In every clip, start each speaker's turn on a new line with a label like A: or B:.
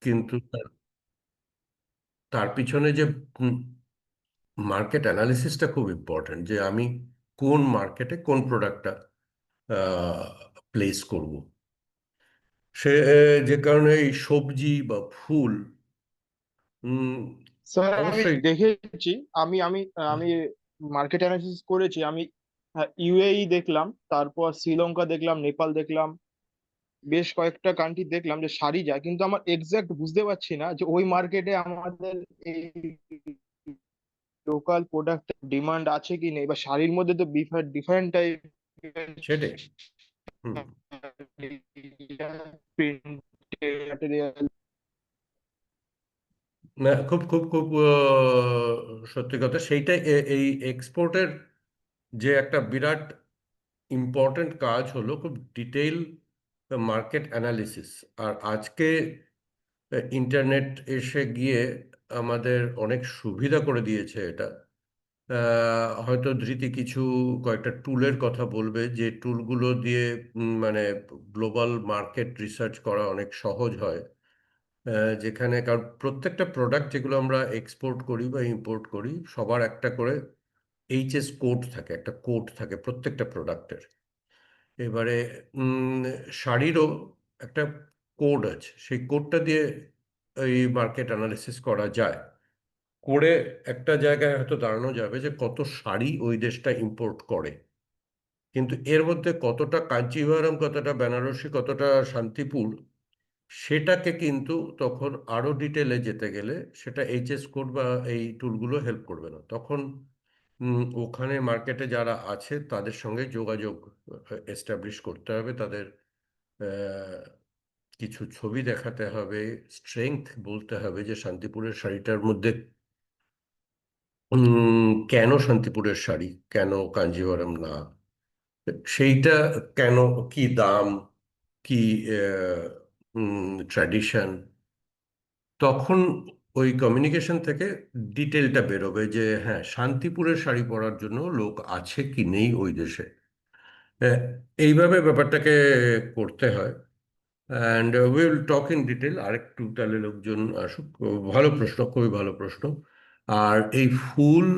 A: কিন্তু তার পিছনে যে মার্কেট অ্যানালিসিসটা খুব ইম্পর্ট্যান্ট, যে আমি কোন মার্কেটে কোন প্রোডাক্টটা প্লেস করব। সে যে কারণে এই সবজি বা ফুল, উম,
B: স্যার আমি
A: অবশ্যই।
B: দেখেছি, আমি আমি আমি মার্কেট অ্যানালিসিস করেছি আমি। ইউএই দেখলাম, তারপর শ্রীলঙ্কা দেখলাম, নেপাল দেখলাম, বেশ কয়েকটা কান্ট্রি দেখলাম যে শাড়ি যায়, কিন্তু আমার এক্সাক্ট বুঝতে পারছি না যে ওই মার্কেটে আমাদের এই লোকাল প্রোডাক্ট ডিমান্ড আছে কি নেই, বা শাড়ির মধ্যে তো ডিফারেন্ট টাইপের
A: সেটাই। হুম।
B: ম্যাটেরিয়াল।
A: না, খুব খুব খুব সত্যি কথা সেইটাই। এই এক্সপোর্টের যে একটা বিরাট ইম্পর্ট্যান্ট কাজ হলো খুব ডিটেইল মার্কেট অ্যানালিসিস। আর আজকে ইন্টারনেট এসে গিয়ে আমাদের অনেক সুবিধা করে দিয়েছে এটা। হয়তো ধৃতি কিছু কয়েকটা টুলের কথা বলবে, যে টুলগুলো দিয়ে মানে গ্লোবাল মার্কেট রিসার্চ করা অনেক সহজ হয়। যেখানে কারণ প্রত্যেকটা প্রোডাক্ট যেগুলো আমরা এক্সপোর্ট করি বা ইম্পোর্ট করি, সবার একটা করে এইচএস কোড থাকে, একটা কোড থাকে প্রত্যেকটা প্রোডাক্টের। এবারে উম, শাড়িরও একটা কোড আছে, সেই কোডটা দিয়ে এই মার্কেট অ্যানালিসিস করা যায়। করে একটা জায়গায় হয়তো দাঁড়ানো যাবে যে কত শাড়ি ওই দেশটা ইম্পোর্ট করে। কিন্তু এর মধ্যে কতটা কাঞ্চিভারম, কতটা বেনারসি, কতটা শান্তিপুর, সেটাকে কিন্তু তখন আরো ডিটেলে যেতে গেলে সেটা এইচএস কোড বা এই টুলগুলো হেল্প করবে না। তখন ওখানে মার্কেটে যারা আছে তাদের সঙ্গে যোগাযোগ এস্টাবলিশ করতে হবে, তাদের আহ, কিছু ছবি দেখাতে হবে, স্ট্রেংথ বলতে হবে যে শান্তিপুরের শাড়িটার মধ্যে কেন শান্তিপুরের শাড়ি, কেন কাঞ্জিভারাম না, সেইটা কেন, কি দাম, কি ট্র্যাডিশন। তখন ওই কমিউনিকেশন থেকে ডিটেলটা বেরোবে যে হ্যাঁ, শান্তিপুরের শাড়ি পরার জন্য লোক আছে কি নেই ওই দেশে। আহ, এইভাবে ব্যাপারটাকে করতে হয়। And will talk in detail আরেকটু, তাহলে লোকজন আসুক। ভালো প্রশ্ন, খুবই ভালো প্রশ্ন। আর এই ফুল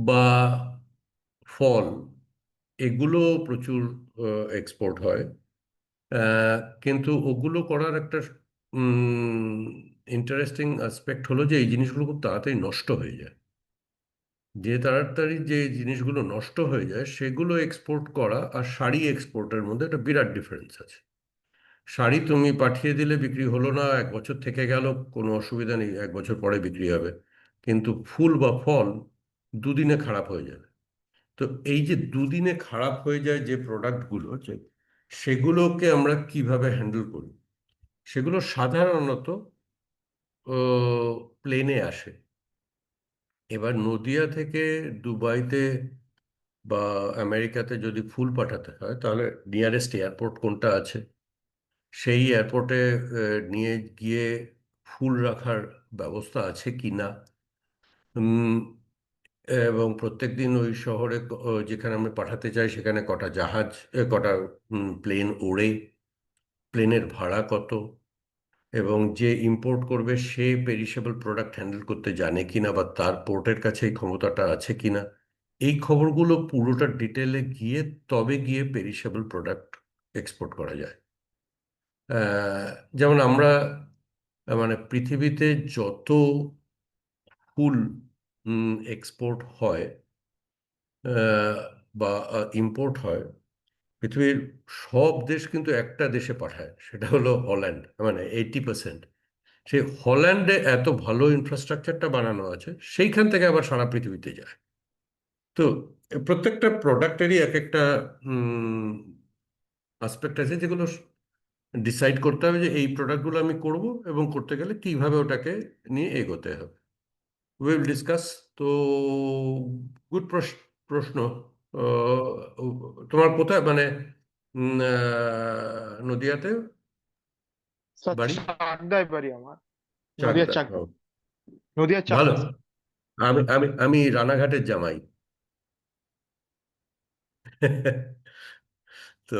A: বা ফল, এগুলো প্রচুর এক্সপোর্ট হয়। কিন্তু ওগুলো করার একটা ইন্টারেস্টিং অ্যাসপেক্ট হলো যে এই জিনিসগুলো খুব তাড়াতাড়ি নষ্ট হয়ে যায়। যে তাড়াতাড়ি যে জিনিসগুলো নষ্ট হয়ে যায় সেগুলো এক্সপোর্ট করা আর শাড়ি এক্সপোর্টের মধ্যে একটা বিরাট ডিফারেন্স আছে। শাড়ি তুমি পাঠিয়ে দিলে বিক্রি হলো না, 1 বছর থেকে গেল, কোনো অসুবিধা নেই, 1 বছর পরে বিক্রি হবে। কিন্তু ফুল বা ফল দুদিনে খারাপ হয়ে যাবে। তো এই যে দুদিনে খারাপ হয়ে যায় যে প্রোডাক্টগুলো, যে সেগুলোকে আমরা কিভাবে হ্যান্ডেল করি, সেগুলো সাধারণত প্লেনে আসে। এবার নদিয়া থেকে দুবাইতে বা আমেরিকাতে যদি ফুল পাঠাতে হয়, তাহলে নিয়ারেস্ট এয়ারপোর্ট কোনটা আছে, সেই এয়ারপোর্টে নিয়ে গিয়ে ফুল রাখার ব্যবস্থা আছে কি না, এবং প্রত্যেকদিন ওই শহরে যেখানে আমরা পাঠাতে চাই সেখানে কটা জাহাজ, কটা প্লেন ওড়ে, প্লেনের ভাড়া কত, এবং যে ইম্পোর্ট করবে সে পেরিশেবল প্রোডাক্ট হ্যান্ডেল করতে জানে কিনা বা তার পোর্টের কাছে এই ক্ষমতাটা আছে কিনা, এই খবরগুলো পুরোটা ডিটেলে গিয়ে তবে গিয়ে পেরিশেবল প্রোডাক্ট এক্সপোর্ট করা যায়। আহ, যেমন আমরা মানে পৃথিবীতে যত ফুল এক্সপোর্ট হয় আহ, বা ইম্পোর্ট হয়, পৃথিবীর সব দেশ কিন্তু একটা দেশে পাঠায়, সেটা হলো হল্যান্ড। মানে 80%। সেই হল্যান্ডে এত ভালো ইনফ্রাস্ট্রাকচারটা বানানো আছে, সেইখান থেকে আবার সারা পৃথিবীতে যায়। তো প্রত্যেকটা প্রোডাক্টেরই এক একটা আসপেক্ট আছে, যেগুলো ডিসাইড করতে হবে যে এই প্রোডাক্টগুলো আমি করব, এবং করতে গেলে কিভাবে ওটাকে নিয়ে এগোতে হবে। Will discuss. তো গুড প্রশ্ন। তোমার কোথায় মানে নদিয়াতে
B: স্যার
A: বাড়ি?
B: চাকদায় বাড়ি আমার। নদিয়ার
A: চাকদা,
B: চাকদা। নদিয়ার
A: ভালো।
B: চাকদা স্যার।
A: আমি রানাঘাটের জামাই। তো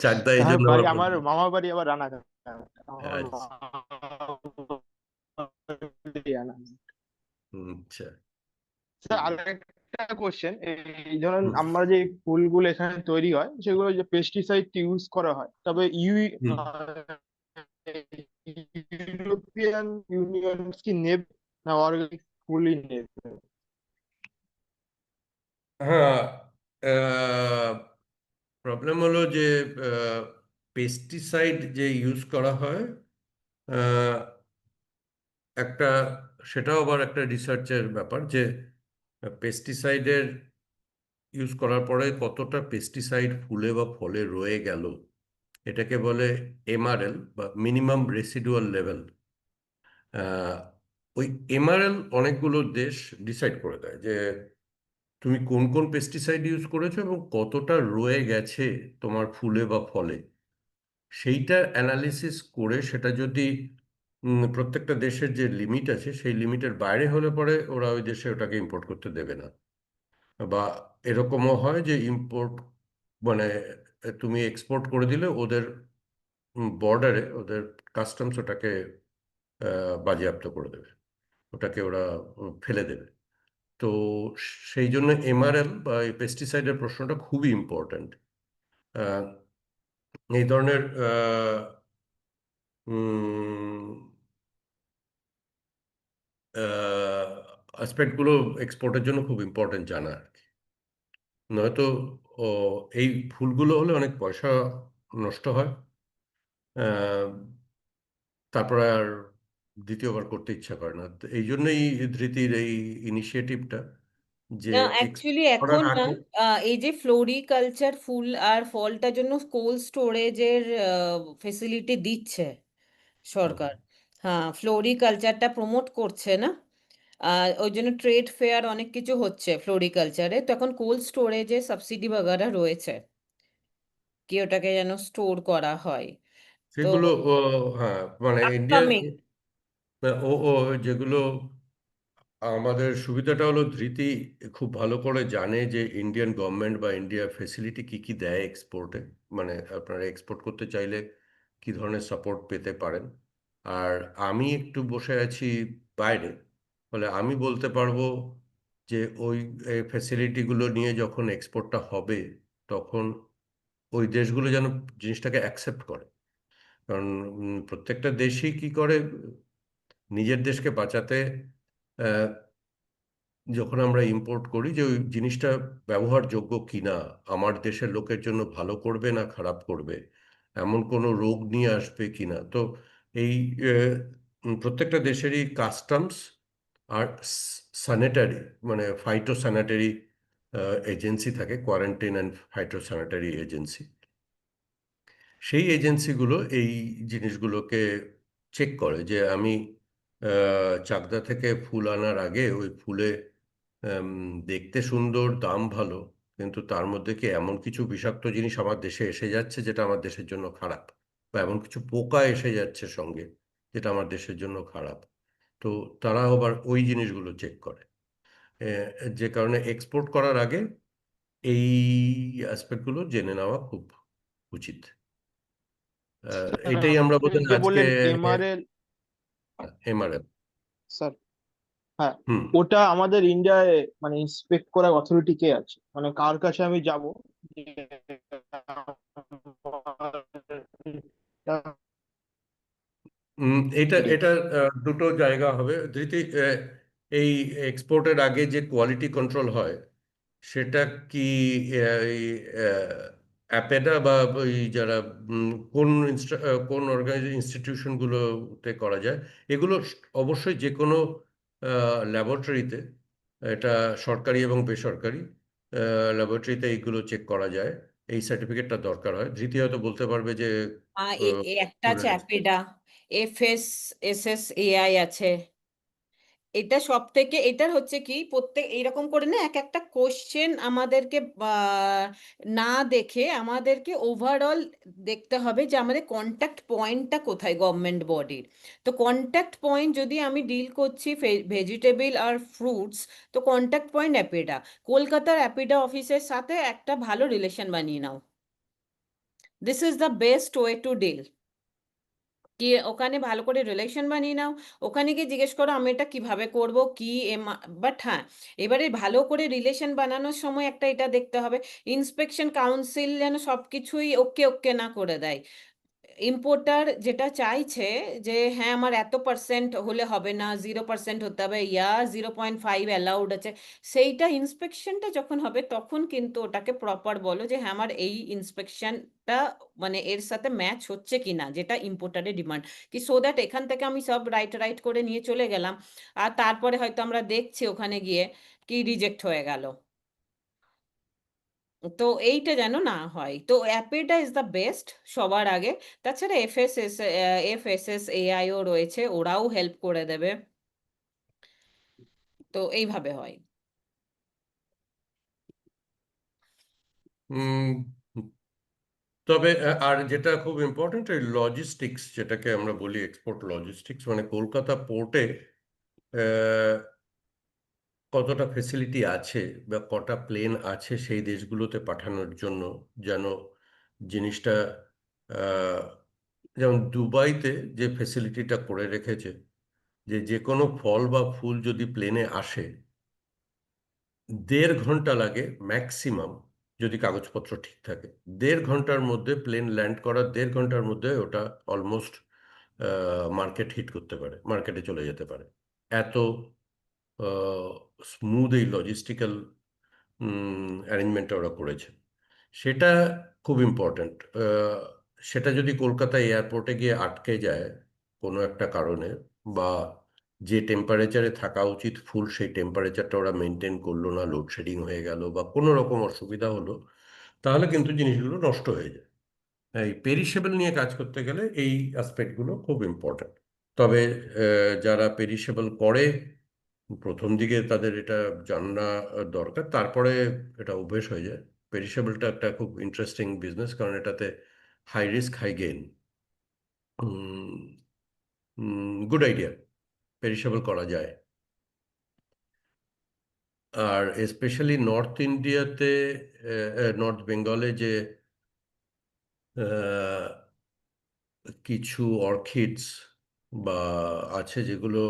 A: চাকদা এই
B: হ্যাঁ,
A: জন্য
B: বাড়ি
A: আমার
B: আমার মামা বাড়ি আবার রানাঘাট। আমার
A: আচ্ছা।
B: আনা।
A: আচ্ছা।
B: স্যার আরেকটা কোশ্চেন, এই ধরেন
A: হুম,
B: আমরা যে ফুলগুলো এখানে তৈরি হয় সেগুলো যে পেস্টিসাইড ইউজ করা হয়, তবে
A: হুম।
B: ইউরোপিয়ান ইউনিয়ন কি নেবে না অর্গানিক ফুলই নেবে?
A: হ্যাঁ, প্রবলেম হলো যে পেস্টিসাইড যে ইউজ করা হয়, আহ, একটা সেটাও আবার একটা রিসার্চের ব্যাপার যে পেস্টিসাইডের ইউজ করার পরে কতটা পেস্টিসাইড ফুলে বা ফলে রয়ে গেল, এটাকে বলে এমআরএল বা মিনিমাম রেসিডুয়াল লেভেল। ওই এমআরএল অনেকগুলো দেশ ডিসাইড করে দেয় যে তুমি কোন কোন পেস্টিসাইড ইউজ করেছো এবং কতটা রয়ে গেছে তোমার ফুলে বা ফলে। সেইটা অ্যানালিসিস করে সেটা যদি প্রত্যেকটা দেশের যে লিমিট আছে সেই লিমিটের বাইরে হলে পরে ওরা ওই দেশে ওটাকে ইম্পোর্ট করতে দেবে না। বা এরকমও হয় যে ইম্পোর্ট মানে তুমি এক্সপোর্ট করে দিলে ওদের বর্ডারে ওদের কাস্টমস ওটাকে বাজেয়াপ্ত করে দেবে, ওটাকে ওরা ফেলে দেবে। তো সেই জন্য এমআরএল বা এই পেস্টিসাইডের প্রশ্নটা খুবই ইম্পর্ট্যান্ট। এই ধরনের অ্যাসপেক্টগুলো এক্সপোর্টের জন্য খুব ইম্পর্ট্যান্ট জানা আর কি। নয়তো ও, এই ভুলগুলো হলে অনেক পয়সা নষ্ট হয়। আহ, তারপরে আর দ্বিতীয়বার করতে ইচ্ছা করে না, তো এই জন্যই ধৃতির এই ইনিশিয়েটিভটা যে
C: না
A: এক্সপোর্ট
C: অ্যাকচুয়ালি
A: করার
C: এখন না,
A: আগে।
C: এই যে ফ্লোরিকালচার ফুল আর ফলটার জন্য কোল্ড স্টোরেজের ফেসিলিটি দিচ্ছে
A: হুম,
C: সরকার। হ্যাঁ, ফ্লোরিকালচারটা প্রমোট করছে না, ওই জন্য ট্রেড ফেয়ার অনেক কিছু হচ্ছে ফ্লোরিকালচারে, তো এখন কোল্ড স্টোরেজে সাবসিডি বাগারা রয়েছে, কি ওটাকে যেন স্টোর করা হয়। তো
A: সেগুলো হ্যাঁ, মানে ইন্ডিয়া
C: আপকামিং।
A: ও ও যেগুলো আমাদের সুবিধাটা হলো ধৃতি খুব ভালো করে জানে যে ইন্ডিয়ান গভর্নমেন্ট বা ইন্ডিয়া ফেসিলিটি কি কি দেয় এক্সপোর্টে, মানে আপনারা এক্সপোর্ট করতে চাইলে কি ধরনের সাপোর্ট পেতে পারেন। আর আমি একটু বসে আছি বাইরে, ফলে আমি বলতে পারবো যে ওই ফেসিলিটিগুলো নিয়ে যখন এক্সপোর্টটা হবে তখন ওই দেশগুলো যেন জিনিসটাকে অ্যাকসেপ্ট করে। কারণ প্রত্যেকটা দেশই কি করে নিজের দেশকে বাঁচাতে, যখন আমরা ইম্পোর্ট করি যে ওই জিনিসটা ব্যবহারযোগ্য কিনা, আমার দেশের লোকের জন্য ভালো করবে না খারাপ করবে, এমন কোনো রোগ নিয়ে আসবে কিনা। তো এই প্রত্যেকটা দেশেরই কাস্টমস আর স্যানিটারি মানে ফাইটো স্যানিটারি এজেন্সি থাকে, quarantine and phyto sanitary agency. সেই এজেন্সিগুলো এই জিনিসগুলোকে চেক করে যে আমি চাকদা থেকে ফুল আনার আগে ওই ফুলে আম, দেখতে সুন্দর দাম ভালো, কিন্তু তার মধ্যে কি এমন কিছু বিষাক্ত জিনিস আমার দেশে এসে যাচ্ছে যেটা আমার দেশের জন্য খারাপ, বা এমন কিছু পোকা এসে যাচ্ছে সঙ্গে যেটা আমার দেশের জন্য খারাপ। তো তারা আবার ওই জিনিসগুলো চেক করে। যে কারণে এক্সপোর্ট করার আগে এই অ্যাসপেক্টগুলো জেনে নেওয়া খুব উচিত। এটাই আমরা বোধহয়
B: যে
A: আজকে
B: বললেন এমআরএল,
A: এমআরএফ।
B: স্যার, হ্যাঁ,
A: হুম।
B: ওটা আমাদের ইন্ডিয়ায় মানে ইন্সপেক্ট করার অথরিটি কে আছে, মানে কার কাছে আমি যাব?
A: এটা এটা দুটো জায়গা হবে ধৃতি। এই এক্সপোর্টের আগে যে কোয়ালিটি কন্ট্রোল হয় সেটা কি এই অ্যাপেডা বা ওই যারা কোন কোন ইনস্টিটিউশনগুলোতে করা যায় এগুলো? অবশ্যই যে কোনো ল্যাবরেটরিতে, এটা সরকারি এবং বেসরকারি ল্যাবরেটরিতে এইগুলো চেক করা যায়। এই সার্টিফিকেটটা দরকার হয়। ধৃতি হয়তো বলতে পারবে যে
C: একটা আছে অ্যাপেডা, FSSAI আছে। এটা সব থেকে, এটার হচ্ছে কি প্রত্যেক এইরকম করে না এক একটা কোশ্চেন আমাদেরকে না দেখে আমাদেরকে ওভারঅল দেখতে হবে যে আমাদের কন্ট্যাক্ট পয়েন্টটা কোথায় গভর্নমেন্ট বডির। তো কন্ট্যাক্ট পয়েন্ট যদি আমি ডিল করছি ভেজিটেবল আর ফ্রুটস, তো কন্ট্যাক্ট পয়েন্ট অ্যাপেডা, কলকাতার অ্যাপেডা অফিসের সাথে একটা ভালো রিলেশন বানিয়ে নাও। This is the best way to deal. কি ওখানে ভালো করে রিলেশন বানিয়ে নাও, ওখানে গিয়ে জিজ্ঞেস করো আমি এটা কিভাবে করব কি। বাট হ্যাঁ, এবারে ভালো করে রিলেশন বানানোর সময় একটা এটা দেখতে হবে, ইন্সপেকশন কাউন্সিল যেন সবকিছুই ওকে ওকে না করে দেয়। ইম্পোর্টার যেটা চাইছে যে হ্যাঁ আমার এত% হলে হবে না, 0% হতে হবে, ইয়া 0.5 অ্যালাউড আছে, সেইটা ইন্সপেকশনটা যখন হবে তখন কিন্তু ওটাকে প্রপার বলো যে হ্যাঁ আমার এই ইন্সপেকশনটা মানে এর সাথে ম্যাচ হচ্ছে কিনা, যেটা ইম্পোর্টারের ডিমান্ড, কি সো দ্যাট এখান থেকে আমি সব রাইট রাইট করে নিয়ে চলে গেলাম, আর তারপরে হয়তো আমরা দেখছি ওখানে গিয়ে কি রিজেক্ট হয়ে গেল। তো এইটা যেন না হয়, তো অ্যাপেটা ইজ দ্য বেস্ট সবার আগে। তাছাড়া এফএসএস এআইও রয়েছে, ওরাও হেল্প করে দেবে। তো এইভাবে হয়।
A: উম, তবে আর যেটা খুব ইম্পর্টেন্ট এই লজিস্টিক্স, যেটাকে আমরা বলি এক্সপোর্ট লজিস্টিক্স, মানে কলকাতা পোর্টে কতটা ফেসিলিটি আছে বা কটা প্লেন আছে সেই দেশগুলোতে পাঠানোর জন্য, যেন জিনিসটা আহ, যেমন দুবাইতে যে ফেসিলিটিটা করে রেখেছে, যে যে কোনো ফল বা ফুল যদি প্লেনে আসে 1.5 ঘন্টা লাগে ম্যাক্সিমাম, যদি কাগজপত্র ঠিক থাকে। 1.5 ঘন্টার মধ্যে প্লেন ল্যান্ড করার 1.5 ঘন্টার মধ্যে ওটা অলমোস্ট মার্কেট হিট করতে পারে, মার্কেটে চলে যেতে পারে। এত স্মুথ এই লজিস্টিক্যাল অ্যারেঞ্জমেন্টটা ওরা করেছে, সেটা খুব ইম্পর্ট্যান্ট। সেটা যদি কলকাতা এয়ারপোর্টে গিয়ে আটকে যায় কোনো একটা কারণে, বা যে টেম্পারেচারে থাকা উচিত ফুল সেই টেম্পারেচারটা ওরা মেনটেন করলো না, লোডশেডিং হয়ে গেল বা কোনো রকম অসুবিধা হলো, তাহলে কিন্তু জিনিসগুলো নষ্ট হয়ে যায়। এই পেরিশেবল নিয়ে কাজ করতে গেলে এই অ্যাসপেক্টগুলো খুব ইম্পর্ট্যান্ট। তবে যারা পেরিশেবল করে প্রথম দিকে তাদের এটা জানা দরকার, তারপরে এটা অভ্যেস হয়ে যায়। পেরিশেবলটা একটা খুব ইন্টারেস্টিং বিজনেস, কারণ এটাতে high risk high gain. Good idea, perishable করা যায়। আর স্পেশালি নর্থ ইন্ডিয়াতে, নর্থ বেঙ্গলে যে আহ, কিছু অর্কিডস বা আছে যেগুলো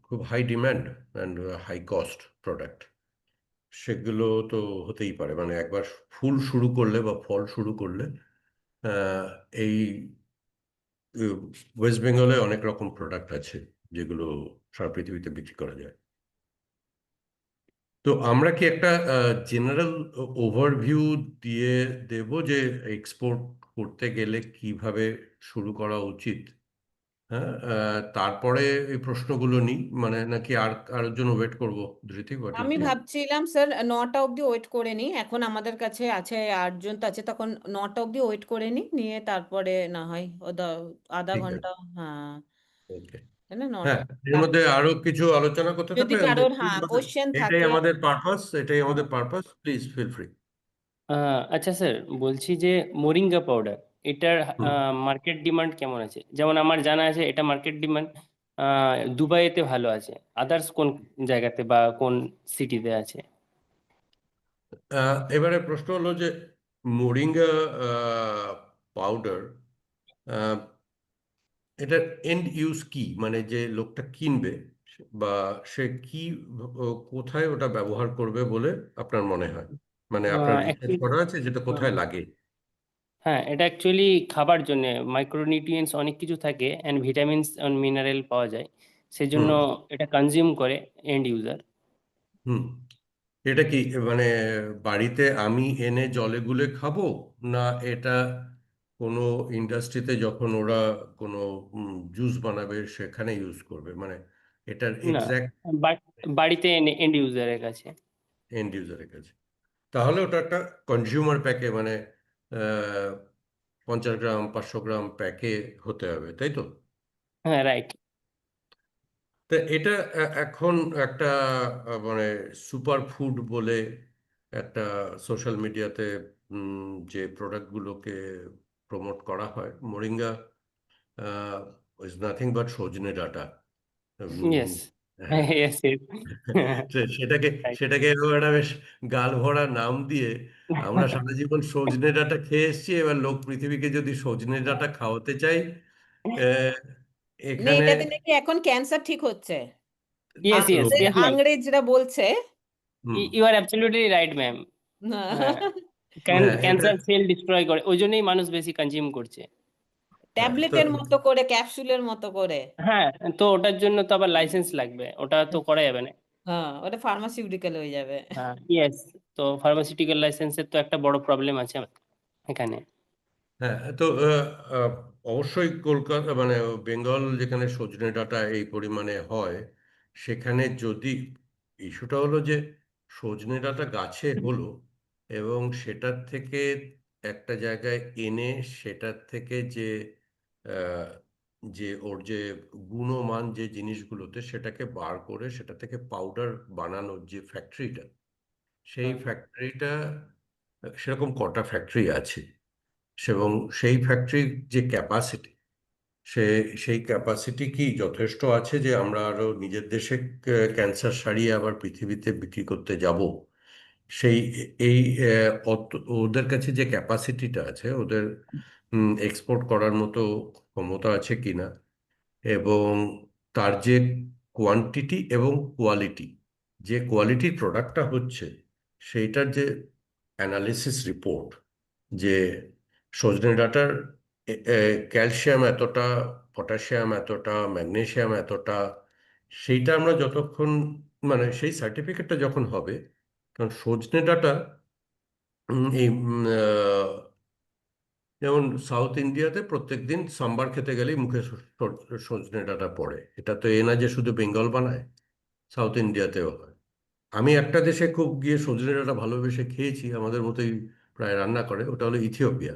A: খুব high demand and high cost product, সেগুলো তো হতেই পারে। মানে একবার ফুল শুরু করলে বা ফল শুরু করলে আহ, এই ওয়েস্ট বেঙ্গলে অনেক রকম প্রোডাক্ট আছে যেগুলো সারা পৃথিবীতে বিক্রি করা যায়। তো আমরা কি একটা জেনারেল ওভারভিউ দিয়ে দেব যে এক্সপোর্ট করতে গেলে কিভাবে শুরু করা উচিত? হ্যাঁ, তারপরে এই প্রশ্নগুলো নিই, মানে নাকি আর কারোর জন্য ওয়েট করবো? ধৃতি, হোয়াট ইউ
C: আমি
A: থিঙ্ক?
C: ভাবছিলাম স্যার 9টা অবধি ওয়েট করে নিই, এখন আমাদের কাছে আছে 8 জন তো আছে, তখন 9টা অবধি ওয়েট করে নিই, নিয়ে তারপরে না হয় আধা
A: ঠিক
C: ঘন্টা।
A: আছে,
C: হ্যাঁ,
A: ওকে।
C: তাই না
A: হ্যাঁ,
C: 9টা।
A: এর মধ্যে আরো কিছু আলোচনা করতে
C: যদি
A: থাকবে
C: কারোর হ্যাঁ কোশ্চেন
A: এটাই
C: থাকে।
A: আমাদের পারপাস, এটাই
C: হ্যাঁ,
A: আমাদের পারপাস, প্লিজ ফিল ফ্রি।
D: আচ্ছা স্যার, বলছি যে মোরিঙ্গা পাউডার এটার
A: হুম।
D: মার্কেট ডিমান্ড কেমন আছে? যেমন আমার জানা আছে এটা মার্কেট ডিমান্ড দুবাইতে ভালো আছে, আদার্স কোন জায়গাতে বা কোন সিটিতে আছে?
A: এবারে প্রশ্ন হলো যে মোরিঙ্গা পাউডার, এটার এন্ড ইউজ কি, মানে যে লোকটা কিনবে বা সে কি কোথায় ওটা ব্যবহার করবে বলে আপনার মনে হয়? মানে আপনার রিসার্চ
D: অ্যাকচুয়ালি
A: করা আছে যেটা কোথায় লাগে?
D: হ্যাঁ, এটা অ্যাকচুয়ালি খাবার জন্য মাইক্রোনিউট্রিয়েন্টস অনেক কিছু থাকে অ্যান্ড ভিটামিনস অ্যান্ড মিনারেল পাওয়া যায়, সেজন্য
A: হুম।
D: এটা কনজিউম করে এন্ড ইউজার।
A: হুম। এটা কি মানে বাড়িতে আমি এনে জলে গুলে খাবো, না এটা কোনো ইন্ডাস্ট্রিতে যখন ওরা কোনো জুস বানাবে সেখানে ইউজ করবে, মানে এটার
D: না,
A: এক্সাক্ট
D: বাড়িতে এন্ড ইউজারের কাছে।
A: এন্ড ইউজারের কাছে? তাহলে ওটা একটা কনজিউমার প্যাকে, মানে 50 গ্রাম 500 গ্রাম প্যাকে হতে হবে, তাই তো?
D: হ্যাঁ, রাইট।
A: তা এটা এখন একটা মানে সুপার ফুড বলে একটা সোশ্যাল মিডিয়াতে যে প্রোডাক্টগুলোকে প্রমোট করা হয়, মোরিঙ্গা ইজ নাথিং বাট সজনে ডাঁটা। উম,
D: ইয়েস।
A: হ্যাঁ।
D: Yes, yes.
A: সেটাকে
D: রাইট।
A: সেটাকে এরকম একটা বেশ গাল ভরা নাম দিয়ে আমরা সারা জীবন সজনে ডাঁটা খেয়ে এসেছি, এবার লোক পৃথিবীকে যদি সজনে ডাঁটা খাওয়াতে চাই আহ,
C: না,
A: এখানে
C: এটাতে নাকি এখন ক্যান্সার ঠিক হচ্ছে
D: ইয়েস ইয়েস
A: রোগ-
D: ইয়েস ম্যাম,
C: আংরেজরা বলছে।
A: Hmm,
D: you are absolutely right ma'am. হ্যাঁ,
A: হ্যাঁ এটা
D: ক্যান্সার সেল ডিস্ট্রয় করে, ওই জন্যই মানুষ বেশি কনজিউম করছে।
A: হ্যাঁ তো
C: ট্যাবলেটের মতো করে, ক্যাপসুলের মতো করে।
D: হ্যাঁ, তো ওটার জন্য তো আবার লাইসেন্স লাগবে, ওটা তো করা যাবে না।
C: হ্যাঁ, ওটা ফার্মাসিউটিক্যাল হয়ে যাবে।
D: হ্যাঁ ইয়েস, তো ফার্মাসিউটিক্যাল লাইসেন্সের তো একটা বড় প্রবলেম আছে এখানে।
A: হ্যাঁ তো অবশ্যই কলকাতা মানে বেঙ্গল যেখানে সজনে ডাঁটা এই পরিমাণে হয়, সেখানে যদি ইস্যুটা হলো যে সজনে ডাঁটা গাছে হলো এবং সেটার থেকে একটা জায়গায় এনে সেটার থেকে যে আহ, যে ওর যে গুণমান যে জিনিসগুলোতে সেটাকে বার করে সেটা থেকে পাউডার বানানোর যে ফ্যাক্টরিটা, সেই
D: হুম,
A: ফ্যাক্টরিটা সেরকম কটা ফ্যাক্টরি আছে এবং সেই ফ্যাক্টরির যে ক্যাপাসিটি, সে সেই ক্যাপাসিটি কি যথেষ্ট আছে যে আমরা আরো নিজের দেশে ক্যান্সার সারিয়ে আবার পৃথিবীতে বিক্রি করতে যাব? সেই এই ওদের কাছে যে ক্যাপাসিটিটা আছে, ওদের এক্সপোর্ট করার মতো ক্ষমতা আছে কিনা, এবং তার যে কোয়ান্টিটি এবং কোয়ালিটি, যে কোয়ালিটির প্রোডাক্টটা হচ্ছে সেইটার যে অ্যানালিসিস রিপোর্ট, যে সজনে ডাঁটার ক্যালসিয়াম এতটা, পটাশিয়াম এতটা, ম্যাগনেসিয়াম এতটা, সেইটা আমরা যতক্ষণ মানে সেই সার্টিফিকেটটা যখন হবে, কারণ সজনে ডাঁটা এই যেমন সাউথ ইন্ডিয়াতে প্রত্যেকদিন সাম্বার খেতে গেলেই মুখে সজনে ডাঁটা পড়ে। এটা তো এ না যে শুধু বেঙ্গল বানায়, সাউথ ইন্ডিয়াতেও হয়। আমি একটা দেশে খুব গিয়ে সজনে ডাঁটা ভালোবেসে খেয়েছি, আমাদের মতোই প্রায় রান্না করে, ওটা হলো ইথিওপিয়া।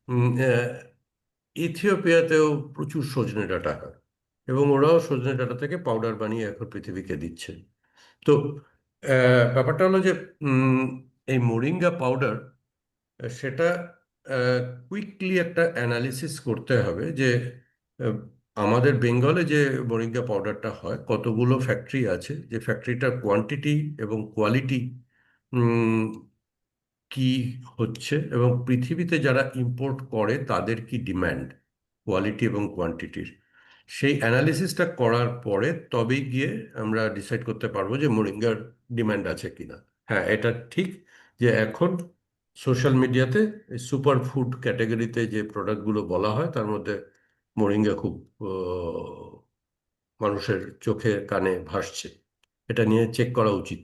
A: উম, আহ, ইথিওপিয়াতেও প্রচুর সজনে ডাঁটা হয় এবং ওরাও সজনে ডাঁটা থেকে পাউডার বানিয়ে এখন পৃথিবীকে দিচ্ছে। তো ব্যাপারটা হলো যে উম, এই মোরিঙ্গা পাউডার, সেটা কুইকলি একটা অ্যানালিসিস করতে হবে যে আহ, আমাদের বেঙ্গলে যে মোরিঙ্গা পাউডারটা হয় কতগুলো ফ্যাক্টরি আছে, যে ফ্যাক্টরিটার কোয়ান্টিটি এবং কোয়ালিটি কি হচ্ছে, এবং পৃথিবীতে যারা ইম্পোর্ট করে তাদের কি ডিম্যান্ড, কোয়ালিটি এবং কোয়ান্টিটির, সেই অ্যানালিসিসটা করার পরে তবেই গিয়ে আমরা ডিসাইড করতে পারবো যে মোরিঙ্গার ডিম্যান্ড আছে কিনা। হ্যাঁ এটা ঠিক যে এখন সোশ্যাল মিডিয়াতে সুপার ফুড ক্যাটাগরিতে যে প্রোডাক্টগুলো বলা হয় তার মধ্যে মোরিঙ্গা খুব মানুষের চোখে কানে ভাসছে। এটা নিয়ে চেক করা উচিত।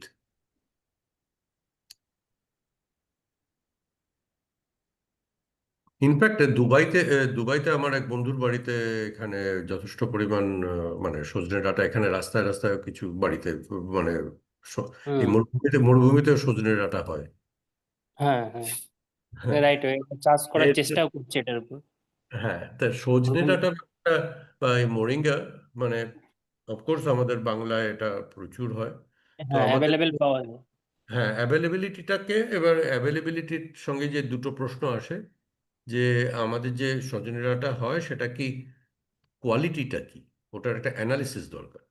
A: ইনফ্যাক্ট দুবাইতে আমার এক বন্ধুর বাড়িতে এখানে যথেষ্ট পরিমাণ মানে সজনে ডাঁটা এখানে রাস্তায় রাস্তায় কিছু বাড়িতে মানে স- এই
D: হুম,
A: মরুভূমিতে সজনে ডাঁটা হয়।
D: হ্যাঁ হ্যাঁ,
A: হ্যাঁ
D: রাইট, চাষ করার
A: এর
D: চেষ্টাও করছে এটার উপর।
A: হ্যাঁ তা সজনে
D: হুম,
A: ডাঁটা বা এই মোরিঙ্গা মানে অফকোর্স আমাদের বাংলায় এটা প্রচুর হয়। তো
D: হ্যাঁ
A: আমাদের
D: অ্যাভেলেবেল পাওয়া যায়।
A: হ্যাঁ অ্যাভেলেবিলিটিটাকে, এবার অ্যাভেলেবিলিটির সঙ্গে যে দুটো প্রশ্ন আসে যে আমাদের যে সজনে ডাঁটা হয় সেটা কি, কোয়ালিটিটা কি, ওটার একটা অ্যানালিসিস দরকার,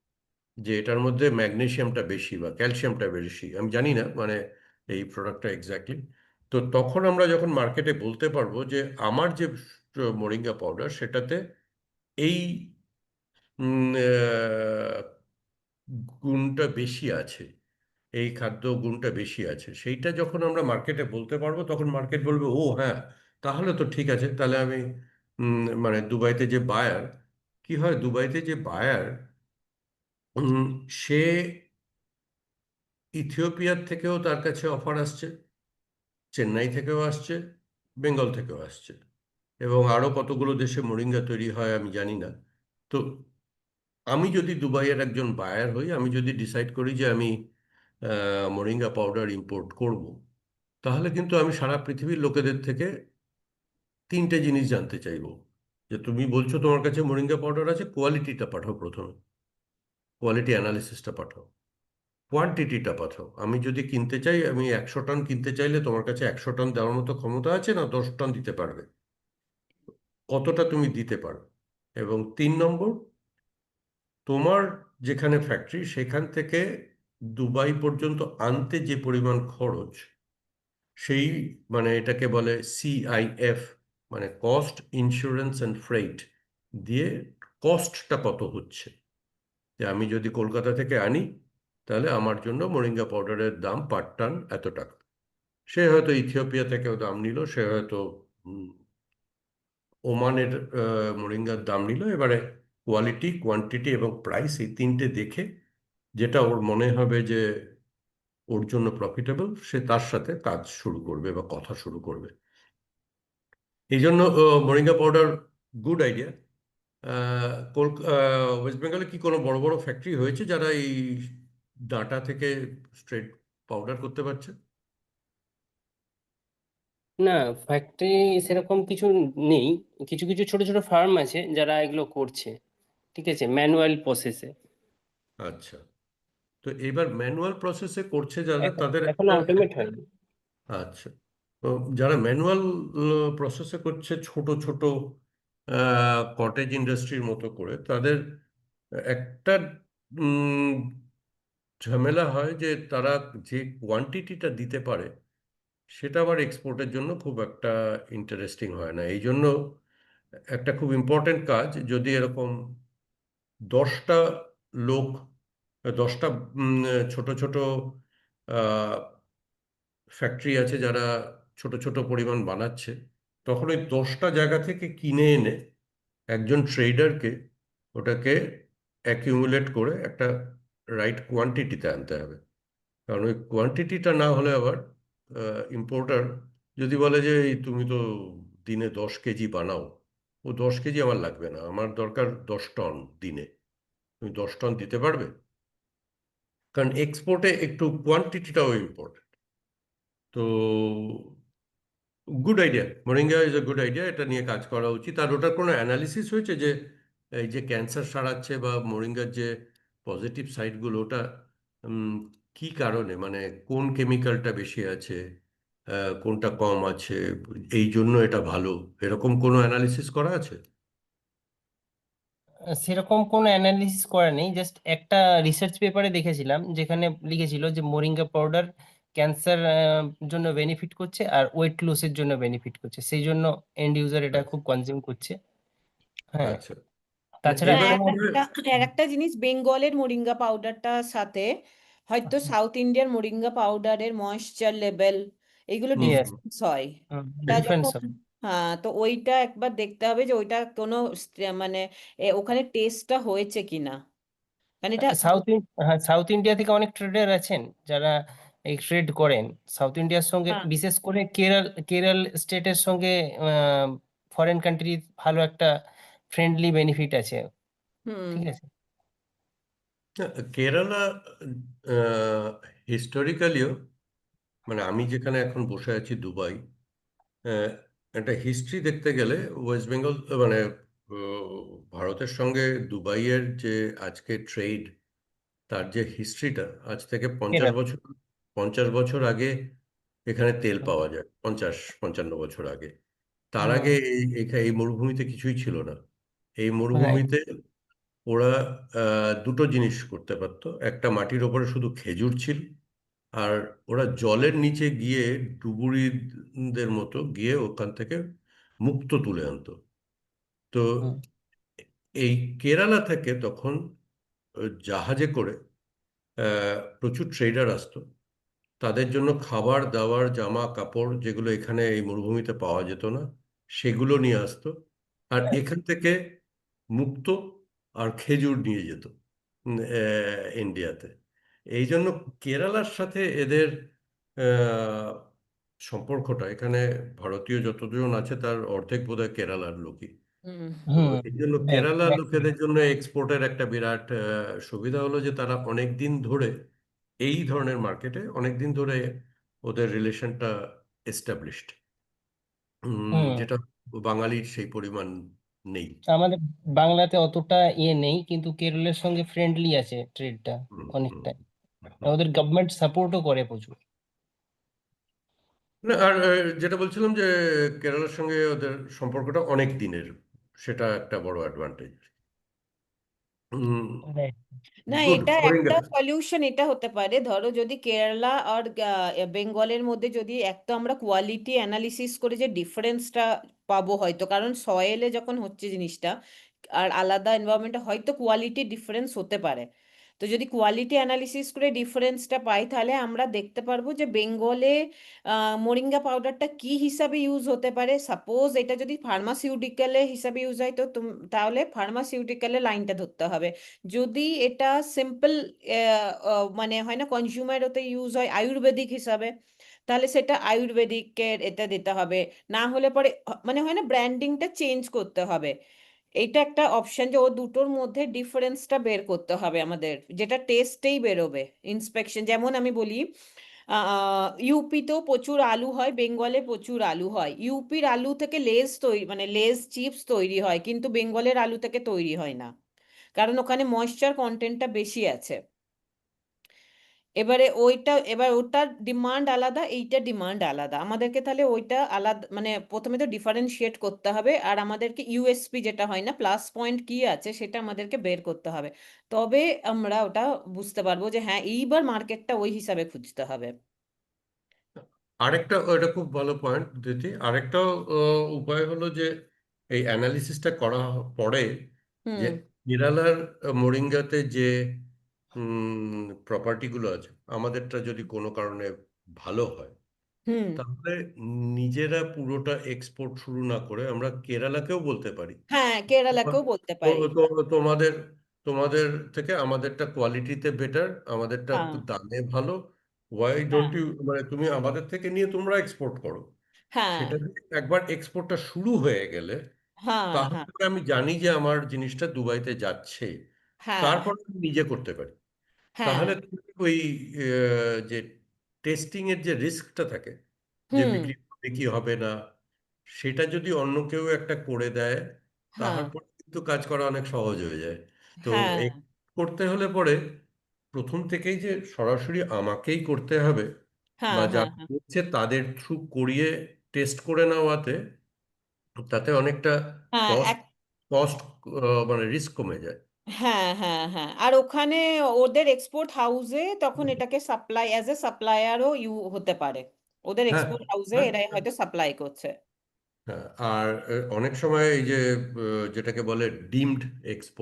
A: যে এটার মধ্যে ম্যাগনেসিয়ামটা বেশি বা ক্যালসিয়ামটা বেশি, আমি জানি না মানে এই প্রোডাক্টটা এক্স্যাক্টলি। তো তখন আমরা যখন মার্কেটে বলতে পারবো যে আমার যে মোরিঙ্গা পাউডার সেটাতে এই উম, আহ, গুণটা বেশি আছে, এই খাদ্য গুণটা বেশি আছে, সেইটা যখন আমরা মার্কেটে বলতে পারবো তখন মার্কেট বলবে ও হ্যাঁ তাহলে তো ঠিক আছে, তাহলে আমি মানে দুবাইতে যে বায়ার, কি হয় দুবাইতে যে বায়ার, সে ইথিওপিয়ার থেকেও তার কাছে অফার আসছে, চেন্নাই থেকেও আসছে, বেঙ্গল থেকেও আসছে, এবং আরো কতগুলো দেশে মোরিঙ্গা তৈরি হয় আমি জানি না। তো আমি যদি দুবাইয়ের একজন বায়ার হই, আমি যদি ডিসাইড করি যে আমি মোরিঙ্গা পাউডার ইম্পোর্ট করব, তাহলে কিন্তু আমি সারা পৃথিবীর লোকেদের থেকে তিনটে জিনিস জানতে চাইবো। যে তুমি বলছো তোমার কাছে মোরিঙ্গা পাউডার আছে, কোয়ালিটিটা পাঠাও, প্রথমে কোয়ালিটি অ্যানালিসিসটা পাঠাও, কোয়ান্টিটিটা পাঠাও। আমি যদি কিনতে চাই, আমি 100 টন কিনতে চাইলে তোমার কাছে 100 টন দেওয়ার মতো ক্ষমতা আছে না 10 টন দিতে পারবে, কতটা তুমি দিতে পারো। এবং 3 নম্বর, তোমার যেখানে ফ্যাক্টরি সেখান থেকে দুবাই পর্যন্ত আনতে যে পরিমাণ খরচ, সেই মানে এটাকে বলে CIF, মানে কস্ট ইন্স্যুরেন্স অ্যান্ড ফ্রেইট, দিয়ে কস্টটা কত হচ্ছে, যে আমি যদি কলকাতা থেকে আনি তাহলে আমার জন্য মোরিঙ্গা পাউডারের দাম পার টন এত টাকা। সে হয়তো ইথিওপিয়া থেকেও দাম নিল, সে হয়তো ওমানের মোরিঙ্গার দাম নিল। এবারে কোয়ালিটি, কোয়ান্টিটি এবং প্রাইস এই তিনটে দেখে যেটা ওর মনে হবে যে ওর জন্য প্রফিটেবল, সে তার সাথে কাজ শুরু করবে বা কথা শুরু করবে। এই জন্য moringa powder good idea. West বেঙ্গলে কি কোনো বড় বড় ফ্যাক্টরি হয়েছে যারা এই ডাটা থেকে স্ট্রেট পাউডার করতে পারছে?
D: না, ফ্যাক্টরি সেরকম কিছু নেই। কিছু কিছু ছোট ছোট ফার্ম আছে যারা এগুলো করছে, ঠিক আছে, ম্যানুয়াল প্রসেসে।
A: আচ্ছা, তো এবার ম্যানুয়াল প্রসেসে করছে যারা, তাদের
D: এখনো
A: একটা,
D: অটোমেট হয়নি।
A: আচ্ছা, তো যারা ম্যানুয়াল প্রসেসে করছে ছোট ছোট কটেজ ইন্ডাস্ট্রির মতো করে, তাদের একটা উম, ঝামেলা হয় যে তারা যে কোয়ান্টিটিটা দিতে পারে সেটা আবার এক্সপোর্টের জন্য খুব একটা ইন্টারেস্টিং হয় না। এই জন্য একটা খুব ইম্পর্টেন্ট কাজ, যদি এরকম 10টা লোক, 10টা ছোট ছোট ফ্যাক্টরি আছে যারা ছোট ছোট পরিমাণ বানাচ্ছে, তখন ওই 10টা জায়গা থেকে কিনে এনে একজন ট্রেডারকে ওটাকে অ্যাকিউমুলেট করে একটা রাইট কোয়ান্টিটিতে আনতে হবে। কারণ ওই কোয়ান্টিটিটা না হলে আবার ইম্পোর্টার যদি বলে যে এই তুমি তো দিনে 10 কেজি বানাও, ও 10 কেজি আমার লাগবে না, আমার দরকার 10 টন দিনে, তুমি 10 টন দিতে পারবে? কারণ এক্সপোর্টে একটু কোয়ান্টিটিটাও ইম্পর্টেন্ট। তো good idea, moringa is a good idea, এটা নিয়ে কাজ করা উচিত। আর ওটার কোনো অ্যানালিসিস হয়েছে যে এই যে ক্যান্সার সারাচ্ছে বা মোরিঙ্গার যে পজিটিভ সাইডগুলো, ওটা উম, কি কারণে, মানে কোন কেমিক্যালটা বেশি আছে, কোনটা কম আছে, এই জন্য এটা ভালো, এরকম কোনো অ্যানালিসিস করা আছে?
D: সেরকম কোনো অ্যানালিসিস করা নেই, জাস্ট একটা রিসার্চ পেপারে দেখেছিলাম যেখানে লিখেছিল যে মোরিঙ্গা পাউডার ক্যান্সার জন্য বেনিফিট করছে আর ওয়েট লসের জন্য বেনিফিট করছে, সেই জন্য এন্ড ইউজার এটা
A: আচ্ছা,
D: খুব কনজিউম করছে। হ্যাঁ,
A: আচ্ছা, না
D: তাছাড়া
A: এবারে
C: আর
D: কোনো।
C: একটা জিনিস, বেঙ্গলের মোরিঙ্গা পাউডারটার সাথে হয়তো সাউথ ইন্ডিয়ার মোরিঙ্গা পাউডারের ময়েশ্চার লেভেল এগুলো
A: হুম
D: ইয়েস,
A: হুম,
C: ডিফারেন্স হয়। তা
D: ডিফারেন্স
C: যখন, হ্যাঁ, তো ওইটা একবার দেখতে হবে যে ওইটা কোনো মানে ওখানে টেস্টটা হয়েছে কিনা, কারণ এটা
D: হ্যাঁ, সাউথ ইন্ডিয়া থেকে অনেক ট্রেডার আছেন যারা এই ট্রেড করেন সাউথ ইন্ডিয়ার সঙ্গে,
C: হ্যাঁ।
D: বিশেষ করে কেরল স্টেটের সঙ্গে। ফরেন কান্ট্রি ভালো একটা ফ্রেন্ডলি বেনিফিট আছে,
C: হুম।
D: ঠিক আছে।
A: না, কেরালা হিস্টোরিক্যালিও, মানে আমি যেখানে এখন বসে আছি দুবাই, আহ, একটা হিস্ট্রি দেখতে গেলে ওয়েস্ট বেঙ্গল, মানে ভারতের সঙ্গে দুবাইয়ের যে আজকে ট্রেড, তার যে হিস্ট্রিটা, আজ থেকে পঞ্চাশ
D: কেরল।
A: বছর 50 বছর আগে এখানে তেল পাওয়া যায়, 50-55 বছর আগে। তার আগে
D: হুম,
A: এই মরুভূমিতে কিছুই ছিল না। এই
D: রাইট।
A: মরুভূমিতে ওরা দুটো জিনিস করতে পারতো, একটা মাটির ওপরে শুধু খেজুর ছিল, আর ওরা জলের নিচে গিয়ে ডুবুরিদের মতো গিয়ে ওখান থেকে মুক্তো তুলে আনতো। তো
D: হুম,
A: এই কেরালা থেকে তখন জাহাজে করে প্রচুর ট্রেডার আসতো, তাদের জন্য খাবার দাবার জামা কাপড় যেগুলো এখানে এই মরুভূমিতে পাওয়া যেত না, সেগুলো নিয়ে আসতো। আর এখান থেকে মুক্তো আর খেজুর নিয়ে যেত ইন্ডিয়াতে। এই জন্য কেরালার সাথে এদের আহ, সম্পর্কটা, এখানে ভারতীয় যতজন আছে তার অর্ধেক বোধহয় কেরালার লোকই।
C: হুম।
A: তো
D: হুম,
A: এই জন্য কেরালার লোকেদের জন্য এক্সপোর্টের একটা বিরাট সুবিধা হলো যে তারা অনেক দিন ধরে এই ধরনের মার্কেটে অনেক দিন ধরে ওদের রিলেশনটা এস্টাবলিশড,
D: হুম।
A: যেটা বাঙালির সেই পরিমাণ নেই।
D: আমাদের বাংলাতে অতটা ইয়ে নেই, কিন্তু কেরলের সঙ্গে ফ্রেন্ডলি আছে ট্রেডটা
A: হুম, হুম,
D: অনেকটাই।
A: হুম।
D: ওদের গভর্নমেন্ট সাপোর্টও করে প্রচুর।
A: না, আর যেটা বলছিলাম যে কেরালার সঙ্গে ওদের সম্পর্কটা অনেক দিনের, সেটা একটা বড় অ্যাডভান্টেজ।
D: Right.
C: না,
A: গুড
C: এটা
A: মোরিঙ্গা।
C: একটা সলিউশন এটা হতে পারে, ধরো যদি কেরালা আর বেঙ্গলের মধ্যে যদি এক তো আমরা কোয়ালিটি অ্যানালিসিস করে যে ডিফারেন্সটা পাবো হয়তো, কারণ সয়েলে যখন হচ্ছে জিনিসটা, আর আলাদা এনভায়রনমেন্টে হয়তো কোয়ালিটি ডিফারেন্স হতে পারে। তো যদি কোয়ালিটি অ্যানালিসিস করে ডিফারেন্সটা পাই তাহলে আমরা দেখতে পারবো যে বেঙ্গলে মোরিঙ্গা পাউডারটা কি হিসাবে ইউজ হতে পারে। সাপোজ এটা যদি ফার্মাসিউটিক্যালে হিসাবে ইউজ হয় তো তাহলে ফার্মাসিউটিক্যালে লাইনটা ধরতে হবে। যদি এটা সিম্পল মানে হয় না কনজিউমার ওতে ইউজ হয় আয়ুর্বেদিক হিসাবে, তাহলে সেটা আয়ুর্বেদিকের এটা দিতে হবে। না হলে পরে মানে হয় না ব্র্যান্ডিংটা চেঞ্জ করতে হবে। এইটা একটা অপশন যে ও দুটোর মধ্যে ডিফারেন্সটা বের করতে হবে আমাদের, যেটা টেস্টেই বেরোবে। ইন্সপেকশন যেমন আমি বলি, ইউপিতেও প্রচুর আলু হয়, বেঙ্গলে প্রচুর আলু হয়। ইউপির আলু থেকে লেজ তৈরি মানে লেজ চিপস তৈরি হয়, কিন্তু বেঙ্গলের আলু থেকে তৈরি হয় না, কারণ ওখানে ময়েশ্চার কন্টেন্টটা বেশি আছে। এবার ওটার ডিমান্ড আলাদা, এইটা ডিমান্ড আলাদা। আমাদেরকে তাহলে ওইটা আলাদা মানে প্রথমে তো ডিফারেন্সিয়েট করতে হবে, আর আমাদেরকে ইউএসপি যেটা হয় না প্লাস পয়েন্ট কি আছে সেটা আমাদেরকে বের করতে হবে। তবে আমরা ওটা বুঝতে পারবো যে হ্যাঁ এইবার মার্কেটটা ওই হিসাবে খুঁজতে হবে।
A: আরেকটা ওটা খুব ভালো পয়েন্ট দিতি। আরেকটা উপায় হলো যে এই অ্যানালিসিসটা করা পরে যে
C: হুম
A: কেরালার মোরিঙ্গাতে যে প্রপার্টিগুলো আছে আমাদেরটা যদি কোনো কারণে ভালো হয়,
C: হুম
A: তাহলে নিজেরা পুরোটা এক্সপোর্ট শুরু না করে আমরা কেরালাকেও বলতে পারি
C: হ্যাঁ, কেরালাকেও বলতে পারি।
A: তোমাদের তোমাদের থেকে আমাদেরটা কোয়ালিটিতে বেটার, আমাদেরটা
C: হ্যাঁ
A: দামে ভালো, ওয়াই
C: হ্যাঁ
A: ডোন্ট ইউ মানে তুমি আমাদের থেকে নিয়ে তোমরা এক্সপোর্ট করো।
C: হ্যাঁ
A: সেটা দিয়ে একবার এক্সপোর্টটা শুরু হয়ে গেলে
C: হ্যাঁ হ্যাঁ
A: তাহলে আমি জানি যে আমার জিনিসটা দুবাইতে যাচ্ছে,
C: হ্যাঁ
A: তারপর আমি নিজে করতে পারি।
C: হ্যাঁ
A: তাহলে তুমি ওই যে টেস্টিং এর যে রিস্কটা থাকে যে
C: হুম
A: বিক্রি হবে কি হবে না, সেটা যদি অন্য কেউ একটা করে দেয়
C: হ্যাঁ
A: তারপর কিন্তু কাজ করা অনেক সহজ হয়ে যায়। তো
C: হ্যাঁ
A: এই করতে হলে পরে প্রথম থেকেই যে সরাসরি আমাকেই করতে হবে
C: হ্যাঁ
A: বা
C: হ্যাঁ
A: যারা
C: হ্যাঁ
A: করছে তাদের থ্রু করিয়ে টেস্ট করে নেওয়াতে তাতে অনেকটা
C: হ্যাঁ
A: কস্ট কস্ট মানে রিস্ক কমে যায়।
C: হ্যাঁ হ্যাঁ হ্যাঁ, আর ওখানে ওদের এক্সপোর্ট হাউসে তখন এটাকে সাপ্লাই অ্যাজ এ সাপ্লায়ারও হতে পারে। ওদের
A: হ্যাঁ
C: এক্সপোর্ট হাউসে
A: হ্যাঁ
C: এরাই
A: হ্যাঁ।
C: হয়তো সাপ্লাই করছে।
A: হ্যাঁ, আর অনেক সময় এই যে যেটাকে বলে ডিমড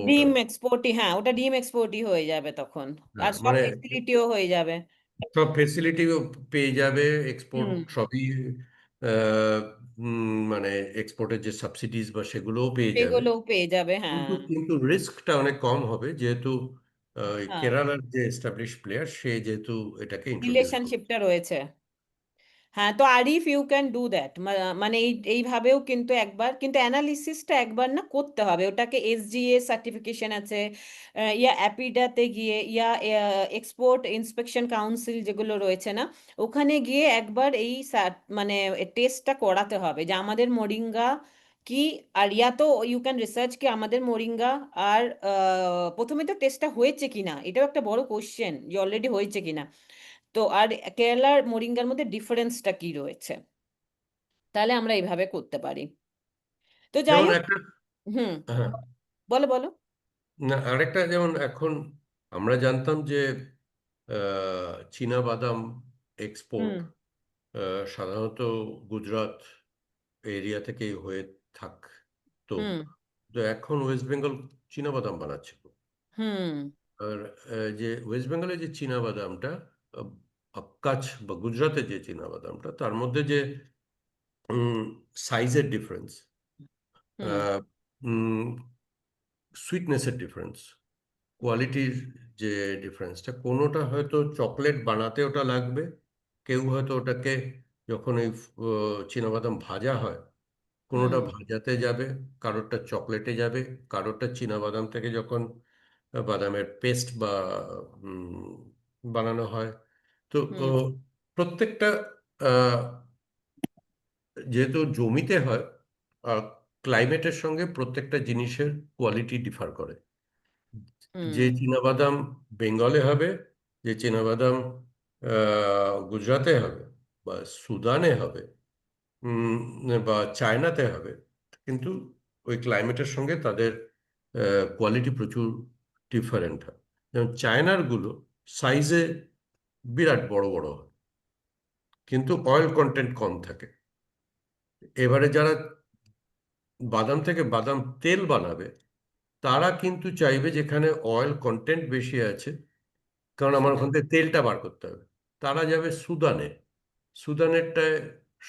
C: ডিম
A: এক্সপোর্টার,
C: এক্সপোর্টই, হ্যাঁ ওটা ডিম এক্সপোর্টই হয়ে যাবে তখন। আর সব
A: মানে
C: ফেসিলিটিও হয়ে যাবে।
A: সব ফেসিলিটিও পেয়ে যাবে, এক্সপোর্ট
C: হুম,
A: সবই আহ, মানে এক্সপোর্টের যে সাবসিডিজ বা সেগুলোও পেয়ে যাবে।
C: সেগুলোও পেয়ে যাবে,
A: কিন্তু
C: হ্যাঁ।
A: কিন্তু রিস্কটা অনেক কম হবে যেহেতু
C: হ্যাঁ,
A: কেরালার যে এস্টাবলিশ প্লেয়ার সে যেহেতু এটাকে ইন্ট্রোডিউস করবে।
C: রিলেশনশিপটা রয়েছে। হ্যাঁ, তো Arif you can do that, মানে এইভাবেও কিন্তু একবার কিন্তু অ্যানালিসিসটা একবার না করতে হবে। ওটাকে এসজিএ সার্টিফিকেশন আছে, ইয়া অ্যাপিডাতে গিয়ে, ইয়া এক্সপোর্ট ইন্সপেকশন কাউন্সিল যেগুলো রয়েছে না, ওখানে গিয়ে একবার এই মানে টেস্টটা করাতে হবে যে আমাদের মোরিঙ্গা কি। আর ইয়া তো ইউ ক্যান রিসার্চ কি আমাদের মোরিঙ্গা আর প্রথমে তো টেস্টটা হয়েছে কিনা, এটাও একটা বড় কোশ্চেন যে অলরেডি হয়েছে কিনা। তো আর কেরালার মোরিঙ্গার মধ্যে ডিফারেন্সটা কি রয়েছে, তাহলে আমরা এইভাবে করতে পারি। তো যাই
A: যেমন
C: হোক।
A: একটা,
C: হুম,
A: হ্যাঁ,
C: বলো বলো।
A: না আরেকটা যেমন এখন আমরা জানতাম যে চীনা বাদাম এক্সপোর্ট
C: হুম
A: সাধারণত গুজরাট এরিয়া থেকেই হয়ে থাক। তো
C: হুম
A: তো এখন ওয়েস্ট বেঙ্গল চীনা বাদাম বানাচ্ছে।
C: হুম
A: আর যে ওয়েস্ট বেঙ্গলের যে চীনা বাদামটা কাছ বা গুজরাটের যে চীনা বাদামটা তার মধ্যে যে সাইজের ডিফারেন্স,
C: হুম
A: সুইটনেসের ডিফারেন্স, কোয়ালিটির যে ডিফারেন্সটা, কোনোটা হয়তো চকলেট বানাতে ওটা লাগবে, কেউ হয়তো ওটাকে যখন এই চীনাবাদাম ভাজা হয় কোনোটা
C: হুম
A: ভাজাতে যাবে, কারোরটা চকলেটে যাবে, কারোরটা চীনাবাদাম থেকে যখন বাদামের পেস্ট বা উম, বানানো হয়। তো
C: হুম
A: প্রত্যেকটা আহ, যেহেতু জমিতে হয়, ক্লাইমেটের সঙ্গে প্রত্যেকটা জিনিসের কোয়ালিটি ডিফার করে।
C: হুম
A: যে চীনাবাদাম বেঙ্গলে হবে, যে চীনাবাদাম গুজরাতে হবে বা সুদানে হবে, উম, বা চায়নাতে হবে, কিন্তু ওই ক্লাইমেটের সঙ্গে তাদের কোয়ালিটি প্রচুর ডিফারেন্ট হয়। যেমন চায়নার গুলো সাইজে বিরাট বড় বড় হয় কিন্তু অয়েল কন্টেন্ট কম থাকে। এবারে যারা বাদাম থেকে বাদাম তেল বানাবে তারা কিন্তু চাইবে যেখানে অয়েল কন্টেন্ট বেশি আছে, কারণ আমার ওখান থেকে তেলটা বার করতে হবে। তারা যাবে সুদানে, সুদানেরটায়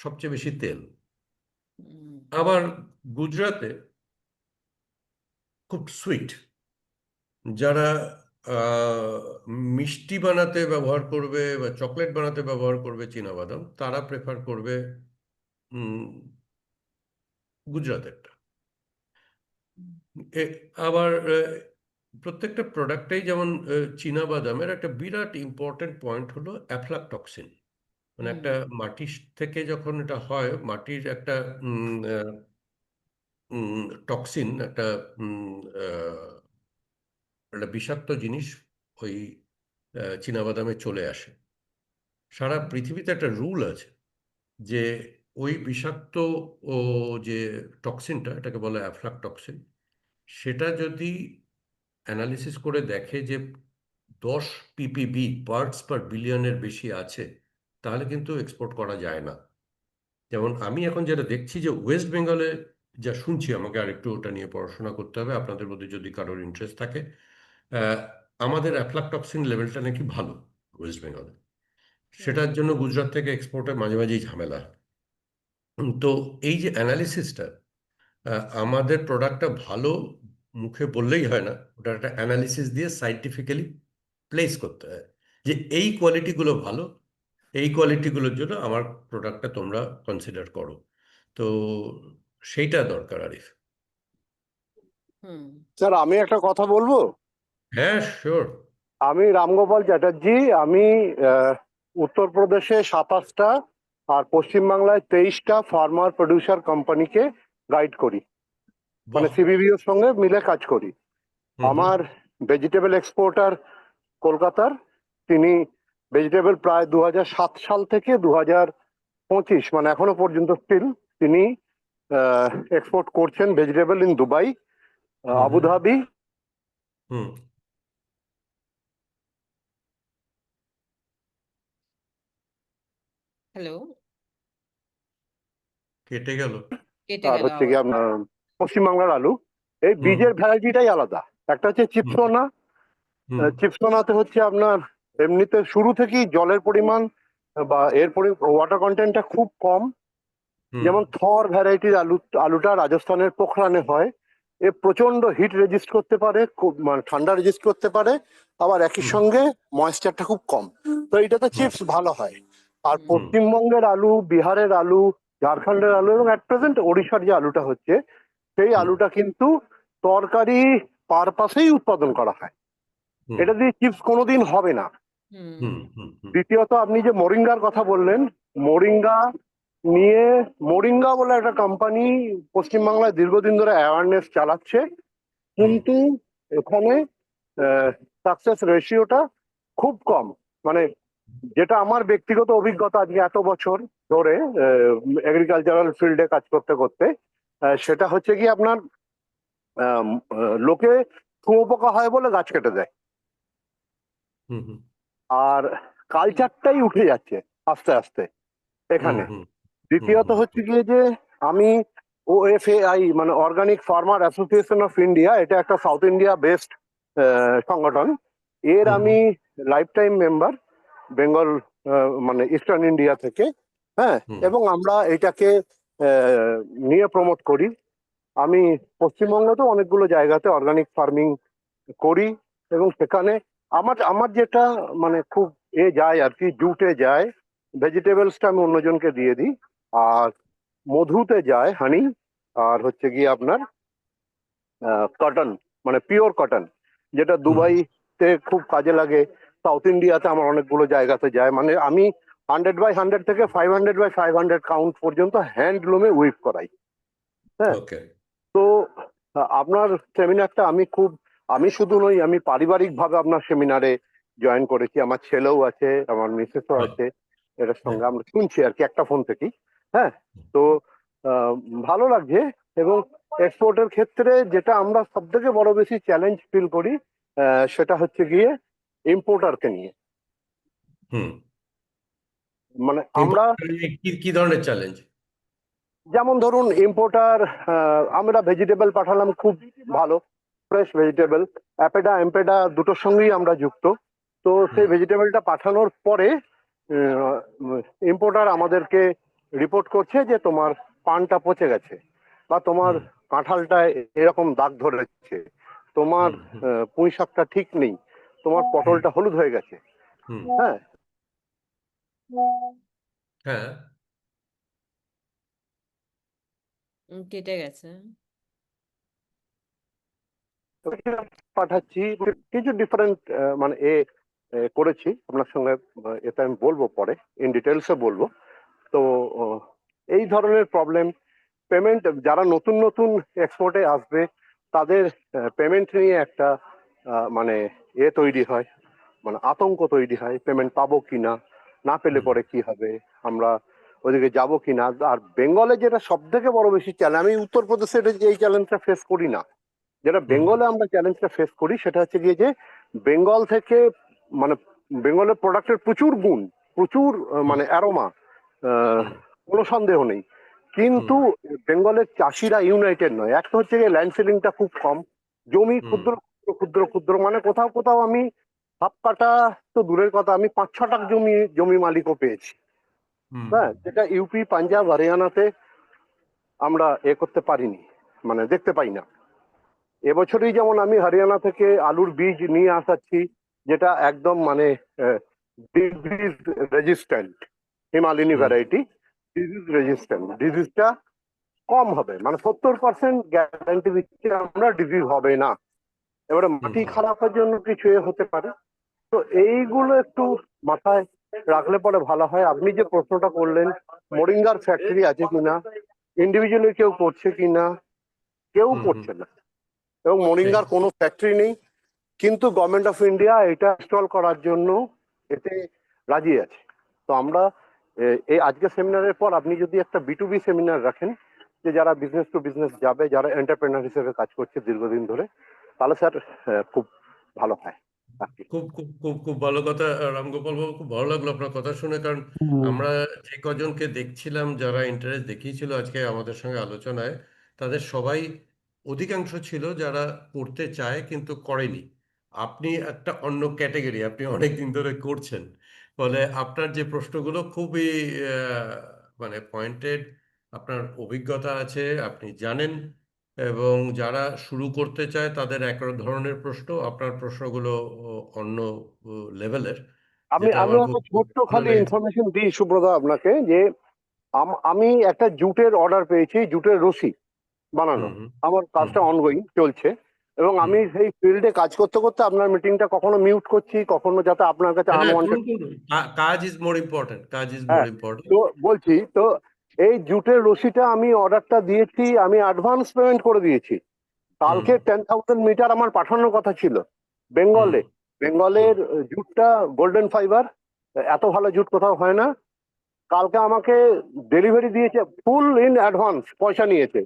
A: সবচেয়ে বেশি তেল।
C: হুম,
A: আবার গুজরাতে খুব সুইট, যারা আহ, মিষ্টি বানাতে ব্যবহার করবে বা চকলেট বানাতে ব্যবহার করবে চীনাবাদাম, তারা প্রেফার করবে উম, গুজরাতেরটা। আবার প্রত্যেকটা প্রোডাক্টেই যেমন চীনাবাদামের একটা বিরাট ইম্পর্টেন্ট পয়েন্ট হলো অ্যাফ্লাটক্সিন। মানে একটা মাটির থেকে যখন এটা হয়, মাটির একটা টক্সিন, একটা উম, আহ, একটা বিষাক্ত জিনিস ওই চীনাবাদামে চলে আসে। সারা পৃথিবীতে একটা রুল আছে যে ওই বিষাক্ত ও যে টক্সিনটা, এটাকে বলে অ্যাফ্লাটক্সিন, সেটা যদি অ্যানালিসিস করে দেখে যে 10 ppb, পার্টস পার বিলিয়নের বেশি আছে, তাহলে কিন্তু এক্সপোর্ট করা যায় না। যেমন আমি এখন যেটা দেখছি যে ওয়েস্ট বেঙ্গলে যা শুনছি, আমাকে আর একটু ওটা নিয়ে পড়াশোনা করতে হবে, আপনাদের মধ্যে যদি কারোর ইন্টারেস্ট থাকে, আহ, আমাদের অ্যাফ্লাটক্সিন লেভেলটা নাকি ভালো ওয়েস্ট বেঙ্গলে। সেটার জন্য গুজরাট থেকে এক্সপোর্টে মাঝে মাঝেই ঝামেলা। তো এই যে অ্যানালিসিসটা, আমাদের প্রোডাক্টটা ভালো মুখে বললেই হয় না, ওটা একটা অ্যানালিসিস দিয়ে সাইন্টিফিক্যালি প্লেস করতে হয় যে এই কোয়ালিটিগুলো ভালো, এই কোয়ালিটিগুলোর জন্য আমার প্রোডাক্টটা তোমরা কনসিডার করো। তো সেইটা দরকার, আরিফ।
C: হুম,
E: স্যার আমি একটা কথা বলবো।
A: হ্যাঁ, শিওর।
E: আমি রামগোপাল চ্যাটার্জি। আমি উত্তরপ্রদেশে 27টা আর পশ্চিমবাংলায় 23টা ফার্মার প্রডিউসার কোম্পানিকে গাইড করি, মানে
A: বাহ।
E: সিবিবিওর সঙ্গে মিলে কাজ করি।
A: হুম হুম
E: আমার ভেজিটেবল এক্সপোর্টার কলকাতার, তিনি ভেজিটেবল প্রায় 2007 সাল থেকে 2025, মানে এখনো পর্যন্ত স্টিল তিনি এক্সপোর্ট করছেন vegetable in Dubai,
A: hmm
E: Abu Dhabi.
A: Hmm
C: hello,
A: কেটে গেল।
C: কেটে
E: আর
C: গেল
E: হচ্ছে কি
C: আবার।
E: আপনার পশ্চিমবাংলার আলু, এই
A: হুম
E: বীজের ভ্যারাইটিটাই আলাদা। একটা হচ্ছে
A: হুম
E: চিপসোনা।
A: হুম
E: চিপসোনাতে হচ্ছে আপনার এমনিতে শুরু থেকেই জলের পরিমাণ বা ওয়াটার কন্টেন্টটা খুব কম।
A: হুম
E: যেমন থর ভ্যারাইটির আলুটা রাজস্থানের পোখরানে হয়। এ প্রচন্ড হিট রেজিস্ট করতে পারে, খুব মানে ঠান্ডা রেজিস্ট করতে পারে, আবার একই
A: হুম
E: সঙ্গে ময়েশ্চারটা খুব কম। তো এইটাতে
A: হুম
E: চিপস ভালো হয়। আর
C: হুম,
A: হুম
E: পশ্চিমবঙ্গের আলু, বিহারের আলু, ঝাড়খণ্ডের আলু এবং অ্যাট প্রেজেন্ট ওড়িশার যে আলুটা হচ্ছে, সেই
A: হুম
E: আলুটা কিন্তু তরকারি পারপাসেই উৎপাদন করা হয়।
A: হুম
E: এটা দিয়ে চিপস কোনোদিন হবে না।
C: হুম,
A: হুম হুম হুম
E: দ্বিতীয়ত, আপনি যে মোরিঙ্গার কথা বললেন, মোরিঙ্গা নিয়ে, মোরিঙ্গা বলে একটা কোম্পানি পশ্চিমবাংলায় দীর্ঘদিন ধরে অ্যাওয়ারনেস চালাচ্ছে,
A: হুম
E: কিন্তু এখানে সাকসেস রেশিওটা খুব কম। মানে যেটা আমার ব্যক্তিগত অভিজ্ঞতা আজকে এত বছর ধরে এগ্রিকালচারাল ফিল্ডে কাজ করতে করতে, সেটা হচ্ছে কি আপনার লোকে শুঁয়োপোকা হয় বলে গাছ কেটে দেয়।
A: হুম হুম
E: আর কালচারটাই উঠে যাচ্ছে আস্তে আস্তে
A: হুম
E: এখানে।
A: হুম হুম
E: দ্বিতীয়ত
A: হুম
E: হচ্ছে গিয়ে যে আমি OFAI, মানে organic farmer association of India, এটা একটা সাউথ ইন্ডিয়া বেসড সংগঠন। এর
A: হুম
E: আমি লাইফ টাইম মেম্বার, বেঙ্গল মানে ইস্টার্ন ইন্ডিয়া থেকে। হ্যাঁ,
A: হুম
E: এবং আমরা এটাকে নিয়ে প্রমোট করি। আমি পশ্চিমবঙ্গেতেও অনেকগুলো জায়গাতে অর্গানিক ফার্মিং করি, এবং সেখানে আমার আমার যেটা মানে খুব যায় আর কি, জুটে যায়, ভেজিটেবলসটা আমি অন্যজনকে দিয়ে দিই। আর মধুতে যায় হানি, আর হচ্ছে গিয়ে আপনার কটন, মানে পিওর কটন, যেটা
A: হুম
E: দুবাইতে খুব কাজে লাগে। সাউথ ইন্ডিয়াতে আমার অনেকগুলো জায়গাতে যায়। মানে আমি 100/100 থেকে 500/500 কাউন্ট পর্যন্ত হ্যান্ডলুমে উইভ করাই। হ্যাঁ।
A: ওকে।
E: তো আপনার সেমিনারটা আমি শুধু নই, আমি পারিবারিক ভাবে আপনার সেমিনারে জয়েন করেছি। আমার ছেলেও আছে, আমার মিসেসও আছে, এটার সঙ্গে আমরা শুনছি আর কি একটা ফোন থেকেই। হ্যাঁ। তো আহ, ভালো লাগছে। এবং এক্সপোর্টের ক্ষেত্রে যেটা আমরা সব থেকে বড় বেশি চ্যালেঞ্জ ফিল করি, সেটা হচ্ছে গিয়ে ইম্পোর্টারকে নিয়ে।
A: হুম।
E: মানে আমরা
A: কি কি ধরনের চ্যালেঞ্জ?
E: যেমন ধরুন ইম্পোর্টার, আমরা ভেজিটেবল পাঠালাম খুব ভালো, ফ্রেশ ভেজিটেবল, অ্যাপেডা এম্পেডা দুটোর সঙ্গেই আমরা যুক্ত। তো সেই
A: হুম
E: ভেজিটেবলটা পাঠানোর পরে ইম্পোর্টার আমাদেরকে রিপোর্ট করছে যে তোমার পানটা পচে গেছে, বা তোমার
A: হুম
E: কাঁঠালটা এরকম দাগ ধরেছে, তোমার
A: হুম হুম
E: পুঁই শাকটা ঠিক নেই, তোমার
A: হুম
E: পটলটা হলুদ হয়ে গেছে।
A: হুম
E: হ্যাঁ,
A: হ্যাঁ
C: কেটে গেছে।
E: তো এটা পাঠাচ্ছি। কিছু ডিফারেন্ট মানে করেছি আপনার সঙ্গে, এটা আমি বলবো পরে, ইন ডিটেলসে বলবো। তো এই ধরনের প্রবলেম, পেমেন্ট, যারা নতুন নতুন এক্সপোর্টে আসবে তাদের পেমেন্ট নিয়ে একটা মানে তৈরি হয়, মানে আতঙ্ক তৈরি হয়, পেমেন্ট পাবো কিনা, না পেলে
A: হুম
E: পরে কি হবে, আমরা ওদিকে যাবো কিনা। আর বেঙ্গলে যেটা সব থেকে বড় বেশি চ্যালেঞ্জ, আমি উত্তরপ্রদেশে এই চ্যালেঞ্জটা ফেস করি না, যেটা
A: হুম
E: বেঙ্গলে আমরা চ্যালেঞ্জটা ফেস করি সেটা হচ্ছে গিয়ে যে বেঙ্গল থেকে, মানে বেঙ্গলের প্রোডাক্টের প্রচুর গুণ, প্রচুর
A: হুম
E: মানে অ্যারোমা,
A: হুম
E: কোনো সন্দেহ নেই,
A: হুম
E: কিন্তু বেঙ্গলের চাষিরা ইউনাইটেড নয়। একটা হচ্ছে গিয়ে ল্যান্ড সিলিংটা খুব কম, জমি
A: হুম
E: ক্ষুদ্র ক্ষুদ্র ক্ষুদ্র ক্ষুদ্র, মানে কোথাও কোথাও আমি হাফ কাটা তো দূরের কথা, আমি 5-6 জমি জমি মালিকও পেয়েছি।
A: হুম
E: হ্যাঁ, যেটা ইউপি, পাঞ্জাব, হরিয়ানাতে আমরা করতে পারিনি, মানে দেখতে পাই না। এবছরই যেমন আমি হরিয়ানা থেকে আলুর বীজ নিয়ে আসাচ্ছি, যেটা একদম মানে ডিজিজ রেজিস্ট্যান্ট, হিমালয়ানি
A: হুম
E: ভ্যারাইটি, ডিজিজ রেজিস্ট্যান্ট, ডিজিজটা কম হবে, মানে 70% গ্যারান্টি দিচ্ছি আমরা ডিজিজ হবে না। এবারে
A: হুম
E: মাটি খারাপের জন্য কিছু হতে পারে। তো এইগুলো একটু মাথায় রাখলে পরে ভালো হয়। আপনি যে প্রশ্নটা করলেন, মোরিঙ্গার ফ্যাক্টরি আছে কিনা, ইন্ডিভিজুয়ালি কেউ করছে কিনা, কেউ
A: হুম হুম
E: করছে না, এবং
A: সেই
E: মোরিঙ্গার কোনো ফ্যাক্টরি নেই। কিন্তু গভর্নমেন্ট অফ ইন্ডিয়া এটা ইনস্টল করার জন্য এতে রাজি আছে। তো আমরা এই আজকে সেমিনারের পর আপনি যদি একটা B2B সেমিনার রাখেন, যে যারা বিজনেস টু বিজনেস যাবে, যারা এন্টারপ্রেনার হিসেবে কাজ করছে দীর্ঘদিন ধরে, তাহলে স্যার খুব ভালো হয় আর কি।
A: খুব খুব খুব খুব ভালো কথা রামগোপাল বাবু, খুব ভালো লাগলো আপনার কথা শুনে। কারণ আমরা যে কজনকে দেখছিলাম যারা ইন্টারেস্ট দেখিয়েছিল আজকে আমাদের সঙ্গে আলোচনায়, তাদের সবাই, অধিকাংশ ছিল যারা করতে চায় কিন্তু করেনি। আপনি একটা অন্য ক্যাটেগরি, আপনি অনেক দিন ধরে করছেন, ফলে আপনার যে প্রশ্নগুলো খুবই মানে পয়েন্টেড, আপনার অভিজ্ঞতা আছে, আপনি জানেন, এবং যারা শুরু করতে চায় তাদের এক ধরনের প্রশ্ন, আপনার প্রশ্নগুলো অন্য লেভেলের,
E: আমি
A: যেটা
E: আমি
A: আমার খুব
E: একটা ছোট্ট
A: ভালো
E: খালি
A: লেগেছে।
E: ইনফরমেশন দিই সুব্রতা আপনাকে, যে আমি একটা জুটের অর্ডার পেয়েছি, জুটের রশি বানানো।
A: হুম হুম
E: আমার
A: হুম
E: কাজটা অনগোয়িং চলছে, এবং
A: হুম
E: আমি সেই ফিল্ডে কাজ করতে করতে আপনার মিটিংটা কখনো মিউট করছি, কখনো যাতে আপনার কাছে
A: হ্যাঁ
E: আনওয়ান্টেড।
A: করুন করুন, কাজ ইজ মোর ইম্পর্টেন্ট, কাজ ইজ মোর
E: হ্যাঁ,
A: ইম্পর্টেন্ট।
E: তো বলছি তো, এই জুটের রশিটা আমি অর্ডারটা দিয়েছি, আমি অ্যাডভান্স পেমেন্ট করে দিয়েছি।
A: হুম
E: কালকে 10,000 মিটার আমার পাঠানোর কথা ছিল
A: হুম
E: বেঙ্গলে।
A: হুম
E: বেঙ্গলের জুটটা গোল্ডেন ফাইবার, এত ভালো জুট কোথাও হয় না। কালকে আমাকে ডেলিভারি দিয়েছে, ফুল ইন অ্যাডভান্স পয়সা নিয়েছে,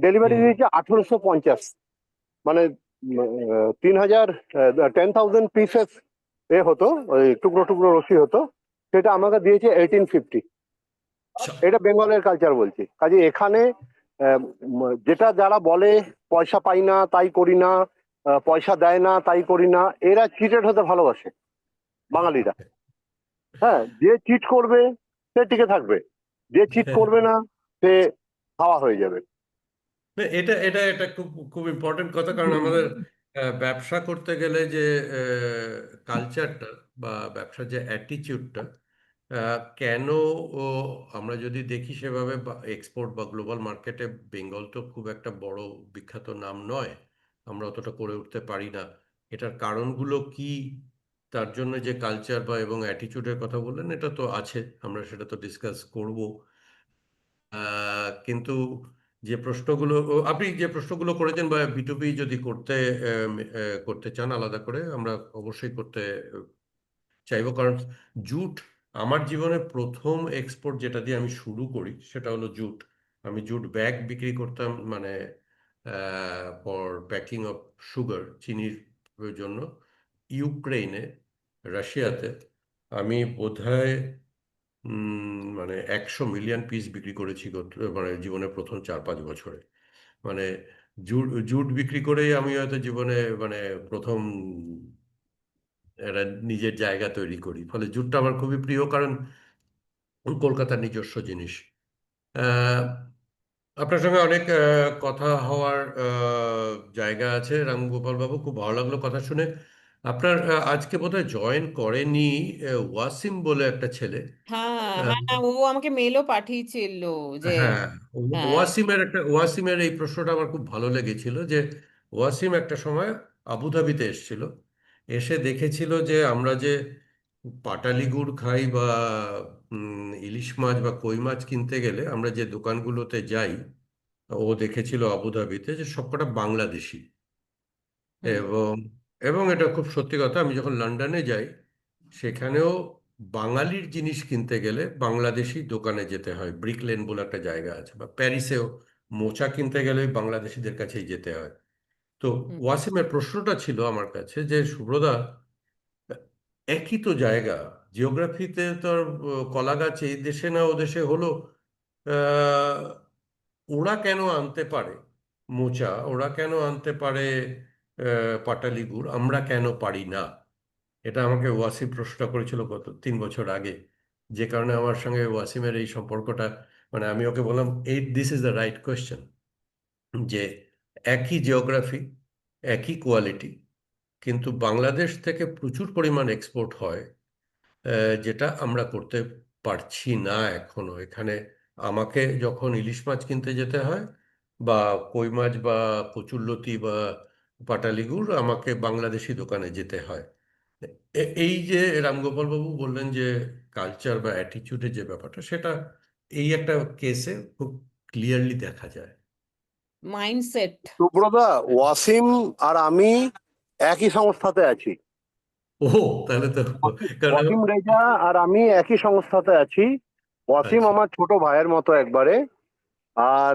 E: ডেলিভারি
A: হুম
E: দিয়েছে 1850, মানে 3,000, 10,000 পিসেস হতো, ওই টুকরো টুকরো রশি হতো, সেটা আমাকে দিয়েছে 1850। এটা বেঙ্গলের কালচার বলছি। কাজে এখানে যেটা যারা বলে পয়সা পাই না তাই করি না, পয়সা দেয় না তাই করি না, এরা চিটেড হতে ভালোবাসে বাঙালিরা। হ্যাঁ, যে চিট করবে সে টিকে থাকবে, যে চিট করবে না সে হাওয়া হয়ে যাবে।
A: না, এটা এটা এটা খুব খুব ইম্পর্টেন্ট কথা। কারণ আমাদের ব্যবসা করতে গেলে যে কালচারটা বা ব্যবসার যে অ্যাটিটিউডটা, কেন ও আমরা যদি দেখি সেভাবে, এক্সপোর্ট বা গ্লোবাল মার্কেটে বেঙ্গল তো খুব একটা বড় বিখ্যাত নাম নয়, আমরা অতটা করে উঠতে পারি না। এটার কারণগুলো কি, তার জন্য যে কালচার বা এবং অ্যাটিটিউডের কথা বললেন, এটা তো আছে, আমরা সেটা তো ডিসকাস করব। কিন্তু যে প্রশ্নগুলো আপনি যে প্রশ্নগুলো করেছেন, বা B2B যদি করতে চান আলাদা করে, আমরা অবশ্যই করতে চাইবো। কারণ জুট, আমার জীবনে প্রথম এক্সপোর্ট যেটা দিয়ে আমি শুরু করি সেটা হলো জুট। আমি জুট ব্যাগ বিক্রি করতাম, মানে ফর প্যাকিং অফ সুগার, চিনির জন্য, ইউক্রেনে, রাশিয়াতে। আমি বোধহয় মানে 100 মিলিয়ন পিস বিক্রি করেছি মানে জীবনের প্রথম 4-5 বছরে। মানে জুট জুট বিক্রি করেই আমি হয়তো জীবনে মানে প্রথম একটা নিজের জায়গা তৈরি করি, ফলে জুটটা আমার খুবই প্রিয়, কারণ কলকাতার নিজস্ব জিনিস। আহ, আপনার সঙ্গে অনেক কথা হওয়ার জায়গা আছে রামগোপাল বাবু, খুব ভালো লাগলো কথা শুনে। আপনার আজকে বোধহয় জয়েন করেনি ওয়াসিম বলে একটা ছেলে।
C: হ্যাঁ
A: আহ,
C: হ্যাঁ, ও আমাকে মেলও পাঠিয়েছিল যে
A: হ্যাঁ,
C: হ্যাঁ।
A: ওয়াসিমের এই প্রশ্নটা আমার খুব ভালো লেগেছিল, যে ওয়াসিম একটা সময় আবুধাবিতে এসেছিল, এসে দেখেছিল যে আমরা যে পাটালি গুড় খাই বা ইলিশ মাছ বা কই মাছ কিনতে গেলে আমরা যে দোকানগুলোতে যাই, ও দেখেছিল আবুধাবিতে যে সবকটা বাংলাদেশি।
C: হুম
A: এবং এবং এটা খুব সত্যি কথা, আমি যখন লন্ডনে যাই সেখানেও বাঙালির জিনিস কিনতে গেলে বাংলাদেশি দোকানে যেতে হয়, ব্রিক লেন বলে একটা জায়গা আছে, বা প্যারিসেও মোচা কিনতে গেলে ওই বাংলাদেশিদের কাছেই যেতে হয়। তো
C: হুম
A: ওয়াসিমের প্রশ্নটা ছিল আমার কাছে যে সুব্রদা, একই তো জায়গা, জিওগ্রাফিতে তো আর কলা গাছ এই দেশে না ও দেশে হলো, আহ, ওরা কেন আনতে পারে মোচা, ওরা কেন আনতে পারে পাটালি গুড়, আমরা কেন পারি না? এটা আমাকে ওয়াসিম প্রশ্ন করেছিল গত 3 বছর আগে, যে কারণে আমার সঙ্গে ওয়াসিমের এই সম্পর্কটা, মানে আমি ওকে বললাম এই this is the right question, যে একই জিওগ্রাফি, একই কোয়ালিটি, কিন্তু বাংলাদেশ থেকে প্রচুর পরিমাণ এক্সপোর্ট হয়, যেটা আমরা করতে পারছি না এখনো এখানে। আমাকে যখন ইলিশ মাছ কিনতে যেতে হয় বা কই মাছ বা কচুরলতি বা পাটালি গুড়, আমাকে বাংলাদেশি দোকানে যেতে হয়। এই যে রামগোপাল বাবু বললেন যে কালচার বা অ্যাটিটিউডের যে ব্যাপারটা, সেটা এই একটা কেসে খুব ক্লিয়ারলি দেখা যায়।
C: মাইন্ডসেট।
E: সুব্রতা, ওয়াসিম আর আমি একই সংস্থাতে আছি।
A: ও, তাহলে তো, কারণ
E: ওয়াসিম রেজা আর আমি একই সংস্থাতে আছি। ওয়াসিম
A: আচ্ছা।
E: আমার ছোট ভাইয়ের মতো একবারে। আর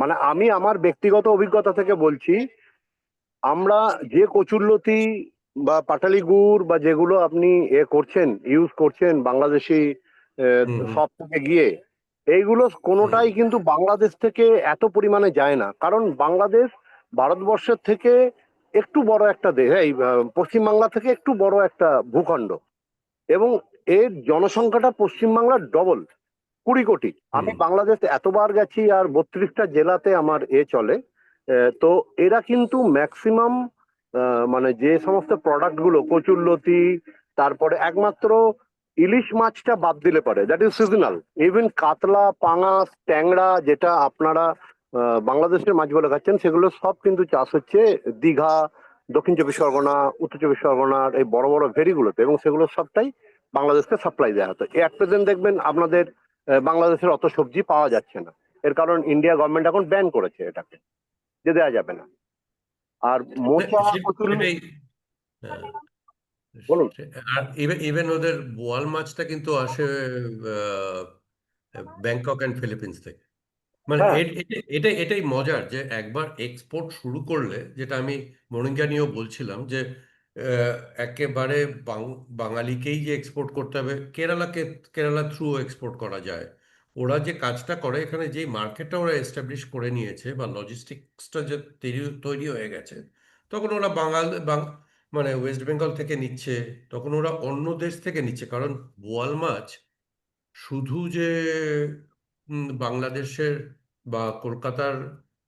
E: মানে আমি আমার ব্যক্তিগত অভিজ্ঞতা থেকে বলছি, আমরা যে কচুরলতি বা পাটালি গুড় বা যেগুলো আপনি করছেন, ইউজ করছেন বাংলাদেশি
A: হুম হুম
E: শপ থেকে গিয়ে, এইগুলো
A: হুম
E: কোনোটাই কিন্তু বাংলাদেশ থেকে এত পরিমাণে যায় না। কারণ বাংলাদেশ ভারতবর্ষের থেকে একটু বড় একটা দেশ, এই পশ্চিমবাংলা থেকে একটু বড় একটা ভূখণ্ড, এবং এর জনসংখ্যাটা পশ্চিমবাংলার ডবল, 20 কোটি। আমি
A: হুম
E: বাংলাদেশ এতবার গেছি, আর 32টা জেলাতে আমার চলে। তো এরা কিন্তু ম্যাক্সিমাম মানে যে সমস্ত প্রোডাক্ট গুলো, কচুরলতি, তারপরে একমাত্র ইলিশ মাছটা বাদ দিলে পারে, দ্যাট ইজ সিজনাল। ইভেন কাতলা, পাঙাশ, ট্যাংরা, যেটা আপনারা বাংলাদেশের মাছ বলে খাচ্ছেন, সেগুলো সব কিন্তু চাষ হচ্ছে দীঘা, দক্ষিণ চব্বিশ পরগনা, উত্তর চব্বিশ পরগনার এই বড় বড় ভেরিগুলোতে, এবং সেগুলো সবটাই বাংলাদেশকে সাপ্লাই দেওয়া হতো। এট প্রেজেন্ট দেখবেন আপনাদের বাংলাদেশের অত সবজি পাওয়া যাচ্ছে না। এর কারণ ইন্ডিয়া গভর্নমেন্ট এখন ব্যান করেছে এটাকে, যে দেওয়া যাবে না। আর মোচা, কচুরি,
A: সেটাই। হ্যাঁ,
E: বলুন।
A: আর ইভেন ওদের বোয়াল মাছটা কিন্তু আসে ব্যাংকক অ্যান্ড ফিলিপিন্স থেকে। মানে
E: হ্যাঁ,
A: এটাই মজার, যে একবার এক্সপোর্ট শুরু করলে, যেটা আমি মোরিঙ্গা নিয়েও বলছিলাম, যে আহ, একেবারে বাঙালিকেই যে এক্সপোর্ট করতে হবে, কেরালা থ্রু এক্সপোর্ট করা যায়। ওরা যে কাজটা করে এখানে, যেই মার্কেটটা ওরা এস্টাবলিশ করে নিয়েছে বা লজিস্টিক্সটা যে তৈরি তৈরি হয়ে গেছে, তখন ওরা মানে ওয়েস্ট বেঙ্গল থেকে নিচ্ছে, তখন ওরা অন্য দেশ থেকে নিচ্ছে, কারণ বোয়াল মাছ শুধু যে বাংলাদেশের বা কলকাতার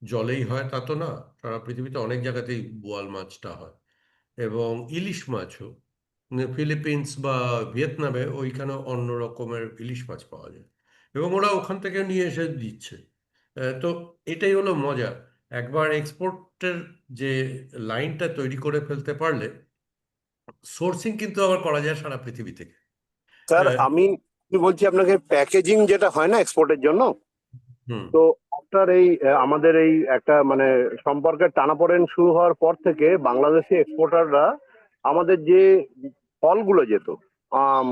A: জলেই হয় তা তো না, সারা পৃথিবীতে অনেক জায়গাতেই বোয়াল মাছটা হয়। এবং ইলিশ মাছও ফিলিপিন্স বা ভিয়েতনামে ওইখানে অন্য রকমের ইলিশ মাছ পাওয়া যায়, এবং ওরা ওখান থেকে নিয়ে এসে দিচ্ছে। তো এটাই হলো মজা, একবার এক্সপোর্টের যে লাইনটা তৈরি করে ফেলতে পারলে সোর্সিং কিন্তু আবার করা যায় সারা পৃথিবী থেকে।
E: স্যার,
A: আহ,
E: আমি বলছি আপনাকে, প্যাকেজিং যেটা হয় না এক্সপোর্টের জন্য,
A: হুম
E: তো আপনার এই আমাদের এই একটা মানে সম্পর্কের টানাপোড়েন শুরু হওয়ার পর থেকে বাংলাদেশি এক্সপোর্টাররা আমাদের যে ফলগুলো যেত, আম,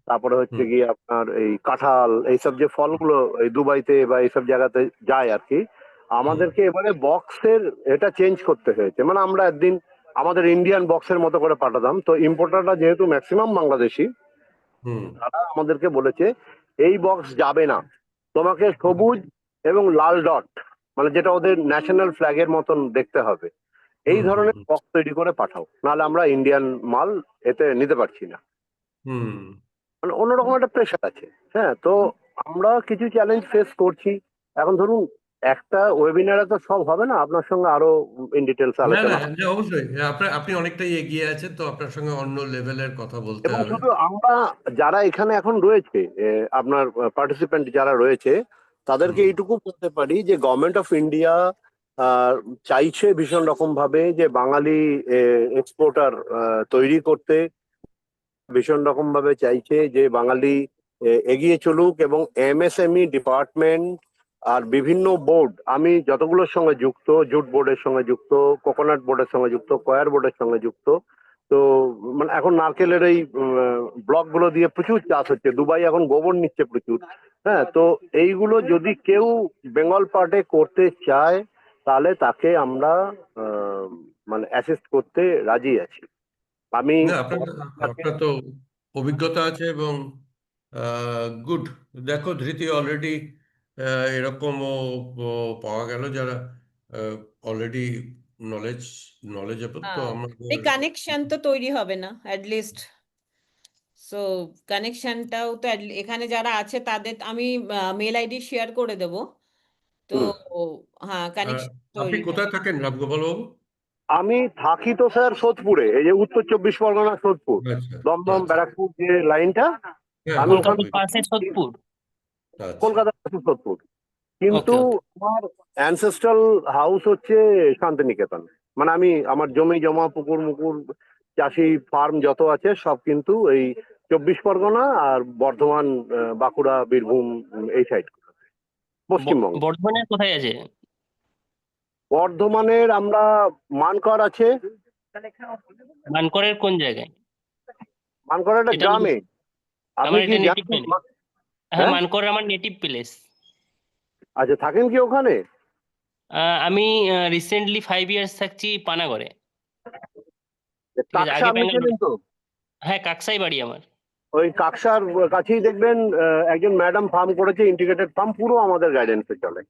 E: তারপরে হচ্ছে
A: হুম
E: গিয়ে আপনার এই কাঁঠাল, এইসব যে ফলগুলো এই দুবাইতে বা এইসব জায়গাতে যায় আর কি,
A: হুম
E: আমাদেরকে এবারে বক্সের এটা চেঞ্জ করতে হয়েছে। মানে আমরা একদিন আমাদের ইন্ডিয়ান বক্সের মতো করে পাঠাতাম, তো ইম্পোর্টাররা যেহেতু ম্যাক্সিমাম বাংলাদেশি,
A: হুম
E: তারা আমাদেরকে বলেছে এই বক্স যাবে না, তোমাকে সবুজ এবং লাল ডট মানে যেটা ওদের ন্যাশনাল ফ্ল্যাগের মতন দেখতে হবে, এই
A: হুম
E: ধরনের
A: হুম
E: বক্স তৈরি করে পাঠাও, নাহলে আমরা ইন্ডিয়ান মাল এতে নিতে পারছি না।
A: হুম
E: মানে অন্যরকম একটা প্রেশার আছে। হ্যাঁ, তো আমরা কিছু চ্যালেঞ্জ ফেস করছি। এখন ধরুন একটা ওয়েবিনারে তো সব হবে না, আপনার সঙ্গে আরো ইন ডিটেলস
A: না না
E: আলোচনা হবে।
A: না, অবশ্যই আপনি অনেকটাই এগিয়ে আছেন, তো আপনার সঙ্গে অন্য লেভেলের কথা বলতে
E: এবং
A: হবে।
E: শুধু আমরা যারা এখানে এখন রয়েছে, আপনার পার্টিসিপেন্ট যারা রয়েছে, তাদেরকে
A: হুম
E: এইটুকু বলতে পারি যে গভর্নমেন্ট অফ ইন্ডিয়া চাইছে ভীষণ রকম ভাবে যে বাঙালি এক্সপোর্টার তৈরি করতে, ভীষণ রকম ভাবে চাইছে যে বাঙালি এগিয়ে চলুক, এবং এমএসএমই ডিপার্টমেন্ট আর বিভিন্ন বোর্ড, আমি যতগুলোর সঙ্গে যুক্ত, জুট বোর্ডের সঙ্গে যুক্ত, কোকোনাট বোর্ডের সঙ্গে যুক্ত, কয়ার বোর্ডের সঙ্গে যুক্ত, তো মানে এখন নারকেলের এই ব্লক গুলো দিয়ে প্রচুর চাষ হচ্ছে, দুবাই এখন গোবর নিচ্ছে প্রচুর। হ্যাঁ, তো এইগুলো যদি কেউ বেঙ্গল পার্টে করতে চায়, তাহলে তাকে আমরা আহ, মানে অ্যাসিস্ট করতে রাজি আছি। আমি
A: না আপনার আপনার তো অভিজ্ঞতা আছে এবং গুড। দেখো ধৃতি অলরেডি এরকমও পাওয়া গেল যারা অলরেডি নলেজ নলেজেবল, তো
C: এই
A: আমাদের
C: কানেকশন তো তৈরি হবে না লিস্ট, সো কানেকশনটাও তো এখানে যারা আছে তাদের আমি মেল আইডি শেয়ার করে দেব, তো
E: হুম।
C: হ্যাঁ
A: আহ,
C: কানেকশন
A: আপনি
C: তৈরি হবে।
A: কোথায় থাকেন রামগোপাল বাবু?
E: আমি থাকি তো স্যার সোদপুরে, এই যে উত্তর 24 পরগনা সোদপুর,
A: আচ্ছা
E: দমদম
A: আচ্ছা,
E: ব্যারাকপুর যে লাইনটা,
A: হ্যাঁ
E: আমি
A: হ্যাঁ
E: ওখান
D: কলকাতার
A: ওই,
D: পাশে সোদপুর।
A: আচ্ছা
E: কলকাতার কাছে সোদপুর, কিন্তু
D: ওকে ওকে।
E: আমার অ্যানসেস্ট্রাল হাউস হচ্ছে শান্তিনিকেতন। মানে আমি আমার জমি জমা পুকুর মুকুর চাষি ফার্ম যত আছে সব কিন্তু এই 24 পরগনা আর বর্ধমান, বাঁকুড়া, বীরভূম, এই সাইড, পশ্চিমবঙ্গ।
D: বর্ধমানের কোথায় আছে?
E: বর্ধমানের আমরা মানকর আছে,
D: মানকরের কোন জায়গায়?
E: মানকর একটা
D: এটা
E: গ্রামে। আপনি
D: আমার
E: কি
D: এটা নেটিভ
E: জানেন
D: প্লেস। হ্যাঁ,
E: হ্যাঁ,
D: মানকর আমার নেটিভ প্লেস।
E: আচ্ছা, থাকেন কি ওখানে?
D: আমি রিসেন্টলি 5 ইয়ার্স থাকছি পানাগড়ে। ঠিক আছে,
E: কাকসা
D: আগে
E: আপনি
D: ব্যাঙ্গালোর।
E: চেনেন তো?
D: হ্যাঁ, কাকসাই বাড়ি আমার।
E: ওই কাকসার কাছেই দেখবেন একজন ম্যাডাম ফার্ম করেছে, ইন্টিগ্রেটেড ফার্ম, পুরো আমাদের গাইডেন্সে চলে,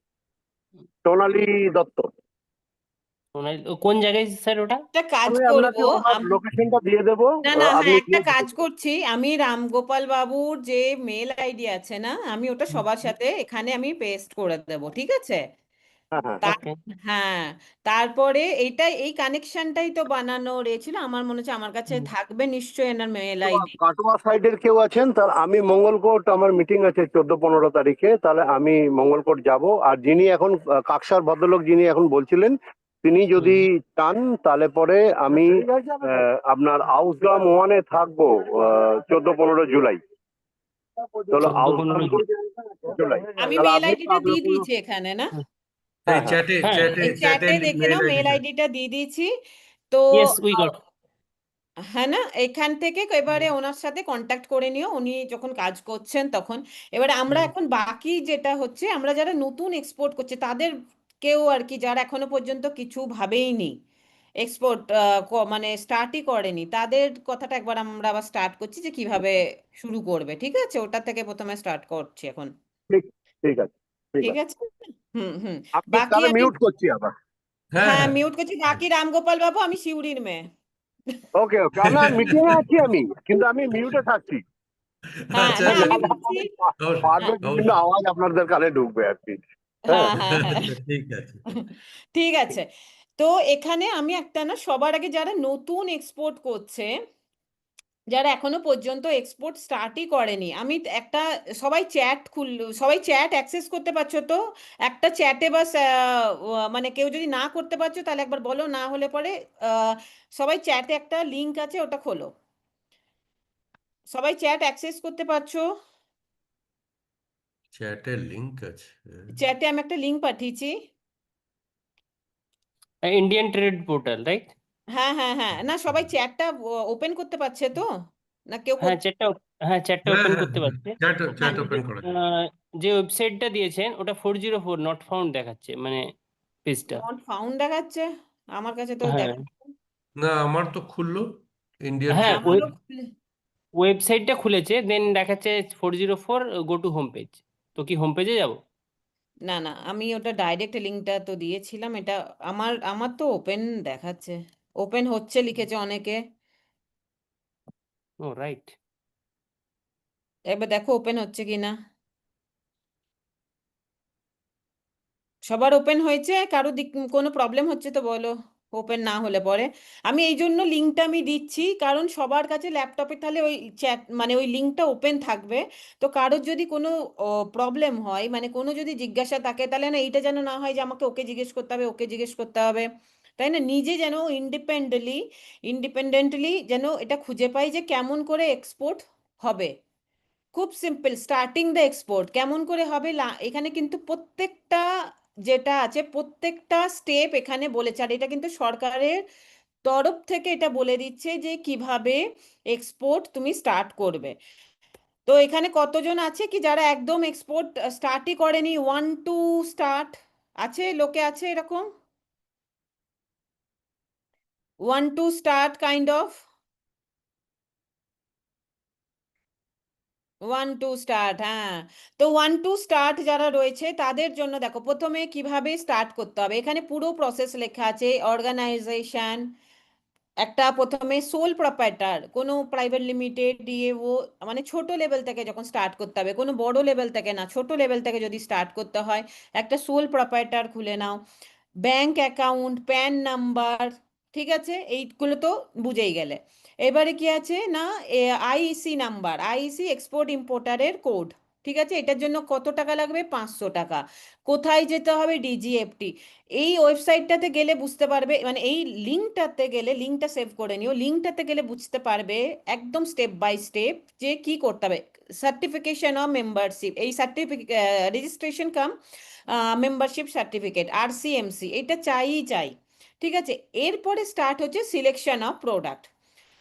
E: সোনালী দত্ত।
D: কোন জায়গায় স্যার ওটা?
C: একটা কাজ
E: আমি
C: করব,
E: আপনাকে ওনার লোকেশনটা দিয়ে দেবো,
C: না না হ্যাঁ
E: আপনি
C: একটা
E: গিয়ে
C: কাজ
E: দেখে নেবেন।
C: করছি, আমি রামগোপাল বাবুর যে মেল আইডি আছে না, আমি ওটা সবার সাথে এখানে আমি পেস্ট করে দেব, ঠিক আছে?
E: হ্যাঁ হ্যাঁ।
C: তার
D: ওকে।
C: হ্যাঁ, তারপরে এই কানেকশনটাই তো বানানো রয়েছিল, আমার মনে হচ্ছে আমার কাছে থাকবে নিশ্চয়ই এনার মেল আইডি।
E: কাটোয়া সাইডের কেউ আছেন? তার আমি মঙ্গলকোট, আমার মিটিং আছে 14-15 তারিখে, তাহলে আমি মঙ্গলকোট যাব। আর যিনি এখন কাকসার ভদ্রলোক যিনি এখন বলছিলেন, তিনি যদি চান তাহলে পরে আমি আপনার আউসগ্রাম 1-এ থাকবো 14-15 জুলাই। তাহলে
D: 14-15
E: আউসগ্রাম জুলাই,
C: আমি
E: তাহলে
C: মেল
E: আপনি
C: আইডিটা
E: আপনার
C: দিয়ে
E: কোনো,
C: দিয়েছি এখানে না,
A: এই
E: হ্যাঁ হ্যাঁ
A: চ্যাটে
D: হ্যাঁ,
A: চ্যাটে
C: এই
A: চ্যাটে
C: চ্যাটে দেখে
A: মেল
C: নাও, মেল
A: আইডিটা।
C: আইডিটা দিয়ে দিয়েছি তো।
D: Yes we got.
C: হ্যাঁ না, এখান থেকে এবারে ওনার সাথে কন্ট্যাক্ট করে নিও উনি যখন কাজ করছেন তখন। এবারে আমরা এখন বাকি যেটা হচ্ছে, আমরা যারা নতুন এক্সপোর্ট করছে তাদের কেউ আর কি, যারা এখনো পর্যন্ত কিছু ভাবেইনি এক্সপোর্ট, মানে স্টার্টই করেনি, তাদের কথাটা একবার আমরা আবার স্টার্ট করছি যে কিভাবে শুরু করবে, ঠিক আছে? ওটা থেকে প্রথমে স্টার্ট করছি এখন,
E: ঠিক, ঠিক আছে, ঠিক
C: ঠিক
E: আছে।
C: আছে। হুম হুম।
E: আপনি
C: বাকি
E: তাহলে
C: আমি,
E: মিউট করছি আবার।
A: হ্যাঁ
C: হ্যাঁ
A: হ্যাঁ
C: মিউট করছি, বাকি রামগোপাল বাবু আমি সিউড়ির মেয়ে।
E: ওকে ওকে, আমার মিটিং এ আছি আমি, কিন্তু আমি মিউটে থাকছি।
C: হ্যাঁ
A: আচ্ছা
C: না
A: আচ্ছা,
C: আমি
E: তাহলে
C: বলছি,
E: আপনাদের
A: অবশ্যই
C: হ্যাঁ
E: পারবে বিভিন্ন
A: অবশ্যই,
E: আওয়াজ আপনাদের কানে ঢুকবে আর কি। হ্যাঁ
C: হ্যাঁ হ্যাঁ হ্যাঁ
A: ঠিক আছে।
C: ঠিক আছে। তো এখানে আমি একটা না, সবার আগে যারা নতুন এক্সপোর্ট করছে, যারা এখনো পর্যন্ত এক্সপোর্ট স্টার্টই করেনি, আমি একটা, সবাই চ্যাট অ্যাক্সেস করতে পারছো তো? একটা চ্যাটে বাস মানে কেউ যদি না করতে পারছো তাহলে একবার বলো, না হলে পরে আহ, সবাই চ্যাটে একটা লিংক আছে ওটা খোলো, সবাই চ্যাট অ্যাক্সেস করতে পারছো?
A: চ্যাটের লিংক আছে?
C: চ্যাটে আমি একটা লিংক পাঠিয়েছি।
D: Indian trade portal, right?
C: হ্যাঁ হ্যাঁ হ্যাঁ, না সবাই চ্যাটটা ওপেন করতে পারছে তো, না কেউ
D: হ্যাঁ চ্যাটটা, হ্যাঁ চ্যাটটা
A: হ্যাঁ
D: ওপেন
A: হ্যাঁ
D: করতে
A: হ্যাঁ,
D: পারছে।
A: চ্যাট
C: হ্যাঁ
A: চ্যাট ওপেন করা যায়।
D: আহ, যে ওয়েবসাইটটা দিয়েছেন ওটা 404 নট ফাউন্ড দেখাচ্ছে, মানে পেজটা।
C: নট ফাউন্ড দেখাচ্ছে, আমার কাছে তো
D: হ্যাঁ
C: দেখা,
A: না আমার তো খুললো ইন্ডিয়ান
D: হ্যাঁ,
A: ট্রেড।
C: আমারও
D: ওয়েবসাইটটা খুলেছে, দেন দেখাচ্ছে 404 গো টু হোম পেজ। তো কি হোম পেজে যাব?
C: না না, আমি ওটা ডাইরেক্ট লিঙ্কটা তো দিয়েছিলাম। এটা আমার আমার তো ওপেন দেখাচ্ছে, ওপেন হচ্ছে লিখেছে অনেকে।
D: ও রাইট।
C: এবার দেখো ওপেন হচ্ছে কিনা। সবার ওপেন হয়েছে? কারো দিক কোনো প্রবলেম হচ্ছে তো বলো, ওপেন না হলে পরে। আমি এই জন্য লিঙ্কটা আমি দিচ্ছি, কারণ সবার কাছে ল্যাপটপে তাহলে ওই চ্যাট মানে ওই লিঙ্কটা ওপেন থাকবে। তো কারোর যদি কোনো প্রবলেম হয়, মানে কোনো যদি জিজ্ঞাসা থাকে, তাহলে না এইটা যেন না হয় যে আমাকে ওকে জিজ্ঞেস করতে হবে, ওকে জিজ্ঞেস করতে হবে, তাই না? নিজে যেন ইন্ডিপেন্ডেন্টলি যেন এটা খুঁজে পাই যে কেমন করে এক্সপোর্ট হবে। খুব সিম্পল, স্টার্টিং দ্য এক্সপোর্ট কেমন করে হবে, এখানে কিন্তু প্রত্যেকটা যেটা আছে প্রত্যেকটা স্টেপ এখানে বলেছে। আর এটা কিন্তু সরকারের তরফ থেকে এটা বলে দিচ্ছে যে কিভাবে এক্সপোর্ট তুমি স্টার্ট করবে। তো এখানে কতজন আছে কি যারা একদম এক্সপোর্ট স্টার্টই করেনি, ওয়ান টু স্টার্ট আছে, লোকে আছে এরকম one to start kind of, one to start, হ্যাঁ। তো ওয়ান টু স্টার্ট যারা রয়েছে তাদের জন্য দেখো প্রথমে কিভাবে স্টার্ট করতে হবে, এখানে পুরো প্রসেস লেখা আছে। অর্গানাইজেশন, একটা প্রথমে সোল প্রপাইটার, কোনো প্রাইভেট লিমিটেড ডিএও, মানে ছোট লেভেল থেকে যখন স্টার্ট করতে হবে, কোনো বড় লেভেল থেকে না, ছোট লেভেল থেকে যদি স্টার্ট করতে হয়, একটা সোল প্রপাইটার খুলে নাও। ব্যাংক অ্যাকাউন্ট, প্যান নাম্বার, ঠিক আছে, এইগুলো তো বুঝেই গেলে। এবারে কি আছে না, আইইসি নাম্বার, আইইসি এক্সপোর্ট ইম্পোর্টারের কোড, ঠিক আছে। এটার জন্য কত টাকা লাগবে? 500 টাকা। কোথায় যেতে হবে? ডিজিএফটি। এই ওয়েবসাইটটাতে গেলে বুঝতে পারবে, মানে এই লিঙ্কটাতে গেলে, লিঙ্কটা সেভ করে নিও, লিঙ্কটাতে গেলে বুঝতে পারবে একদম স্টেপ বাই স্টেপ যে কি করতে হবে। সার্টিফিকেশন অফ মেম্বারশিপ, এই সার্টিফিকেট রেজিস্ট্রেশন কাম মেম্বারশিপ সার্টিফিকেট, আরসিএমসি, এটা চাই। ঠিক আছে। এরপরে স্টার্ট হচ্ছে selection of product,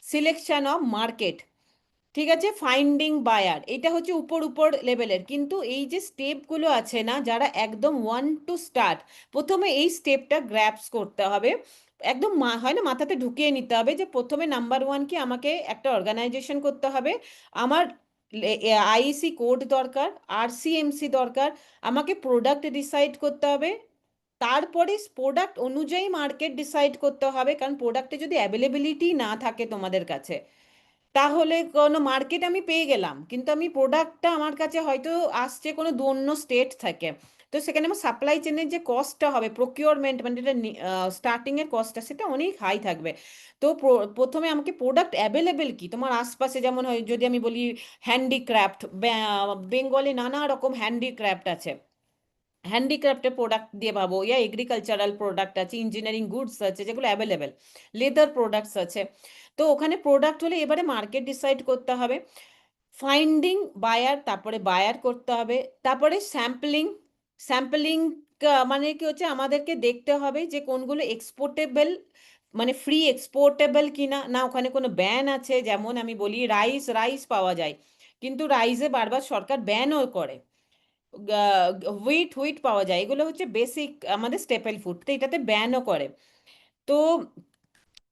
C: selection of market, ঠিক আছে, ফাইন্ডিং বায়ার। এটা হচ্ছে উপর উপর লেভেলের, কিন্তু এই যে স্টেপগুলো আছে না, যারা একদম ওয়ান টু স্টার্ট, প্রথমে এই স্টেপটা গ্র্যাপস করতে হবে, একদম হয় না, মাথাতে ঢুকিয়ে নিতে হবে যে প্রথমে নাম্বার ওয়ান কি, আমাকে একটা অর্গানাইজেশন করতে হবে, আমার আইইসি কোড দরকার, আরসিএমসি দরকার, আমাকে প্রোডাক্ট ডিসাইড করতে হবে, তারপরে প্রোডাক্ট অনুযায়ী মার্কেট ডিসাইড করতে হবে। কারণ প্রোডাক্টে যদি অ্যাভেলেবিলিটি না থাকে তোমাদের কাছে, তাহলে কোনো মার্কেট আমি পেয়ে গেলাম, কিন্তু আমি প্রোডাক্টটা আমার কাছে হয়তো আসছে কোনো অন্য স্টেট থেকে, তো সেখানে আমার সাপ্লাই চেনের যে কস্টটা হবে, প্রকিউরমেন্ট মানে যেটা স্টার্টিং এর কস্টটা, সেটা অনেক হাই থাকবে। তো প্রথমে আমাকে প্রোডাক্ট অ্যাভেলেবেল কি তোমার আশপাশে, যেমন হয় যদি আমি বলি হ্যান্ডিক্রাফট, বেঙ্গলে নানা রকম হ্যান্ডিক্রাফট আছে, হ্যান্ডিক্রাফটের প্রোডাক্ট দিয়ে ভাবো, ইয়া এগ্রিকালচারাল প্রোডাক্ট আছে, ইঞ্জিনিয়ারিং গুডস আছে যেগুলো অ্যাভেলেবেল, লেদার প্রোডাক্টস আছে। তো ওখানে প্রোডাক্ট হলে এবারে মার্কেট ডিসাইড করতে হবে, ফাইন্ডিং বায়ার, তারপরে বায়ার করতে হবে, তারপরে স্যাম্পলিং। স্যাম্পলিং মানে কি হচ্ছে, আমাদেরকে দেখতে হবে যে কোনগুলো এক্সপোর্টেবল, মানে ফ্রি এক্সপোর্টেবল কিনা, না ওখানে কোনো ব্যান আছে। যেমন আমি বলি রাইস পাওয়া যায়, কিন্তু রাইসে বারবার সরকার ব্যানও করে। হুইট পাওয়া যায়, এগুলো হচ্ছে বেসিক আমাদের স্টেপল ফুড, তো এটাতে ব্যানও করে। তো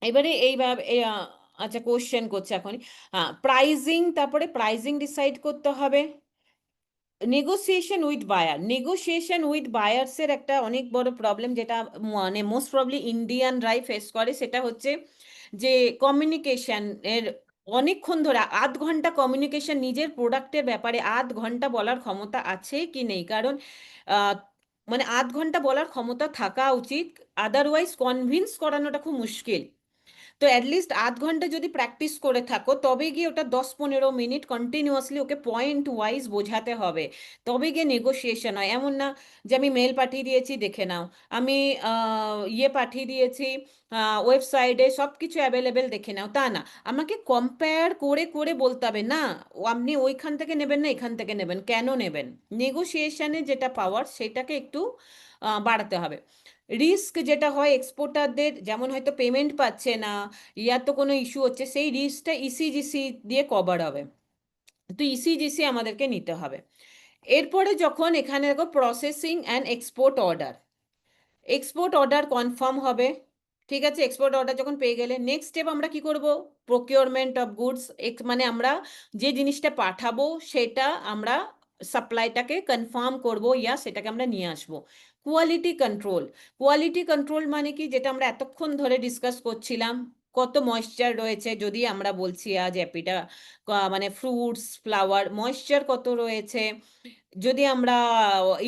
C: এবারে এইভাবে আচ্ছা কোশ্চেন করছে এখন, হ্যাঁ প্রাইজিং, তারপরে প্রাইজিং ডিসাইড করতে হবে। নেগোসিয়েশন উইথ বায়ার্সের একটা অনেক বড় প্রবলেম, যেটা মানে মোস্ট প্রবলি ইন্ডিয়ানরাই ফেস করে, সেটা হচ্ছে যে কমিউনিকেশন এর, অনেকক্ষণ ধরে 8 ঘন্টা কমিউনিকেশন, নিজের প্রোডাক্টের ব্যাপারে 8 ঘন্টা বলার ক্ষমতা আছে কি নেই, কারণ আহ, মানে 8 ঘন্টা বলার ক্ষমতা থাকা উচিত, আদারওয়াইজ কনভিন্স করানোটা খুব মুশকিল। তো অ্যাটলিস্ট 8 ঘন্টা যদি প্র্যাকটিস করে থাকো, তবে গিয়ে ওটা 10-15 মিনিট কন্টিনিউয়াসলি ওকে পয়েন্ট ওয়াইজ বোঝাতে হবে, তবে গিয়ে নেগোসিয়েশন হয়। এমন না যে আমি মেল পাঠিয়ে দিয়েছি দেখে নাও, আমি ইয়ে পাঠিয়ে দিয়েছি ওয়েবসাইটে সব কিছু অ্যাভেলেবেল দেখে নাও, তা না, আমাকে কম্পেয়ার করে করে বলতে হবে, না আপনি ওইখান থেকে নেবেন না এখান থেকে নেবেন, কেন নেবেন। নেগোসিয়েশনে যেটা পাওয়ার সেটাকে একটু বাড়াতে হবে। রিস্ক যেটা হয় এক্সপোর্টারদের, যেমন হয়তো পেমেন্ট পাচ্ছে না, ইয়ার তো কোনো ইস্যু হচ্ছে, সেই রিস্কটা ইসিজিসি দিয়ে কভার হবে, তো ইসিজিসি আমাদেরকে নিতে হবে। এরপরে যখন এখানে দেখো processing and export order confirm হবে, ঠিক আছে। এক্সপোর্ট অর্ডার যখন পেয়ে গেলে নেক্সট স্টেপ আমরা কি করব? প্রকিউরমেন্ট অফ গুডস, মানে আমরা যে জিনিসটা পাঠাবো সেটা আমরা সাপ্লাইটাকে কনফার্ম করব ইয়া সেটাকে আমরা নিয়ে আসব। কোয়ালিটি কন্ট্রোল মানে কি, যেটা আমরা এতক্ষণ ধরে ডিসকাস করছিলাম, কত ময়েশ্চার রয়েছে, যদি আমরা বলছি আজ অ্যাপিটা মানে ফ্রুটস ফ্লাওয়ার ময়েশ্চার কত রয়েছে, যদি আমরা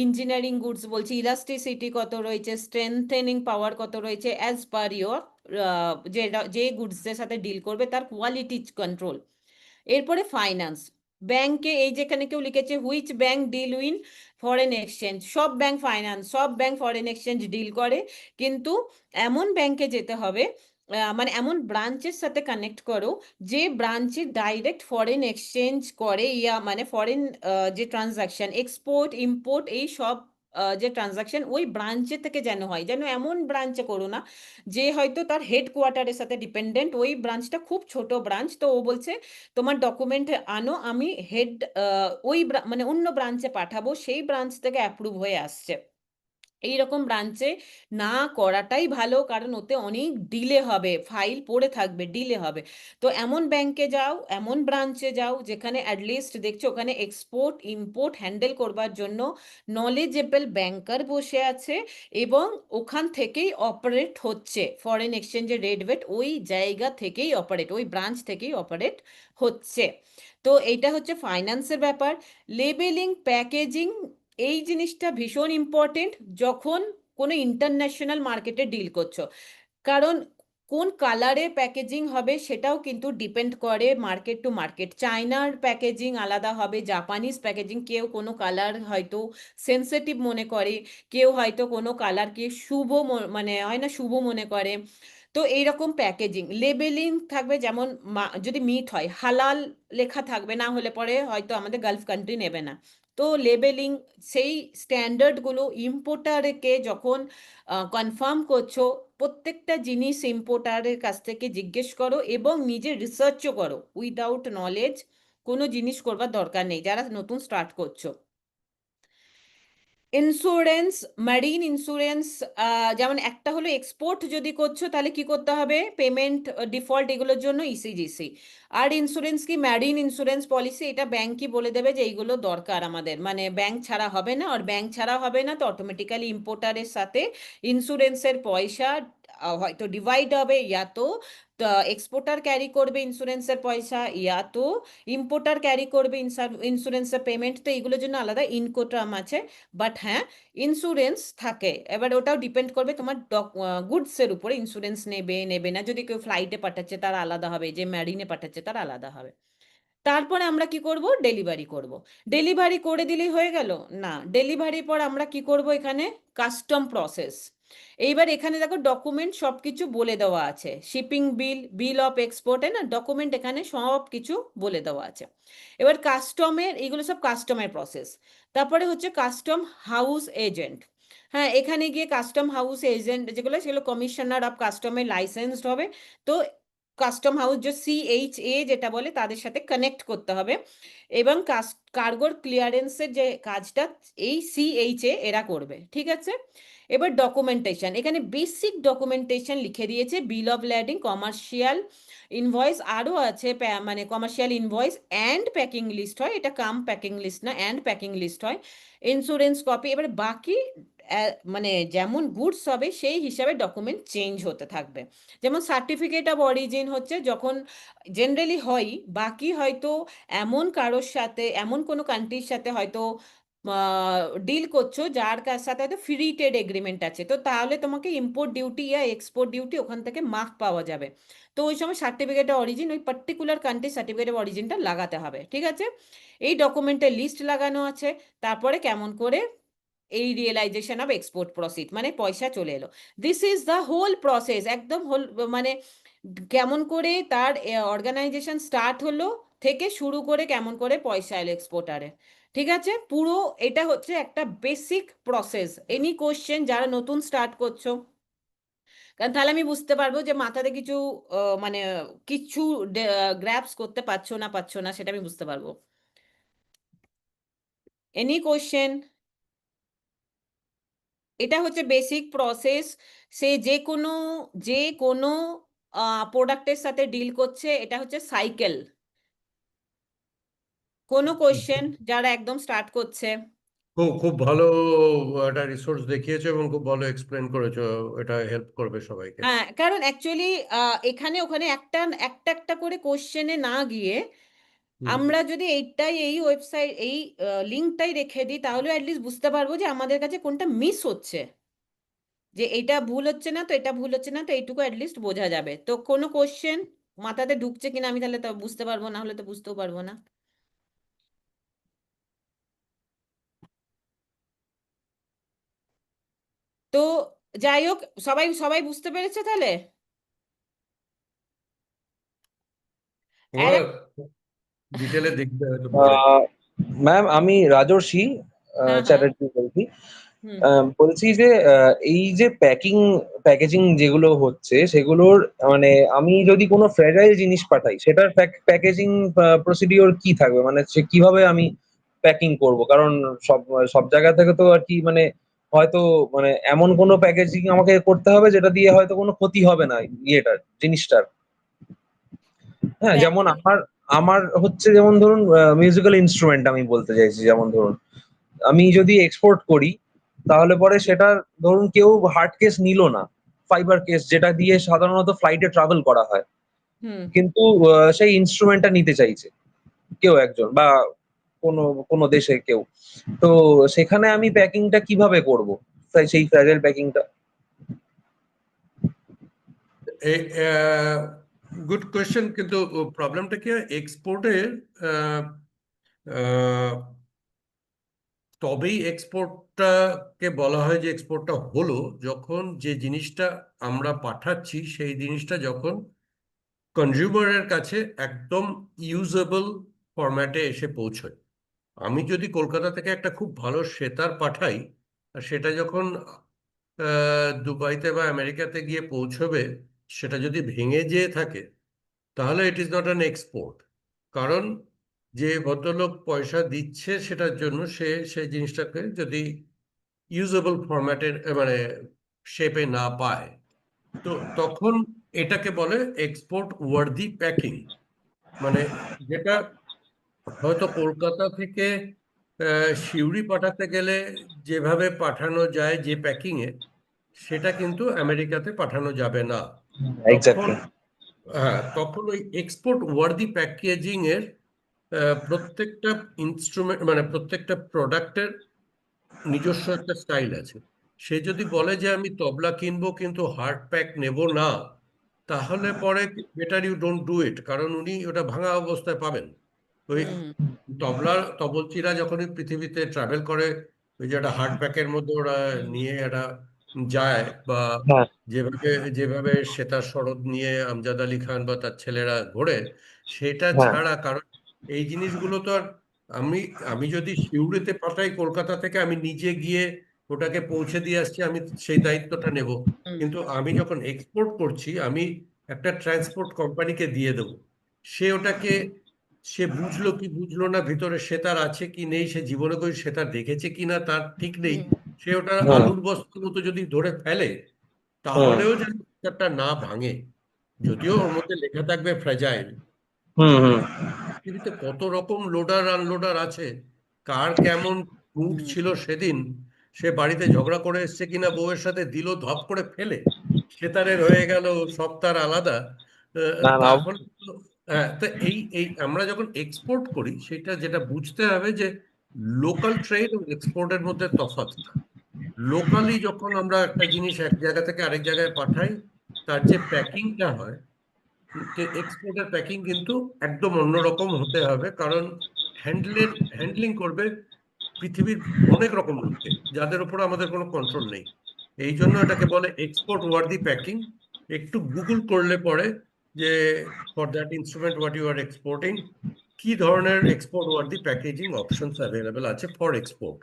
C: ইঞ্জিনিয়ারিং গুডস বলছি ইলাস্টিসিটি কত রয়েছে, স্ট্রেংথেনিং পাওয়ার কত রয়েছে, অ্যাজ পার ইয়োর যে গুডসের সাথে ডিল করবে তার কোয়ালিটি কন্ট্রোল। এরপরে ফাইন্যান্স, ব্যাংকে এই যেখানে কেউ লিখেছে which bank deal in foreign exchange, সব ব্যাংক ফরেন এক্সচেঞ্জ ডিল করে, কিন্তু এমন ব্যাংকে যেতে হবে, মানে এমন ব্রাঞ্চের সাথে কানেক্ট করো যে ব্রাঞ্চে ডাইরেক্ট ফরেন এক্সচেঞ্জ করে, ইয়া মানে ফরেন যে ট্রানজাকশন এক্সপোর্ট ইম্পোর্ট এই সব যে ট্রানজাকশন ওই ব্রাঞ্চের থেকে যেন হয়, যেন এমন ব্রাঞ্চে করো না যে হয়তো তার হেডকোয়ার্টারের সাথে ডিপেন্ডেন্ট, ওই ব্রাঞ্চটা খুব ছোট ব্রাঞ্চ, তো ও বলছে তোমার ডকুমেন্ট আনো, আমি হেড ওই মানে অন্য ব্রাঞ্চে পাঠাবো, সেই ব্রাঞ্চ থেকে অ্যাপ্রুভ হয়ে আসছে। এইরকম ব্রাঞ্চে না করাটাই ভালো, কারণ ওতে অনেক ডিলে হবে, ফাইল পড়ে থাকবে, ডিলে হবে। তো এমন ব্যাংকে যাও, এমন ব্রাঞ্চে যাও যেখানে অ্যাটলিস্ট দেখছো ওখানে এক্সপোর্ট ইম্পোর্ট হ্যান্ডেল করবার জন্য নলেজেবল ব্যাংকার বসে আছে এবং ওখান থেকেই অপারেট হচ্ছে, ফরেন এক্সচেঞ্জের রেট ওয়েট ওই জায়গা থেকেই অপারেট, ওই ব্রাঞ্চ থেকেই অপারেট হচ্ছে। তো এইটা হচ্ছে ফাইন্যান্সের ব্যাপার। লেবেলিং প্যাকেজিং এই জিনিসটা ভীষণ ইম্পর্টেন্ট যখন কোনো ইন্টারন্যাশনাল মার্কেটে ডিল করছো, কারণ কোন কালারে প্যাকেজিং হবে সেটাও কিন্তু ডিপেন্ড করে মার্কেট টু মার্কেট। চায়নার প্যাকেজিং আলাদা হবে, জাপানিজ প্যাকেজিং, কেউ কোনো কালার হয়তো সেন্সিটিভ মনে করে, কেউ হয়তো কোনো কালারকে শুভ মানে হয় না শুভ মনে করে। তো এইরকম প্যাকেজিং লেবেলিং থাকবে, যেমন যদি মিট হয় হালাল লেখা থাকবে, না হলে পরে হয়তো আমাদের গালফ কান্ট্রি নেবে না। তো লেবেলিং সেই স্ট্যান্ডার্ডগুলো ইম্পোর্টারকে যখন কনফার্ম করছো, প্রত্যেকটা জিনিস ইম্পোর্টারের কাছ থেকে জিজ্ঞেস করো এবং নিজে রিসার্চও করো। উইদাউট নলেজ কোনো জিনিস করবার দরকার নেই যারা নতুন স্টার্ট করছো। ইন্স্যুরেন্স, মারিন ইন্স্যুরেন্স, যেমন একটা হলো এক্সপোর্ট যদি করছো তাহলে কি করতে হবে, পেমেন্ট ডিফল্ট এগুলোর জন্য ইসিজিসি। আর ইন্স্যুরেন্স কি ম্যারিন ইন্স্যুরেন্স পলিসি, এটা ব্যাংকই বলে দেবে যে এইগুলো দরকার আমাদের, মানে ব্যাংক ছাড়া হবে না, আর ব্যাংক ছাড়া হবে না তো অটোমেটিক্যালি ইম্পোর্টারের সাথে ইন্স্যুরেন্সের পয়সা হয়তো ডিভাইড হবে, ইয়া তো এক্সপোর্টার ক্যারি করবে ইন্স্যুরেন্সের পয়সা, ইয়া তো ইম্পোর্টার ক্যারি করবে ইন্স্যুরেন্সের পেমেন্ট। তো এইগুলোর জন্য আলাদা ইনকোটার্ম আছে, বাট হ্যাঁ ইন্স্যুরেন্স থাকে। এবার ওটাও ডিপেন্ড করবে তোমার গুডসের উপরে, ইন্স্যুরেন্স নেবে নেবে না, যদি কেউ ফ্লাইটে পাঠাচ্ছে তার আলাদা হবে, যে ম্যারিনে পাঠাচ্ছে তার আলাদা হবে। তারপরে আমরা কি করব, ডেলিভারি করব। ডেলিভারি করে দিলেই হয়ে গেল না, ডেলিভারির পর আমরা কি করব, এখানে কাস্টম প্রসেস। এইবার এখানে দেখো ডকুমেন্ট সব কিছু বলে দেওয়া আছে, শিপিং বিল অফ এক্সপোর্ট না ডকুমেন্ট, এখানে সব কিছু বলে দেওয়া আছে। এবার কাস্টমের এইগুলো সব কাস্টমের প্রসেস। তারপরে হচ্ছে কাস্টম হাউস এজেন্ট। হ্যাঁ, এখানে গিয়ে কাস্টম হাউস এজেন্ট যেগুলো সেগুলো কমিশনার অফ কাস্টমের লাইসেন্সড হবে। তো কাস্টম হাউস যে CHA যেটা বলে তাদের সাথে কানেক্ট করতে হবে, এবং কার্গোর ক্লিয়ারেন্সের যে কাজটা এই CHA এরা করবে, ঠিক আছে। এবার ডকুমেন্টেশন, এখানে বেসিক ডকুমেন্টেশন লিখে দিয়েছে, bill of landing, commercial invoice, আরও আছে মানে commercial invoice and packing list হয়, এটা কাম প্যাকিং লিস্ট না, অ্যান্ড প্যাকিং লিস্ট হয়, ইন্স্যুরেন্স কপি। এবার বাকি মানে যেমন গুডস হবে সেই হিসাবে ডকুমেন্ট চেঞ্জ হতে থাকবে। যেমন সার্টিফিকেট অফ অরিজিন হচ্ছে যখন জেনারেলি হয়, বাকি হয়তো এমন কারোর সাথে এমন কোনো কান্ট্রির সাথে হয়তো ডিল করছো যার সাথে হয়তো ফ্রি ট্রেড এগ্রিমেন্ট আছে, তো তাহলে তোমাকে ইম্পোর্ট ডিউটি ইয়া এক্সপোর্ট ডিউটি ওখান থেকে মার্ক পাওয়া যাবে। তো ওই সময় সার্টিফিকেট অফ অরিজিন ওই পার্টিকুলার কান্ট্রির সার্টিফিকেট অফ অরিজিনটা লাগাতে হবে, ঠিক আছে। এই ডকুমেন্টের লিস্ট লাগানো আছে। তারপরে কেমন করে এই রিয়েলাইজেশন অফ এক্সপোর্ট প্রসিড, মানে পয়সা চলে এলো। This is the whole process, একদম হোল, মানে কেমন করে তার অর্গানাইজেশন স্টার্ট হলো থেকে শুরু করে কেমন করে পয়সা এলো এক্সপোর্টারে, ঠিক আছে। পুরো এটা হচ্ছে একটা বেসিক প্রসেস। এনি কোশ্চেন যারা নতুন স্টার্ট করছো, কারণ তাহলে আমি বুঝতে পারবো যে মাথাতে কিছু মানে কিছু গ্র্যাপস করতে পারছো না সেটা আমি বুঝতে পারবো। Any question? এটা হচ্ছে বেসিক প্রসেস। সে যে কোনো প্রোডাক্টের সাথে ডিল করছে, এটা হচ্ছে সাইকেল। কোনো কোশ্চেন যারা একদম স্টার্ট করছে?
A: খুব খুব ভালো একটা রিসোর্স দেখিয়েছো এবং খুব ভালো এক্সপ্লেন করেছো, এটা হেল্প করবে সবাইকে।
C: হ্যাঁ, কারণ অ্যাকচুয়ালি এখানে ওখানে একটা একটা একটা করে কোশ্চেনে না গিয়ে
A: হুম।
C: আমরা যদি এইটাই এই ওয়েবসাইট এই লিঙ্কটাই রেখে দিই তাহলে অ্যাটলিস্ট বুঝতে পারবো যে আমাদের কাছে কোনটা মিস হচ্ছে, যে এটা ভুল হচ্ছে না তো এটা ভুল হচ্ছে না তো এইটুকু অ্যাটলিস্ট বোঝা যাবে। তো কোনো কোশ্চেন মাথাতে ঢুকছে কিনা আমি তাহলে তো বুঝতে পারবো, না হলে তো বুঝতেও পারবো না। তো যাই হোক, সবাই সবাই বুঝতে পেরেছে তাহলে? আর
A: ওরা ডিটেলে দেখবে হয়তো পরে।
F: ম্যাম আমি রাজর্ষি
C: হ্যাঁ হ্যাঁ
F: চ্যাটার্জি বলছি।
C: হুম
F: বলছি যে এই যে প্যাকেজিং যেগুলো হচ্ছে সেগুলোর মানে আমি যদি কোনো ফ্র্যাজাইল জিনিস পাঠাই সেটার প্যাকেজিং প্রসিডিওর কি থাকবে, মানে সে কিভাবে আমি প্যাকিং করব? কারণ সব সব জায়গা থেকে তো আর কি মানে হয়তো মানে এমন কোনো প্যাকেজিং আমাকে করতে হবে যেটা দিয়ে হয়তো কোনো ক্ষতি হবে না ইয়েটার জিনিসটার। হ্যাঁ, যেমন
C: প্যাকিং
F: আমার আমার হচ্ছে যেমন ধরুন মিউজিক্যাল ইনস্ট্রুমেন্ট আমি বলতে চাইছি, যেমন ধরুন আমি যদি এক্সপোর্ট করি তাহলে পরে সেটা ধরুন কেউ হার্ড কেস নিল না, ফাইবার কেস যেটা দিয়ে সাধারণত ফ্লাইটে ট্রাভেল করা হয়,
C: হুম
F: কিন্তু সেই ইনস্ট্রুমেন্টটা নিতে চাইছে কেউ একজন বা কোনো কোনো দেশে কেউ। তো সেখানে আমি প্যাকিংটা কিভাবে করব, সেই ফ্র্যাজাইল প্যাকিংটা?
A: গুড কোয়েশ্চেন, কিন্তু প্রবলেমটা কি হয় এক্সপোর্টের, তবেই এক্সপোর্টটাকে বলা হয় যে এক্সপোর্টটা হলো যখন যে জিনিসটা আমরা পাঠাচ্ছি সেই জিনিসটা যখন কনজিউমারের কাছে একদম ইউজেবল ফরম্যাটে এসে পৌঁছয়। আমি যদি কলকাতা থেকে একটা খুব ভালো সেতার পাঠাই, আর সেটা যখন দুবাইতে বা আমেরিকাতে গিয়ে পৌঁছবে সেটা যদি ভেঙে যেয়ে থাকে, তাহলে it is not an export. কারণ যে ভদ্রলোক পয়সা দিচ্ছে সেটার জন্য সে সেই জিনিসটাকে যদি ইউজেবল ফরম্যাটের মানে শেপে না পায়, তো তখন এটাকে বলে এক্সপোর্ট ওয়ার্দি প্যাকিং। মানে যেটা হয়তো কলকাতা থেকে সিউড়ি পাঠাতে গেলে যেভাবে পাঠানো যায় যে প্যাকিংয়ে, সেটা কিন্তু আমেরিকাতে পাঠানো যাবে না। তখন
F: এক্স্যাক্টলি।
A: তখন ওই এক্সপোর্ট ওয়ার্দি প্যাকেজিং এর প্রত্যেকটা ইনস্ট্রুমেন্ট মানে প্রত্যেকটা প্রোডাক্টের নিজস্ব একটা স্টাইল আছে। সে যদি বলে যে আমি তবলা কিনবো কিন্তু হার্ড প্যাক নেব না, তাহলে পরে better you don't do it, কারণ উনি ওটা ভাঙা অবস্থায় পাবেন। ওই
C: হুম
A: তবলচিরা যখনই পৃথিবীতে ট্রাভেল করে, ওই যে একটা হার্ড প্যাকের মধ্যে ওরা নিয়ে একটা যায়, বা
F: হ্যাঁ,
A: যেভাবে যেভাবে সেতার সরোদ নিয়ে আমজাদ আলী খান বা তার ছেলেরা ঘোরে, সেটা
F: হ্যাঁ,
A: ছাড়া, কারণ এই জিনিসগুলো তো আর আমি আমি যদি সিউড়িতে পাঠাই কলকাতা থেকে, আমি নিজে গিয়ে ওটাকে পৌঁছে দিয়ে আসছি, আমি সেই দায়িত্বটা নেব।
C: হুম
A: কিন্তু আমি যখন এক্সপোর্ট করছি, আমি একটা ট্রান্সপোর্ট কোম্পানিকে দিয়ে দেবো। সে ওটাকে, সে বুঝলো কি বুঝলো না, ভিতরে সেতার আছে কি নেই, সে জীবনে કોઈ সেতার দেখেছে কি না তার ঠিক নেই,
C: হুম
A: সে ওটা
F: হুম,
A: আলুর বস্তার মতো যদি ধরে ফেলে,
F: হুম,
A: তাহলেও যেন সেতারটা না ভাঙে। যদিও ওর মধ্যে লেখা থাকবে ফ্র্যাজাইল।
F: হুম, হুম,
A: পৃথিবীতে কত রকম লোডার আনলোডার আছে, কার কেমন মুড
C: হুম
A: ছিল সেদিন, সে বাড়িতে ঝগড়া করে এসছে কিনা বউয়ের সাথে, দিল ধপ করে ফেলে, সেতারের হয়ে গেল, সব তার আলাদা।
F: না না,
A: তাহলে তো তো এই এই আমরা যখন এক্সপোর্ট করি, সেটা যেটা বুঝতে হবে যে লোকাল ট্রেড ও এক্সপোর্টের মধ্যে তফাৎটা। লোকালি যখন আমরা একটা জিনিস এক জায়গা থেকে আরেক জায়গায় পাঠাই, তার যে প্যাকিংটা হয়, এক্সপোর্টের প্যাকিং কিন্তু একদম অন্যরকম হতে হবে, কারণ হ্যান্ডলিং করবে পৃথিবীর অনেক রকম লোকে, যাদের উপর আমাদের কোনো কন্ট্রোল নেই। এই জন্য এটাকে বলে এক্সপোর্ট ওয়ার্দি প্যাকিং। একটু গুগল করলে পরে যে for that instrument what you are exporting, কি ধরনের export worthy packaging options available আছে ফর এক্সপোর্ট।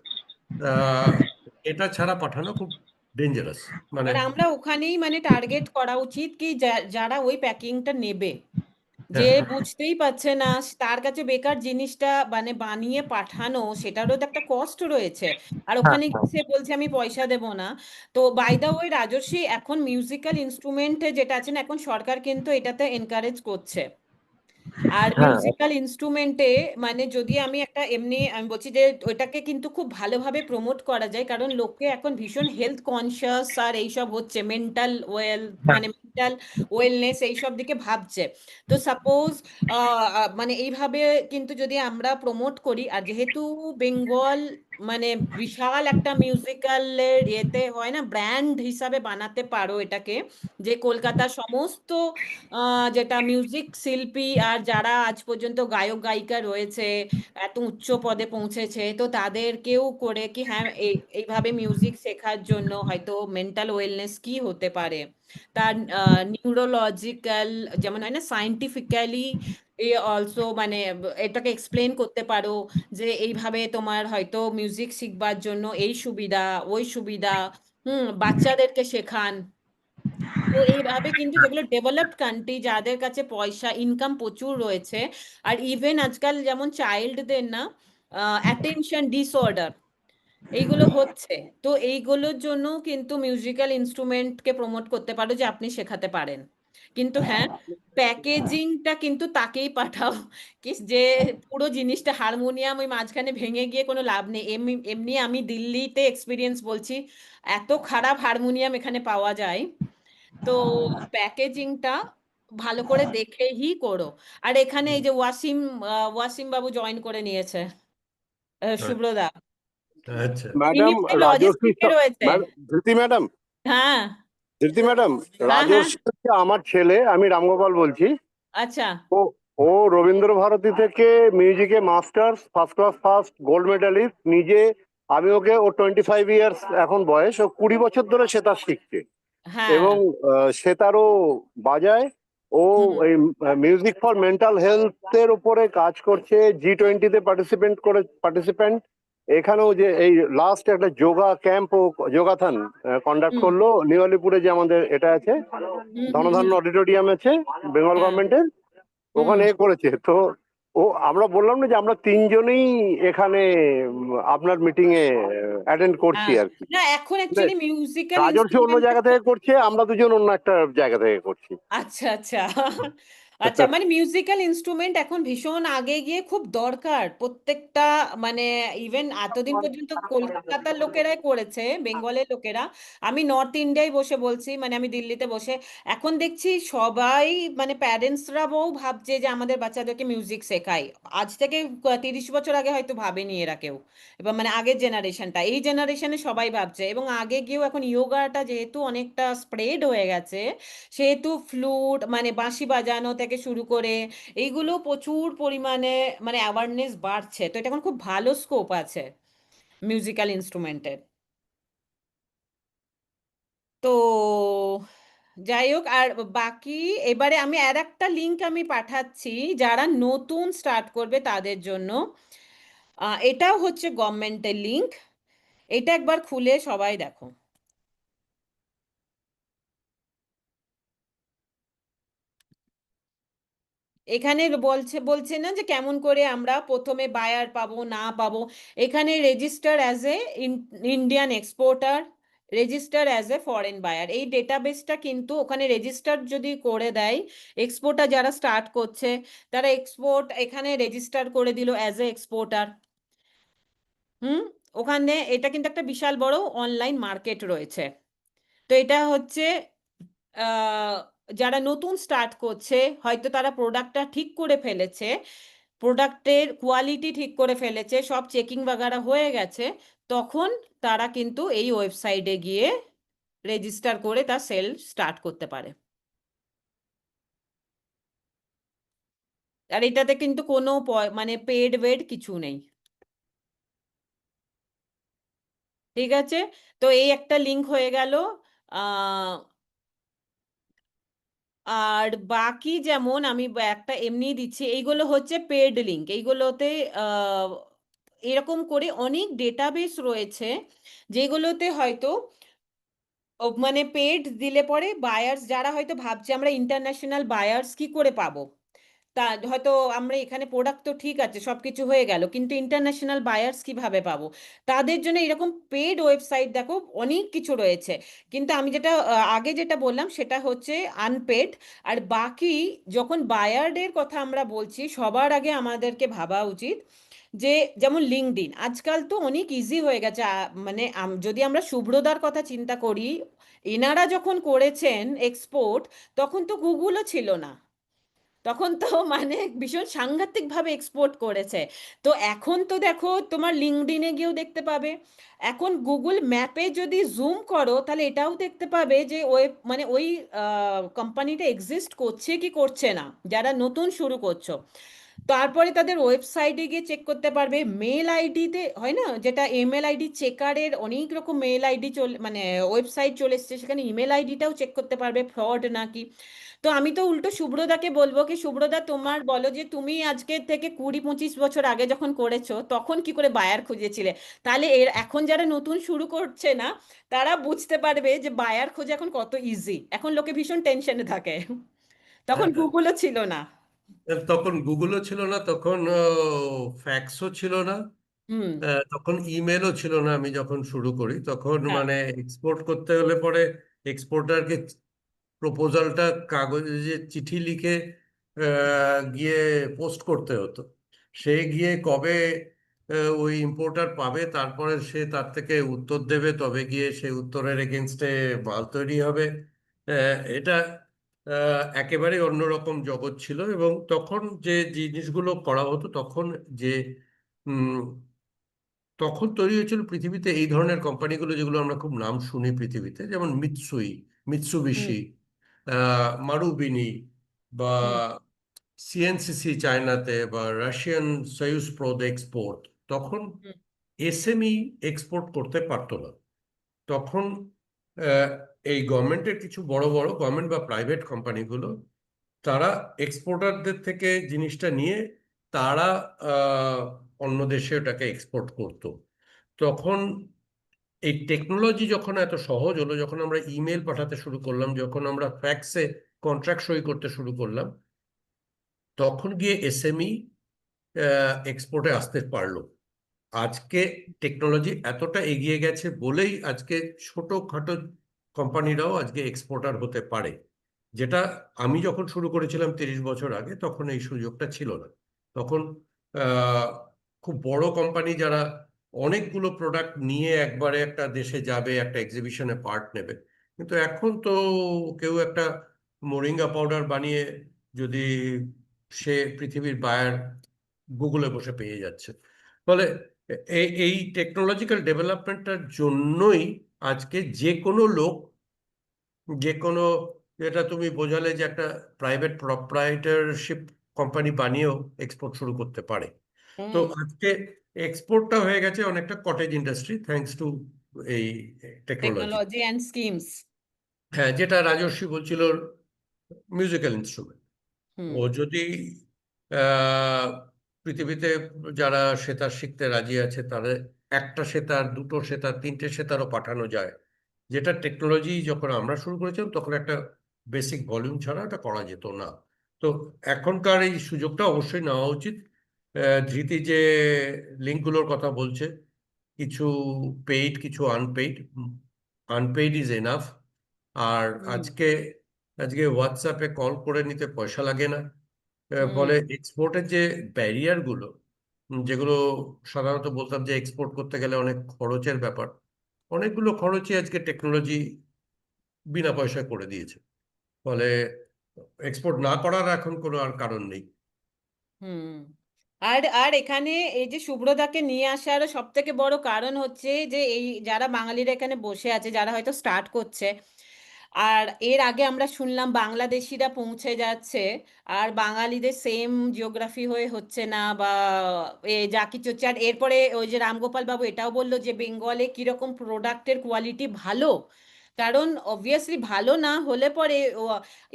A: এটা ছাড়া পাঠানো খুব ডেঞ্জারাস। মানে
C: আর আমরা ওখানেই মানে টার্গেট করা উচিত কি যারা ওই প্যাকিংটা নেবে, যে
A: হ্যাঁ
C: বুঝতেই পারছে না, তার কাছে বেকার জিনিসটা মানে বানিয়ে পাঠানো, সেটারও তো একটা কষ্ট রয়েছে। আর
F: হ্যাঁ,
C: ওখানে
F: হ্যাঁ,
C: গিয়ে সে বলছে আমি পয়সা দেব না। তো বাই দা ওয়ে রাজস্বী, এখন মিউজিক্যাল ইনস্ট্রুমেন্টে যেটা আছে না, এখন সরকার কিন্তু এটাতে এনকারেজ করছে আর
F: হ্যাঁ
C: মিউজিক্যাল ইনস্ট্রুমেন্টে মানে যদি আমি একটা এমনি আমি বলছি যে ওইটাকে কিন্তু খুব ভালোভাবে প্রমোট করা যায়, কারণ লোকে এখন ভীষণ হেলথ কনসিয়াস আর এইসব হচ্ছে, মেন্টাল
F: হ্যাঁ
C: মানে মেন্টাল ওয়েলনেস এইসব দিকে ভাবছে। তো সাপোজ মানে এইভাবে কিন্তু যদি আমরা প্রমোট করি, আর যেহেতু বেঙ্গল মানে বিশাল একটা মিউজিক্যালের ইয়েতে হয় না, ব্র্যান্ড হিসাবে বানাতে পারো এটাকে, যে কলকাতার সমস্ত যেটা মিউজিক শিল্পী আর যারা আজ পর্যন্ত গায়ক গায়িকা রয়েছে এত উচ্চ পদে পৌঁছেছে, তো তাদেরকেও করে কি হ্যাঁ এইভাবে মিউজিক শেখার জন্য হয়তো মেন্টাল ওয়েলনেস কি হতে পারে, তার নিউরোলজিক্যাল যেমন হয় না সায়েন্টিফিক্যালি অলসো মানে এটাকে এক্সপ্লেন করতে পারো যে এইভাবে তোমার হয়তো মিউজিক শিখবার জন্য এই সুবিধা ওই সুবিধা, বাচ্চাদেরকে শেখান। তো এইভাবে কিন্তু যেগুলো ডেভেলপড কান্ট্রি, যাদের কাছে পয়সা ইনকাম প্রচুর রয়েছে, আর ইভেন আজকাল যেমন চাইল্ডদের না অ্যাটেনশন ডিসঅর্ডার এইগুলো হচ্ছে, তো এইগুলোর জন্য কিন্তু মিউজিক্যাল ইনস্ট্রুমেন্টকে প্রমোট করতে পারো যে আপনি শেখাতে পারেন। কিন্তু হ্যাঁ, প্যাকেজিংটা কিন্তু তাকেই পাঠাও কি যে পুরো জিনিসটা হারমোনিয়াম ওই মাঝখানে ভেঙে গিয়ে কোনো লাভ নেই। এমনি এমনি আমি দিল্লিতে এক্সপিরিয়েন্স বলছি, এত খারাপ হারমোনিয়াম এখানে পাওয়া যায়। তো প্যাকেজিংটা ভালো করে দেখেই করো। আর এখানে এই যে ওয়াসিম বাবু জয়েন করে নিয়েছে, সুব্রদা,
A: আচ্ছা
C: ইনি
E: ম্যাডাম রাজর্ষি
C: লজিস্টিকে রয়েছে।
E: ধৃতি ম্যাডাম,
C: হ্যাঁ
E: ধৃতি ম্যাডাম,
C: হ্যাঁ হ্যাঁ
E: রাজর্ষি হচ্ছে আমার ছেলে, আমি রামগোপাল বলছি।
C: আচ্ছা
E: ও ও রবীন্দ্র ভারতী থেকে মিউজিকে masters, first class first, gold medallist নিজে। আমি ওকে, ও 25 ইয়ার্স এখন বয়স, ও 20 বছর ধরে সেতার শিখছে
C: হ্যাঁ
E: এবং সেতারও বাজায়। ও
C: হুম
E: এই মিউজিক ফর মেন্টাল হেলথের উপরে কাজ করছে, G20-তে পার্টিসিপেন্ট। এখানেও যে এই লাস্ট একটা যোগা ক্যাম্প ও যোগাথন কন্ডাক্ট
C: হুম
E: করলো নিউ আলিপুরে, যে আমাদের এটা আছে
C: হুম হুম
E: ধনধান্য অডিটোরিয়াম আছে বেঙ্গল
C: হ্যাঁ
E: গভর্নমেন্টের,
C: হুম
E: ওখানে করেছে। তো ও, আমরা বললাম না যে আমরা তিনজনেই এখানে আপনার মিটিং এ অ্যাটেন্ড করছি
C: হ্যাঁ
E: আর কি।
C: না এখন অ্যাকচুয়ালি মিউজিক্যাল
E: রাজর্ষি অন্য
C: ইনস্ট্রুমেন্ট,
E: জায়গা থেকে করছে, আমরা দুজন অন্য একটা জায়গা থেকে করছি।
C: আচ্ছা আচ্ছা আচ্ছা, মানে মিউজিক্যাল ইনস্ট্রুমেন্ট এখন ভীষণ আগে গিয়ে খুব দরকার প্রত্যেকটা, মানে ইভেন এতদিন পর্যন্ত কলকাতার লোকেরাই করেছে, বেঙ্গলের লোকেরা। আমি নর্থ ইন্ডিয়ায় বসে বলছি, মানে আমি দিল্লিতে বসে এখন দেখছি সবাই মানে প্যারেন্টসরা বউ ভাবছে যে আমাদের বাচ্চাদেরকে মিউজিক শেখাই। আজ থেকে 30 বছর আগে হয়তো ভাবেনি এরা কেউ, এবার মানে আগের জেনারেশনটা, এই জেনারেশনে সবাই ভাবছে। এবং আগে গিয়েও এখন ইয়োগাটা যেহেতু অনেকটা স্প্রেড হয়ে গেছে, সেহেতু ফ্লুট মানে বাঁশি বাজানো থেকে শুরু করে এইগুলো প্রচুর পরিমাণে মানে অ্যাওয়ারনেস বাড়ছে, তো এটা এখন খুব ভালো স্কোপ আছে মিউজিক্যাল ইনস্ট্রুমেন্টের। তো যাই হোক, আর বাকি এবারে আমি আর একটা লিঙ্ক আমি পাঠাচ্ছি যারা নতুন স্টার্ট করবে তাদের জন্য। এটাও হচ্ছে গভর্নমেন্টের লিঙ্ক, এটা একবার খুলে সবাই দেখো। এখানে বলছে না যে কেমন করে আমরা প্রথমে বায়ার পাবো না পাবো। এখানে register as a Indian exporter, register as a foreign buyer, এই ডেটাবেসটা কিন্তু ওখানে রেজিস্টার যদি করে দেয়, এক্সপোর্টার যারা স্টার্ট করছে তারা এক্সপোর্ট এখানে রেজিস্টার করে দিল অ্যাজ এ এক্সপোর্টার। হুম, ওখানে এটা কিন্তু একটা বিশাল বড় অনলাইন মার্কেট রয়েছে। তো এটা হচ্ছে আহ, যারা নতুন স্টার্ট করছে হয়তো তারা প্রোডাক্টটা ঠিক করে ফেলেছে, প্রোডাক্টের কোয়ালিটি ঠিক করে ফেলেছে, সব চেকিং বাগারা হয়ে গেছে, তখন তারা কিন্তু এই ওয়েবসাইটে গিয়ে রেজিস্টার করে তার সেল স্টার্ট করতে পারে। আর এটাতে কিন্তু কোনো মানে পেড ওয়েড কিছু নেই। ঠিক আছে, তো এই একটা লিংক হয়ে গেল। আহ আর বাকি যেমন আমি একটা এমনি দিচ্ছি, এইগুলো হচ্ছে পেড লিঙ্ক, এইগুলোতে আহ, এরকম করে অনেক ডেটাবেস রয়েছে যেগুলোতে হয়তো মানে পেড দিলে পরে বায়ার্স যারা হয়তো ভাবছে আমরা ইন্টারন্যাশনাল বায়ার্স কি করে পাবো, তা হয়তো আমরা এখানে প্রোডাক্ট তো ঠিক আছে সবকিছু হয়ে গেল, কিন্তু ইন্টারন্যাশনাল বায়ার্স কিভাবে পাবো? তাদের জন্য এরকম পেড ওয়েবসাইট দেখো অনেক কিছু রয়েছে। কিন্তু আমি যেটা আগে যেটা বললাম সেটা হচ্ছে আনপেড। আর বাকি যখন বায়ারদের কথা আমরা বলছি, সবার আগে আমাদেরকে ভাবা উচিত যে যেমন লিঙ্কডইন আজকাল তো অনেক ইজি হয়ে গেছে। মানে যদি আমরা শুভ্রদার কথা চিন্তা করি, এনারা যখন করেছেন এক্সপোর্ট, তখন তো গুগলও ছিল না। তখন তো মানে ভীষণ সাংঘাতিক ভাবে এক্সপোর্ট করেছে। তো এখন তো দেখো তোমার লিঙ্কডইনে গিয়েও দেখতে পাবে। এখন গুগল ম্যাপে যদি জুম করো তাহলে এটাও দেখতে পাবে যে ওয়েব মানে ওই কোম্পানিটা এক্সিস্ট করছে কি করছে না, যারা নতুন শুরু করছো। তারপরে তাদের ওয়েবসাইটে গিয়ে চেক করতে পারবে। মেল আইডিতে হয় না, যেটা ইমেল আইডি চেকারের অনেক রকম মেল আইডি মানে ওয়েবসাইট চলে এসছে, সেখানে ইমেল আইডিটাও চেক করতে পারবে ফ্রড নাকি। তো আমি তো উল্টো শুভ্রদাকে বলবো কি, শুভ্রদা তোমার বলো যে তুমি আজকে থেকে 20-25 বছর আগে যখন করেছো তখন কি করে বায়ার খুঁজেছিলে। তাহলে এখন যারা নতুন শুরু করছে না, তারা বুঝতে পারবে যে বায়ার খোঁজা এখন কত ইজি। এখন লোকে ভীষণ টেনশনে থাকে, তখন
A: হ্যাঁ,
C: গুগলও ছিল না।
A: তখন গুগলও ছিল না, তখন ফ্যাক্সও ছিল না,
C: হুম।
A: তখন ইমেলও ছিল না। আমি যখন শুরু করি তখন
C: হ্যাঁ।
A: মানে এক্সপোর্ট করতে হলে পরে এক্সপোর্টারকে প্রপোজালটা কাগজে চিঠি লিখে গিয়ে পোস্ট করতে হতো। সে গিয়ে কবে ওই ইম্পোর্টার পাবে, তারপরে সে তার থেকে উত্তর দেবে, তবে গিয়ে সেই উত্তরের এগেনস্টে মাল তৈরি হবে। এটা একেবারে অন্যরকম জগৎ ছিল। এবং তখন যে জিনিসগুলো করা হতো, তখন যে উম, তখন তৈরি হয়েছিল পৃথিবীতে এই ধরনের কোম্পানিগুলো, যেগুলো আমরা খুব নাম শুনি পৃথিবীতে, যেমন
C: হুম।
A: মিৎসুবিশি, মারুবিনি, বা
C: হুম।
A: সিএনসিসি চায়নাতে, বা রাশিয়ান সয়ুজ প্রোদ এক্সপোর্ট। তখন
C: হুম।
A: এসএমই এক্সপোর্ট করতে পারতো না। তখন আহ, এই গভর্নমেন্টের কিছু বড় বড় গভর্নমেন্ট বা প্রাইভেট কোম্পানিগুলো, তারা এক্সপোর্টারদের থেকে জিনিসটা নিয়ে তারা অন্য দেশে ওটাকে এক্সপোর্ট করতো। তখন এই টেকনোলজি যখন এত সহজ হলো, যখন আমরা ইমেল পাঠাতে শুরু করলাম, যখন আমরা ফ্যাক্সে কন্ট্রাক্ট সই করতে শুরু করলাম, তখন গিয়ে এসএমই এক্সপোর্টে আসতে পারলো। আজকে টেকনোলজি এতটা এগিয়ে গেছে বলেই আজকে ছোটখাটো কোম্পানিরাও আজকে এক্সপোর্টার হতে পারে, যেটা আমি যখন শুরু করেছিলাম 30 বছর আগে, তখন এই সুযোগটা ছিল না। তখন আহ, খুব বড় কোম্পানি যারা অনেকগুলো প্রোডাক্ট নিয়ে একবারে একটা দেশে যাবে, একটা এক্সিবিশনে পার্ট নেবে। কিন্তু এখন তো কেউ একটা মোরিঙ্গা পাউডার বানিয়ে যদি সে পৃথিবীর বায়ার গুগলে বসে পেয়ে যাচ্ছে। ফলে এই টেকনোলজিক্যাল ডেভেলপমেন্টটার জন্যই আজকে যে কোনো লোক, যে কোনো, যেটা তুমি বোঝালে যে একটা প্রাইভেট প্রপ্রাইটারশিপ কোম্পানি বানিয়েও এক্সপোর্ট শুরু করতে পারে। তো
C: হুম।
A: আজকে এক্সপোর্টটা হয়ে গেছে অনেকটা কটেজ ইন্ডাস্ট্রি, থ্যাঙ্কস টু এই টেকনোলজি।
C: Technology and schemes.
A: হ্যাঁ, যেটা রাজস্বী বলছিল, মিউজিক্যাল ইনস্ট্রুমেন্ট।
C: হুম।
A: ও যদি আহ, পৃথিবীতে যারা সেতার শিখতে রাজি আছে, তাদের একটা সেতার, দুটো সেতার, তিনটে সেতারও পাঠানো যায়, যেটা টেকনোলজি যখন আমরা শুরু করেছিলাম তখন একটা বেসিক ভলিউম ছাড়া এটা করা যেত না। তো এখনকার এই সুযোগটা অবশ্যই নেওয়া উচিত। ধৃতি যে লিঙ্কগুলোর কথা বলছে, কিছু পেইড, কিছু আনপেইড। Unpaid is enough. আর
C: হুম।
A: আজকে আজকে হোয়াটসঅ্যাপে কল করে নিতে পয়সা লাগে না।
C: হুম।
A: ফলে এক্সপোর্টের যে ব্যারিয়ারগুলো, যেগুলো সাধারণত বলতাম যে এক্সপোর্ট করতে গেলে অনেক খরচের ব্যাপার, অনেকগুলো খরচই আজকে টেকনোলজি বিনা পয়সায় করে দিয়েছে। ফলে এক্সপোর্ট না করার এখন কোনো আর কারণ নেই।
C: হুম। আর আর এখানে এই যে শুভ্রদাকে নিয়ে আসার সব থেকে বড় কারণ হচ্ছে যে এই যারা বাঙালিরা এখানে বসে আছে, যারা হয়তো স্টার্ট করছে, আর এর আগে আমরা শুনলাম বাংলাদেশিরা পৌঁছে যাচ্ছে, আর বাঙালিদের সেম জিওগ্রাফি হয়ে হচ্ছে না, বা যা কিছু হচ্ছে। আর এরপরে ওই যে রামগোপাল বাবু এটাও বললো যে বেঙ্গলে কিরকম প্রোডাক্টের কোয়ালিটি ভালো। কারণ অবভিয়াসলি ভালো না হলে পরে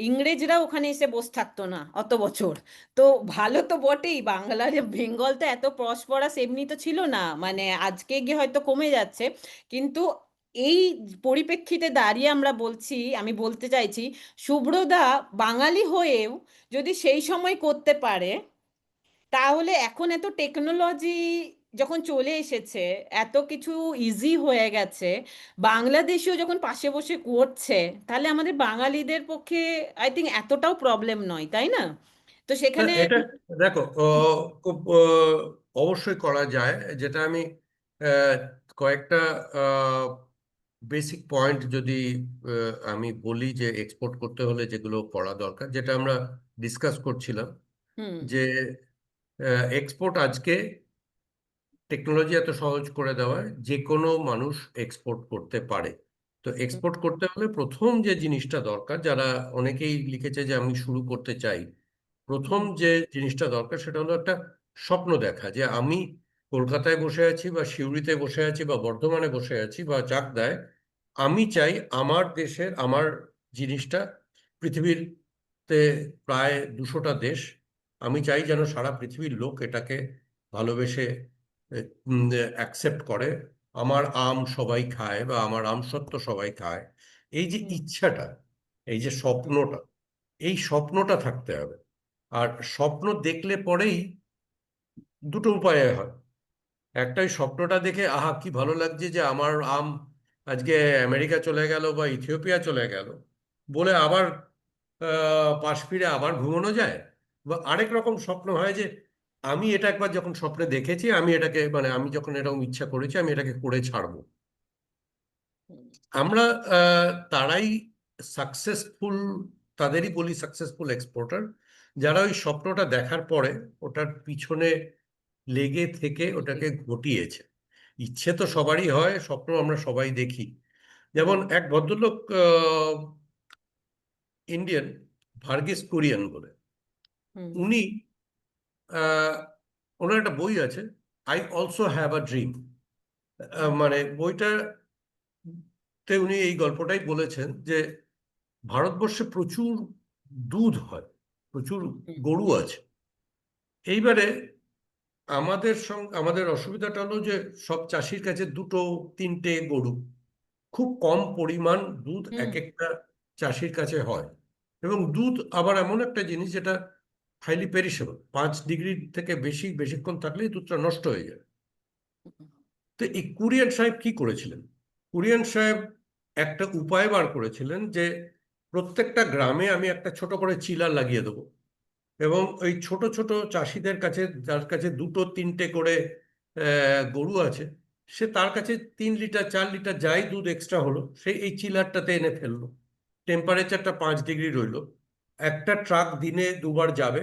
C: ইংরেজরা ওখানে এসে বসে থাকতো না অত বছর। তো ভালো তো বটেই, বাংলার বেঙ্গল তো এত প্রসপারাস এমনি তো ছিল না, মানে আজকে গিয়ে হয়তো কমে যাচ্ছে, কিন্তু এই পরিপ্রেক্ষিতে দাঁড়িয়ে আমরা বলছি, আমি বলতে চাইছি, শুভ্রদা বাঙালি হয়েও যদি সেই সময় করতে পারে, তাহলে এখন এত টেকনোলজি যখন চলে এসেছে, এত কিছু ইজি হয়ে গেছে, বাংলাদেশেও যখন পাশে বসে করছে, তাহলে আমাদের বাঙালিদের পক্ষে আই থিঙ্ক এতটাও প্রবলেম নয়, তাই না? তো
A: না,
C: সেখানে
A: এটা দেখো খুব অবশ্যই করা যায়। যেটা আমি আহ, কয়েকটা বেসিক পয়েন্ট যদি আমি বলি যে এক্সপোর্ট করতে হলে যেগুলো করা দরকার, যেটা আমরা ডিসকাস করছিলাম,
C: হুম
A: যে এক্সপোর্ট আজকে টেকনোলজি এত সহজ করে দেওয়ায় যে কোনো মানুষ এক্সপোর্ট করতে পারে। তো
C: হুম
A: এক্সপোর্ট করতে হলে প্রথম যে জিনিসটা দরকার, যারা অনেকেই লিখেছে যে আমি শুরু করতে চাই, প্রথম
C: হুম
A: যে জিনিসটা দরকার সেটা হলো একটা স্বপ্ন দেখা, যে আমি কলকাতায় বসে আছি বা সিউড়িতে বসে আছি বা বর্ধমানে বসে আছি বা চাকদায়, আমি চাই আমার দেশের আমার জিনিসটা পৃথিবীতে প্রায় 200টা দেশ, আমি চাই যেন সারা পৃথিবীর লোক এটাকে ভালোবেসে অ্যাকসেপ্ট করে, আমার আম সবাই খায় বা আমার আম সত্ত্ব সবাই খায়। এই যে
C: হুম
A: ইচ্ছাটা, এই যে স্বপ্নটা, এই স্বপ্নটা থাকতে হবে। আর স্বপ্ন দেখলে পরেই দুটো উপায়ে হয়। একটা, ওই স্বপ্নটা দেখে আহা কি ভালো লাগছে যে আমার আম আজকে আমেরিকা চলে গেল বা ইথিওপিয়া চলে গেল বলে আবার পাশ ফিরে আবার ঘুমানো যায়। বা আরেক রকম স্বপ্ন হয় যে আমি এটা একবার যখন স্বপ্নে দেখেছি, আমি এটাকে মানে আমি যখন এরকম ইচ্ছা করেছি আমি এটাকে করে ছাড়বো।
C: হুম
A: আমরা তারাই সাকসেসফুল, তাদেরই বলি সাকসেসফুল এক্সপোর্টার, যারা ওই স্বপ্নটা দেখার পরে ওটার পিছনে লেগে থেকে ওটাকে ঘটিয়েছে। ইচ্ছে তো সবারই হয়, স্বপ্ন আমরা সবাই দেখি। যেমন
C: হুম
A: এক ভদ্রলোক ইন্ডিয়ান, ভার্গিস কুরিয়ান বলে,
C: হুম
A: উনি আহ, ওনার একটা বই আছে, I also have a dream. মানে বইটাতে উনি এই গল্পটাই বলেছেন যে ভারতবর্ষে প্রচুর দুধ হয়, প্রচুর
C: হুম
A: গরু আছে। এইবারে আমাদের অসুবিধাটা হলো যে সব চাষির কাছে দুটো তিনটে গরু, খুব কম পরিমাণ দুধ
C: হুম
A: এক একটা চাষির কাছে হয়। এবং দুধ আবার এমন একটা জিনিস যেটা হাইলি পেরিশেবল, 5 ডিগ্রি থেকে বেশিক্ষণ থাকলেই দুধটা নষ্ট হয়ে যায়। তো এই কুরিয়ান সাহেব কি করেছিলেন? কুরিয়ান সাহেব একটা উপায় বার করেছিলেন যে প্রত্যেকটা গ্রামে আমি একটা ছোট করে চিলা লাগিয়ে দেবো, এবং ওই ছোট ছোট চাষিদের কাছে, যার কাছে দুটো তিনটে করে গরু আছে, সে তার কাছে 3 লিটার 4 লিটার যাই দুধ এক্সট্রা হলো সে এই চিলারটাতে এনে ফেললো। টেম্পারেচারটা 5 ডিগ্রি রইলো, একটা ট্রাক দিনে 2বার যাবে,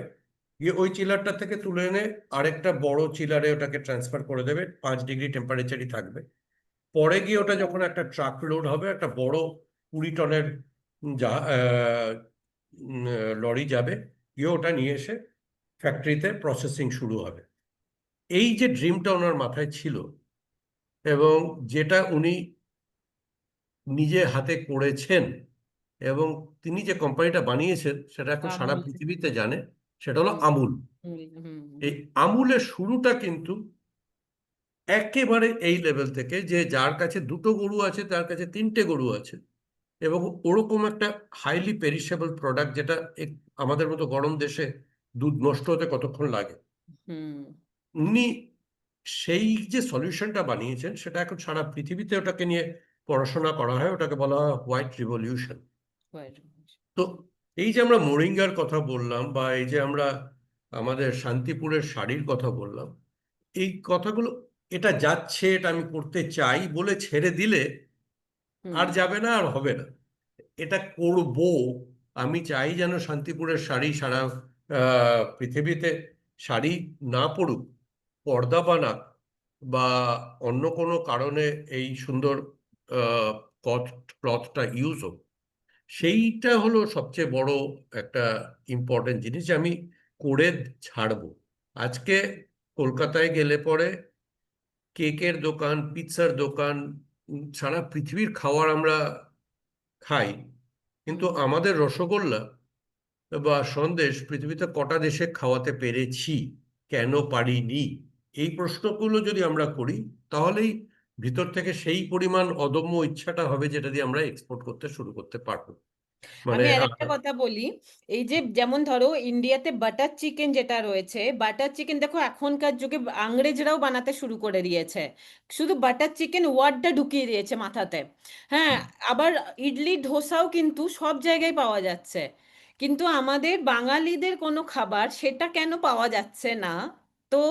A: গিয়ে ওই চিলারটা থেকে তুলে এনে আরেকটা বড় চিলারে ওটাকে ট্রান্সফার করে দেবে, 5 ডিগ্রি টেম্পারেচারই থাকবে। পরে গিয়ে ওটা যখন একটা ট্রাক লোড হবে, একটা বড় 20 টনের লরি যাবে, গিয়ে ওটা নিয়ে এসে ফ্যাক্টরিতে প্রসেসিং শুরু হবে। এই যে ড্রিমটা ওনার মাথায় ছিল এবং যেটা উনি নিজে হাতে করেছেন, এবং তিনি যে কোম্পানিটা বানিয়েছেন সেটা এখন সারা
C: আমুল
A: পৃথিবীতে জানে, সেটা হলো
C: হুম
A: আমুল।
C: হুম হুম
A: এই আমুলের শুরুটা কিন্তু একেবারে এই লেভেল থেকে, যে যার কাছে দুটো গরু আছে তার কাছে তিনটে গরু আছে, এবং ওরকম একটা হাইলি পেরিশেবল প্রোডাক্ট, যেটা আমাদের মতো গরম দেশে দুধ নষ্ট হতে কতক্ষণ লাগে,
C: হুম
A: উনি সেই যে সলিউশনটা বানিয়েছেন সেটা এখন সারা পৃথিবীতে ওটাকে নিয়ে পড়াশোনা করা হয়, ওটাকে বলা হয় হোয়াইট রিভলিউশন। তো এই যে আমরা মোরিঙ্গার কথা বললাম, বা এই যে আমরা আমাদের শান্তিপুরের শাড়ির কথা বললাম, এই কথাগুলো, এটা যাচ্ছে, এটা আমি করতে চাই বলে ছেড়ে দিলে
C: হুম
A: আর যাবে না, আর হবে না। এটা করব, আমি চাই যেন শান্তিপুরের শাড়ি সারা পৃথিবীতে শাড়ি না পড়ুক, পর্দা বানাক, বা অন্য কোনো কারণে এই সুন্দর ক্লথ ক্লথটা ইউজ হোক। সেইটা হলো সবচেয়ে বড় একটা ইম্পর্টেন্ট জিনিস, যে আমি করে ছাড়বো। আজকে কলকাতায় গেলে পরে কেকের দোকান, পিৎজার দোকান, সারা পৃথিবীর খাবার আমরা খাই, কিন্তু
C: হুম
A: আমাদের রসগোল্লা বা সন্দেশ পৃথিবীতে কটা দেশে খাওয়াতে পেরেছি, কেন পারিনি? এই প্রশ্নগুলো যদি আমরা করি, তাহলেই ভিতর থেকে সেই পরিমাণ অদম্য ইচ্ছাটা হবে যেটা দিয়ে আমরা এক্সপোর্ট করতে শুরু করতে পারবো। মানে
C: আমি আরেকটা কথা বলি, এই যে যেমন ধরো ইন্ডিয়াতে বাটার চিকেন যেটা রয়েছে, বাটার চিকেন দেখো এখনকার যুগে ইংরেজরাও বানাতে শুরু করে দিয়েছে, শুধু বাটার চিকেন ওয়ার্ডটা ঢুকিয়ে দিয়েছে মাথাতে। হ্যাঁ, আবার ইডলি ধোসাও কিন্তু সব জায়গায় পাওয়া যাচ্ছে, কিন্তু আমাদের বাঙালিদের কোনো খাবার সেটা কেন পাওয়া যাচ্ছে না? তো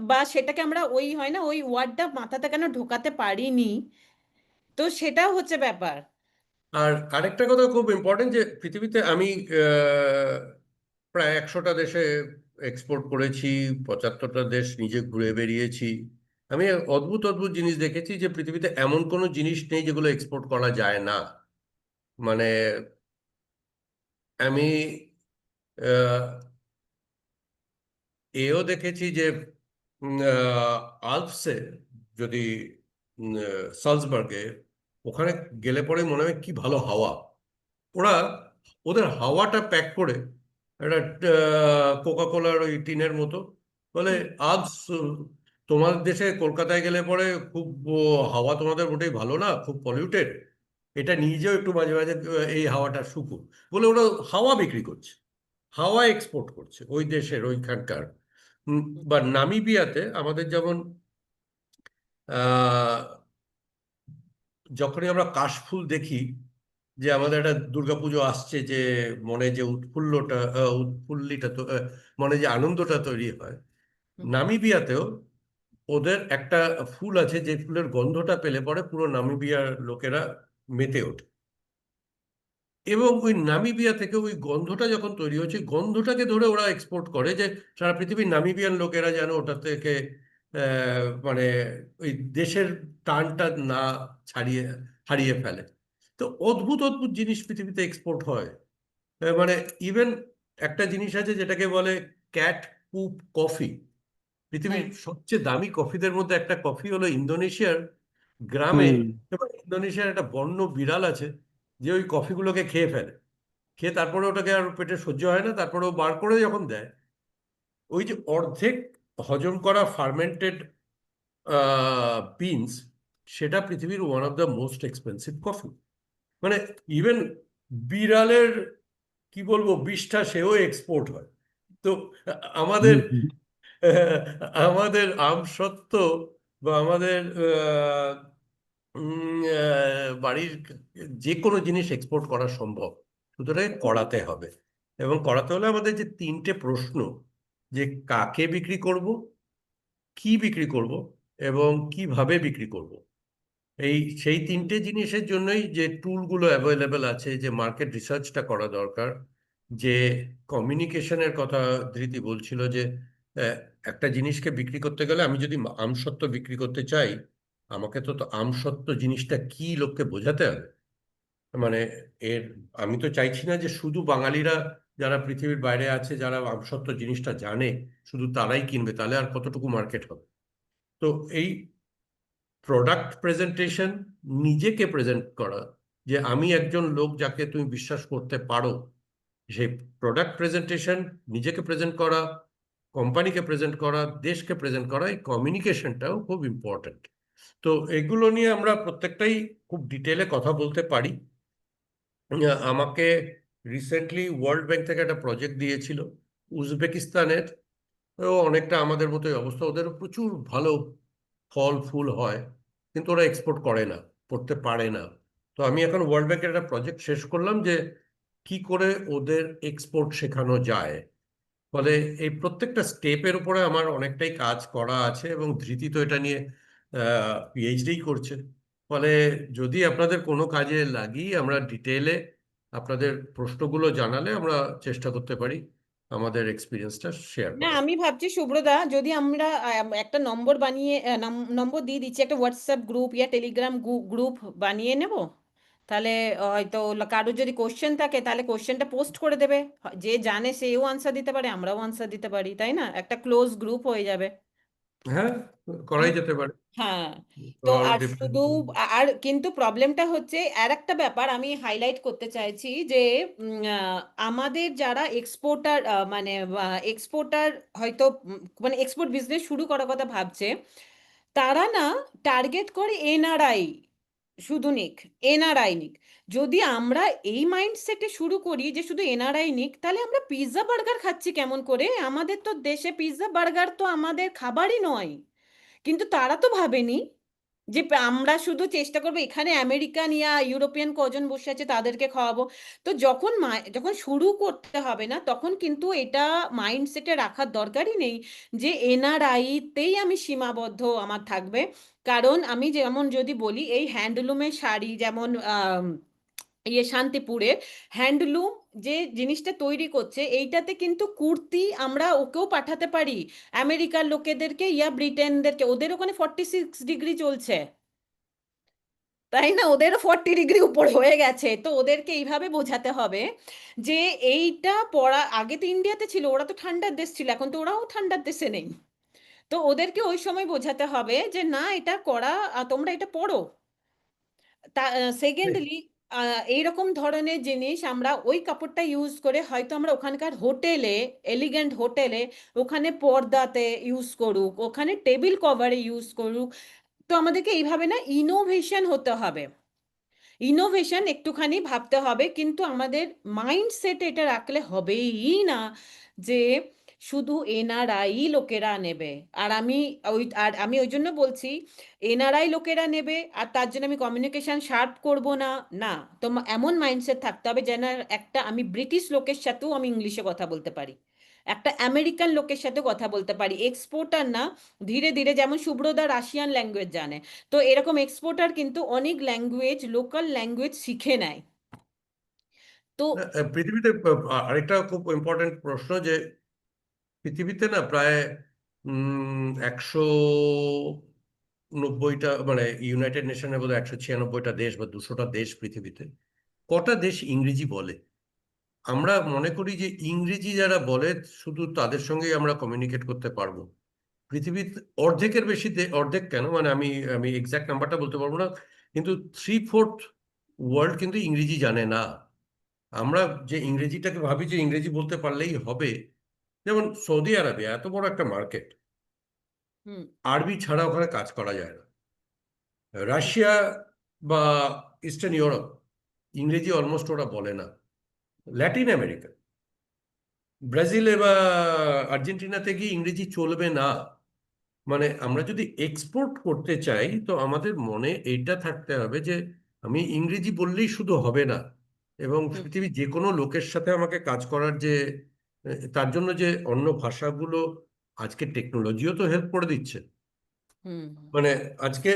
C: বা সেটাকে আমরা ওই হয় না ওই ওয়ার্ডটা মাথাতে কেন ঢোকাতে পারিনি? তো সেটাও হচ্ছে ব্যাপার।
A: আর আরেকটা কথা খুব ইম্পর্টেন্ট, যে পৃথিবীতে আমি প্রায় 100টা দেশে এক্সপোর্ট করেছি, 75টা দেশ নিজে ঘুরে বেরিয়েছি। আমি অদ্ভুত অদ্ভুত জিনিস দেখেছি, যে পৃথিবীতে এমন কোনো জিনিস নেই যেগুলো এক্সপোর্ট করা যায় না। মানে আমি আহ, এও দেখেছি যে আল্পসে, যদি সালজবার্গে, ওখানে গেলে পরে মনে হয় কি ভালো হাওয়া। ওরা ওদের হাওয়াটা প্যাক করে একটা কোকা কোলার ওই টিনের মতো বলে, আজ তোমার দেশে কলকাতায় গেলে পরে খুব হাওয়া তোমাদের মোটেই ভালো না, খুব পলিউটেড, এটা নিজেও একটু মাঝে মাঝে এই হাওয়াটা শুকুন বলে ওরা হাওয়া বিক্রি করছে, হাওয়া এক্সপোর্ট করছে ওই দেশের ওইখানকার। বা নামিবিয়াতে আমাদের যেমন আহ যখনই আমরা কাশফুল দেখি, যে আমাদের একটা দুর্গাপুজো আসছে, যে মনে যে উৎফুল্লটা উৎফুল্লিটা তো মনে যে আনন্দটা তৈরি হয়, নামিবিয়াতেও ওদের একটা ফুল আছে যে ফুলের গন্ধটা পেলে পরে পুরো নামিবিয়ার লোকেরা মেতে ওঠে। এবং ওই নামিবিয়া থেকে ওই গন্ধটা যখন তৈরি হচ্ছে, গন্ধটাকে ধরে ওরা এক্সপোর্ট করে, যে সারা পৃথিবীর নামিবিয়ান লোকেরা যেন ওটা থেকে মানে ওই দেশের টানটা না ছাড়িয়ে হারিয়ে ফেলে। তো অদ্ভুত অদ্ভুত জিনিস পৃথিবীতে এক্সপোর্ট হয়। মানে ইভেন একটা জিনিস আছে যেটাকে বলে ক্যাট পুপ কফি। পৃথিবীর সবচেয়ে দামি কফিদের মধ্যে একটা কফি হলো ইন্দোনেশিয়ার গ্রামে,
B: হুম।
A: এবং ইন্দোনেশিয়ার একটা বন্য বিড়াল আছে যে ওই কফিগুলোকে খেয়ে ফেলে, খেয়ে তারপরে ওটাকে আর পেটে সহ্য হয় না, তারপরে ও বার করে যখন দেয়, ওই যে অর্ধেক হজম করা ফার্মেন্টেড বিনস, সেটা পৃথিবীর one of the most expensive coffee. মানে ইভেন বিড়ালের কি বলবো বিষটা সেও এক্সপোর্ট হয়। তো আমাদের আমাদের আমসত্ত্ব বা আমাদের বাড়ির যে কোনো জিনিস এক্সপোর্ট করা সম্ভব, সুতরাং করাতে হবে। এবং করাতে হলে আমাদের যে তিনটে প্রশ্ন, যে কাকে বিক্রি করব, কি বিক্রি করব, এবং কিভাবে বিক্রি করব, সেই তিনটে জিনিসের জন্যই যে টুলগুলো অ্যাভেলেবেল আছে, যে মার্কেট রিসার্চটা করা দরকার, যে কমিউনিকেশনের কথা ধৃতি বলছিল, যে আহ, একটা জিনিসকে বিক্রি করতে গেলে আমি যদি আমসত্ত্ব বিক্রি করতে চাই, আমাকে তো আমসত্ত্ব জিনিসটা কি লোককে বোঝাতে হবে। মানে এর আমি তো চাইছি না যে শুধু বাঙালিরা, যারা পৃথিবীর বাইরে আছে, যারা আমসত্ত্ব জিনিসটা জানে, শুধু তারাই কিনবে, তাহলে আর কতটুকু মার্কেট হবে। তো এই প্রোডাক্ট প্রেজেন্টেশন, নিজেকে প্রেজেন্ট করা, যে আমি একজন লোক যাকে তুমি বিশ্বাস করতে পারো, সেই প্রোডাক্ট প্রেজেন্টেশন, নিজেকে প্রেজেন্ট করা, কোম্পানিকে প্রেজেন্ট করা, দেশকে প্রেজেন্ট করা, এই কমিউনিকেশনটাও খুব ইম্পর্ট্যান্ট। তো এগুলো নিয়ে আমরা প্রত্যেকটাই খুব ডিটেলে কথা বলতে পারি। আমাকে রিসেন্টলি ওয়ার্ল্ড ব্যাংক থেকে একটা প্রজেক্ট দিয়েছিল উজবেকিস্তানের। ও অনেকটা আমাদের মতোই অবস্থা, ওদের প্রচুর ভালো ফল ফুল হয়, কিন্তু ওরা এক্সপোর্ট করে না, করতে পারে না। তো আমি এখন ওয়ার্ল্ড ব্যাংকের একটা প্রজেক্ট শেষ করলাম, যে কি করে ওদের এক্সপোর্ট শেখানো যায়। ফলে এই প্রত্যেকটা স্টেপের উপরে আমার অনেকটাই কাজ করা আছে, এবং ধৃতি তো এটা নিয়ে পিএইচডি করছে। ফলে যদি আপনাদের কোনো কাজে লাগি, আমরা ডিটেলে আপনাদের প্রশ্নগুলো জানালে আমরা চেষ্টা করতে পারি আমাদের এক্সপিরিয়েন্সটা শেয়ার
C: না,
A: করার।
C: আমি ভাবছি সুব্রতা, যদি আমরা একটা নম্বর বানিয়ে নম্বর দিয়ে দিচ্ছি, একটা হোয়াটসঅ্যাপ গ্রুপ ইয়া টেলিগ্রাম গ্রুপ বানিয়ে নেব, তাহলে হয়তো কারোর যদি কোশ্চেন থাকে তাহলে কোশ্চেনটা পোস্ট করে দেবে, যে জানে সেও আনসার দিতে পারে, আমরাও আনসার দিতে পারি, তাই না? একটা ক্লোজ গ্রুপ হয়ে যাবে।
A: হ্যাঁ, করাই যেতে পারে।
C: হ্যাঁ। তো
A: আর
C: আর শুধু
A: different-
C: আর কিন্তু প্রবলেমটা হচ্ছে আর একটা ব্যাপার আমি হাইলাইট করতে চাইছি, যে আমাদের যারা এক্সপোর্টার, মানে এক্সপোর্টার হয়তো মানে এক্সপোর্ট বিজনেস শুরু করার কথা ভাবছে, তারা না টার্গেট করে এনআরআই, শুধু নিক, এনআরআই নিক। যদি আমরা এই মাইন্ডসেটে শুরু করি যে শুধু এনআরআই নিক, তাহলে আমরা পিৎজা বার্গার খাচ্ছি কেমন করে? আমাদের তো দেশে পিৎজা বার্গার তো আমাদের খাবারই নয়। কিন্তু তারা তো ভাবেনি যে আমরা শুধু চেষ্টা করবো এখানে আমেরিকান ইয়া ইউরোপিয়ান কজন বসে আছে তাদেরকে খাওয়াবো। তো যখন শুরু করতে হবে না, তখন কিন্তু এটা মাইন্ডসেটে রাখার দরকারই নেই যে এনআরআইতেই আমি সীমাবদ্ধ আমার থাকবে। কারণ আমি যেমন যদি বলি, এই হ্যান্ডলুমের শাড়ি যেমন শান্তিপুরের হ্যান্ডলুম যে জিনিসটা তৈরি করছে, এইটাতে কিন্তু কুর্তি আমরা ওকেও পাঠাতে পারি, আমেরিকার লোকেদেরকে ইয়া ব্রিটেনদেরকে। ওদের ওখানে 46 ডিগ্রি চলছে, তাই না? ওদেরও 40 ডিগ্রি উপর হয়ে গেছে। তো ওদেরকে এইভাবে বোঝাতে হবে যে এইটা পড়া, আগে তো ইন্ডিয়াতে ছিল, ওরা তো ঠান্ডার দেশ ছিল, এখন তো ওরাও ঠান্ডার দেশে নেই। তো ওদেরকে ওই সময় বোঝাতে হবে যে না, এটা করা, তোমরা এটা পড়ো। সেকেন্ডলি এইরকম ধরনের জিনিস আমরা ওই কাপড়টা ইউজ করে হয়তো আমরা ওখানকার হোটেলে, এলিগেন্ট হোটেলে, ওখানে পর্দাতে ইউজ করুক, ওখানে টেবিল কভারে ইউজ করুক। তো আমাদেরকে এইভাবে না ইনোভেশন হতে হবে, ইনোভেশন একটুখানি ভাবতে হবে। কিন্তু আমাদের মাইন্ডসেট এটা রাখলে হবেই না যে শুধু এনআরআই লোকেরা নেবে। আর আমি ওই জন্য বলছি, এনআরআই লোকেরা নেবে আর তার জন্য আমি কমিউনিকেশন শার্প করব না। না, তো এমন মাইন্ডসেট থাকতে হবে যেন একটা আমি ব্রিটিশ লোকের সাথেও আমি ইংলিশে কথা বলতে পারি, একটা আমেরিকান লোকের সাথে কথা বলতে পারি। এক্সপোর্টার না, ধীরে ধীরে যেমন শুভ্রদা রাশিয়ান ল্যাঙ্গুয়েজ জানে, তো এরকম এক্সপোর্টার কিন্তু অনেক ল্যাঙ্গুয়েজ, লোকাল ল্যাঙ্গুয়েজ শিখে নেয়। তো
A: পৃথিবীতে আরেকটা খুব ইম্পর্টেন্ট প্রশ্ন, যে পৃথিবীতে না প্রায় 190টা, মানে ইউনাইটেড নেশনের বোধহয় 196টা দেশ বা 200টা দেশ পৃথিবীতে। কটা দেশ ইংরেজি বলে? আমরা মনে করি যে ইংরেজি যারা বলে শুধু তাদের সঙ্গেই আমরা কমিউনিকেট করতে পারবো। পৃথিবীর অর্ধেকের বেশি অর্ধেক কেন, মানে আমি আমি এক্সাক্ট নাম্বারটা বলতে পারবো না, কিন্তু 3/4 ওয়ার্ল্ড কিন্তু ইংরেজি জানে না। আমরা যে ইংরেজিটাকে ভাবি যে ইংরেজি বলতে পারলেই হবে, যেমন সৌদি আরবে এত বড় একটা মার্কেট,
C: হুম
A: আরবি ছাড়া ওখানে কাজ করা যায় না। রাশিয়া বা ইস্টার্ন ইউরোপ, ইংরেজি অলমোস্ট ওরা বলে না। ল্যাটিন আমেরিকা, ব্রাজিলে বা আর্জেন্টিনাতে গিয়ে ইংরেজি চলবে না। মানে আমরা যদি এক্সপোর্ট করতে চাই, তো আমাদের মনে এইটা থাকতে হবে যে আমি ইংরেজি বললেই শুধু হবে না, এবং
C: হুম
A: পৃথিবীর যে কোনো লোকের সাথে আমাকে কাজ করার যে তার জন্য যে অন্য ভাষাগুলো, আজকে টেকনোলজিও তো হেল্প করে দিচ্ছে।
C: হুম
A: মানে আজকে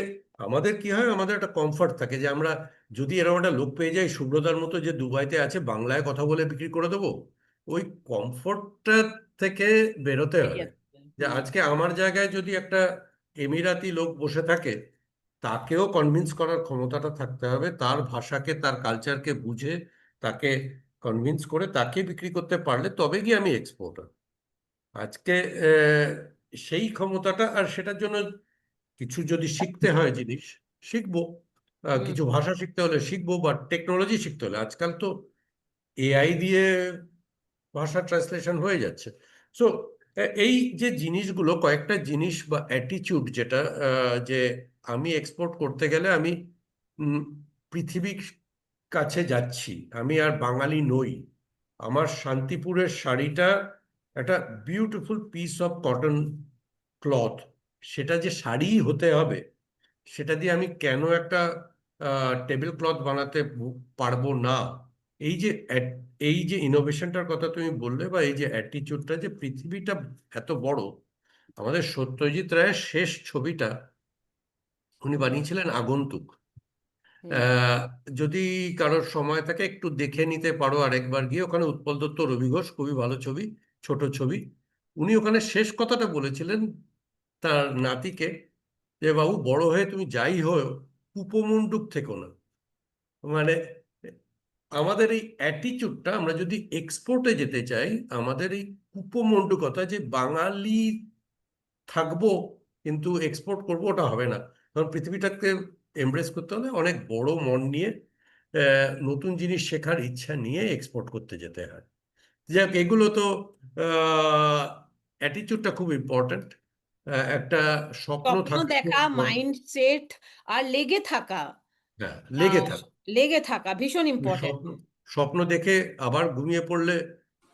A: আমাদের কি হয়, আমাদের একটা কমফর্ট থাকে যে আমরা যদি এরকম একটা লোক পেয়ে যাই সুব্রতার মতো যে দুবাইতে আছে, বাংলায় কথা বলে বিক্রি করে দেবো, ওই কমফর্টটা থেকে বেরোতে হবে।
C: বেরিয়ে আসবে।
A: যে আজকে আমার জায়গায় যদি একটা এমিরাতি লোক বসে থাকে, তাকেও কনভিন্স করার ক্ষমতাটা থাকতে হবে, তার ভাষাকে, তার কালচারকে বুঝে তাকে কনভিন্স করে তাকে বিক্রি করতে পারলে তবে গিয়ে আমি এক্সপোর্টার। আজকে আহ, সেই ক্ষমতাটা, আর সেটার জন্য কিছু যদি শিখতে হয় জিনিস, শিখবো।
C: হুম
A: কিছু ভাষা শিখতে হলে শিখবো, বা টেকনোলজি শিখতে হলে, আজকাল তো এআই দিয়ে ভাষা ট্রান্সলেশন হয়ে যাচ্ছে। সো এই যে জিনিসগুলো, কয়েকটা জিনিস বা অ্যাটিটিউড, যেটা যে আমি এক্সপোর্ট করতে গেলে আমি উম, পৃথিবীর কাছে যাচ্ছি, আমি আর বাঙালি নই। আমার শান্তিপুরের শাড়িটা একটা beautiful piece of cotton cloth, সেটা যে শাড়িই হতে হবে, সেটা দিয়ে আমি কেন একটা টেবিল ক্লথ বানাতে পারবো না? এই যে এই যে ইনোভেশনটার কথা তুমি বললে, বা এই যে অ্যাটিটিউডটা, যে পৃথিবীটা এত বড়। আমাদের সত্যজিৎ রায়ের শেষ ছবিটা উনি বানিয়েছিলেন আগন্তুক।
C: হুম
A: আহ, যদি কারোর সময় থাকে একটু দেখে নিতে পারো আরেকবার গিয়ে, ওখানে উৎপল দত্ত, রবি ঘোষ, খুবই ভালো ছবি, ছোট ছবি। উনি ওখানে শেষ কথাটা বলেছিলেন তার নাতিকে, যে বাবু বড় হয়ে তুমি যাই হও, কুপমণ্ডুক থেকো না। মানে আমাদের এই অ্যাটিটিউডটা, আমরা যদি এক্সপোর্টে যেতে চাই, আমাদের এই কুপমণ্ডুকতা যে বাঙালি থাকবো কিন্তু এক্সপোর্ট করবো, ওটা হবে না। কারণ পৃথিবীটাকে এমব্রেস করতে হলে অনেক বড় মন নিয়ে, নতুন জিনিস শেখার ইচ্ছা নিয়ে এক্সপোর্ট করতে যেতে হয়। যাক, এগুলো তো অ্যাটিটিউডটা খুব ইম্পর্ট্যান্ট। একটা স্বপ্ন
C: স্বপ্ন
A: থাকা
C: দেখা,
A: খুব
C: মাইন্ডসেট আর লেগে থাকা,
A: হ্যাঁ লেগে
C: আহ,
A: থাকা।
C: লেগে থাকা ভীষণ
A: ওই
C: ইম্পর্টেন্ট।
A: স্বপ্ন স্বপ্ন দেখে আবার ঘুমিয়ে পড়লে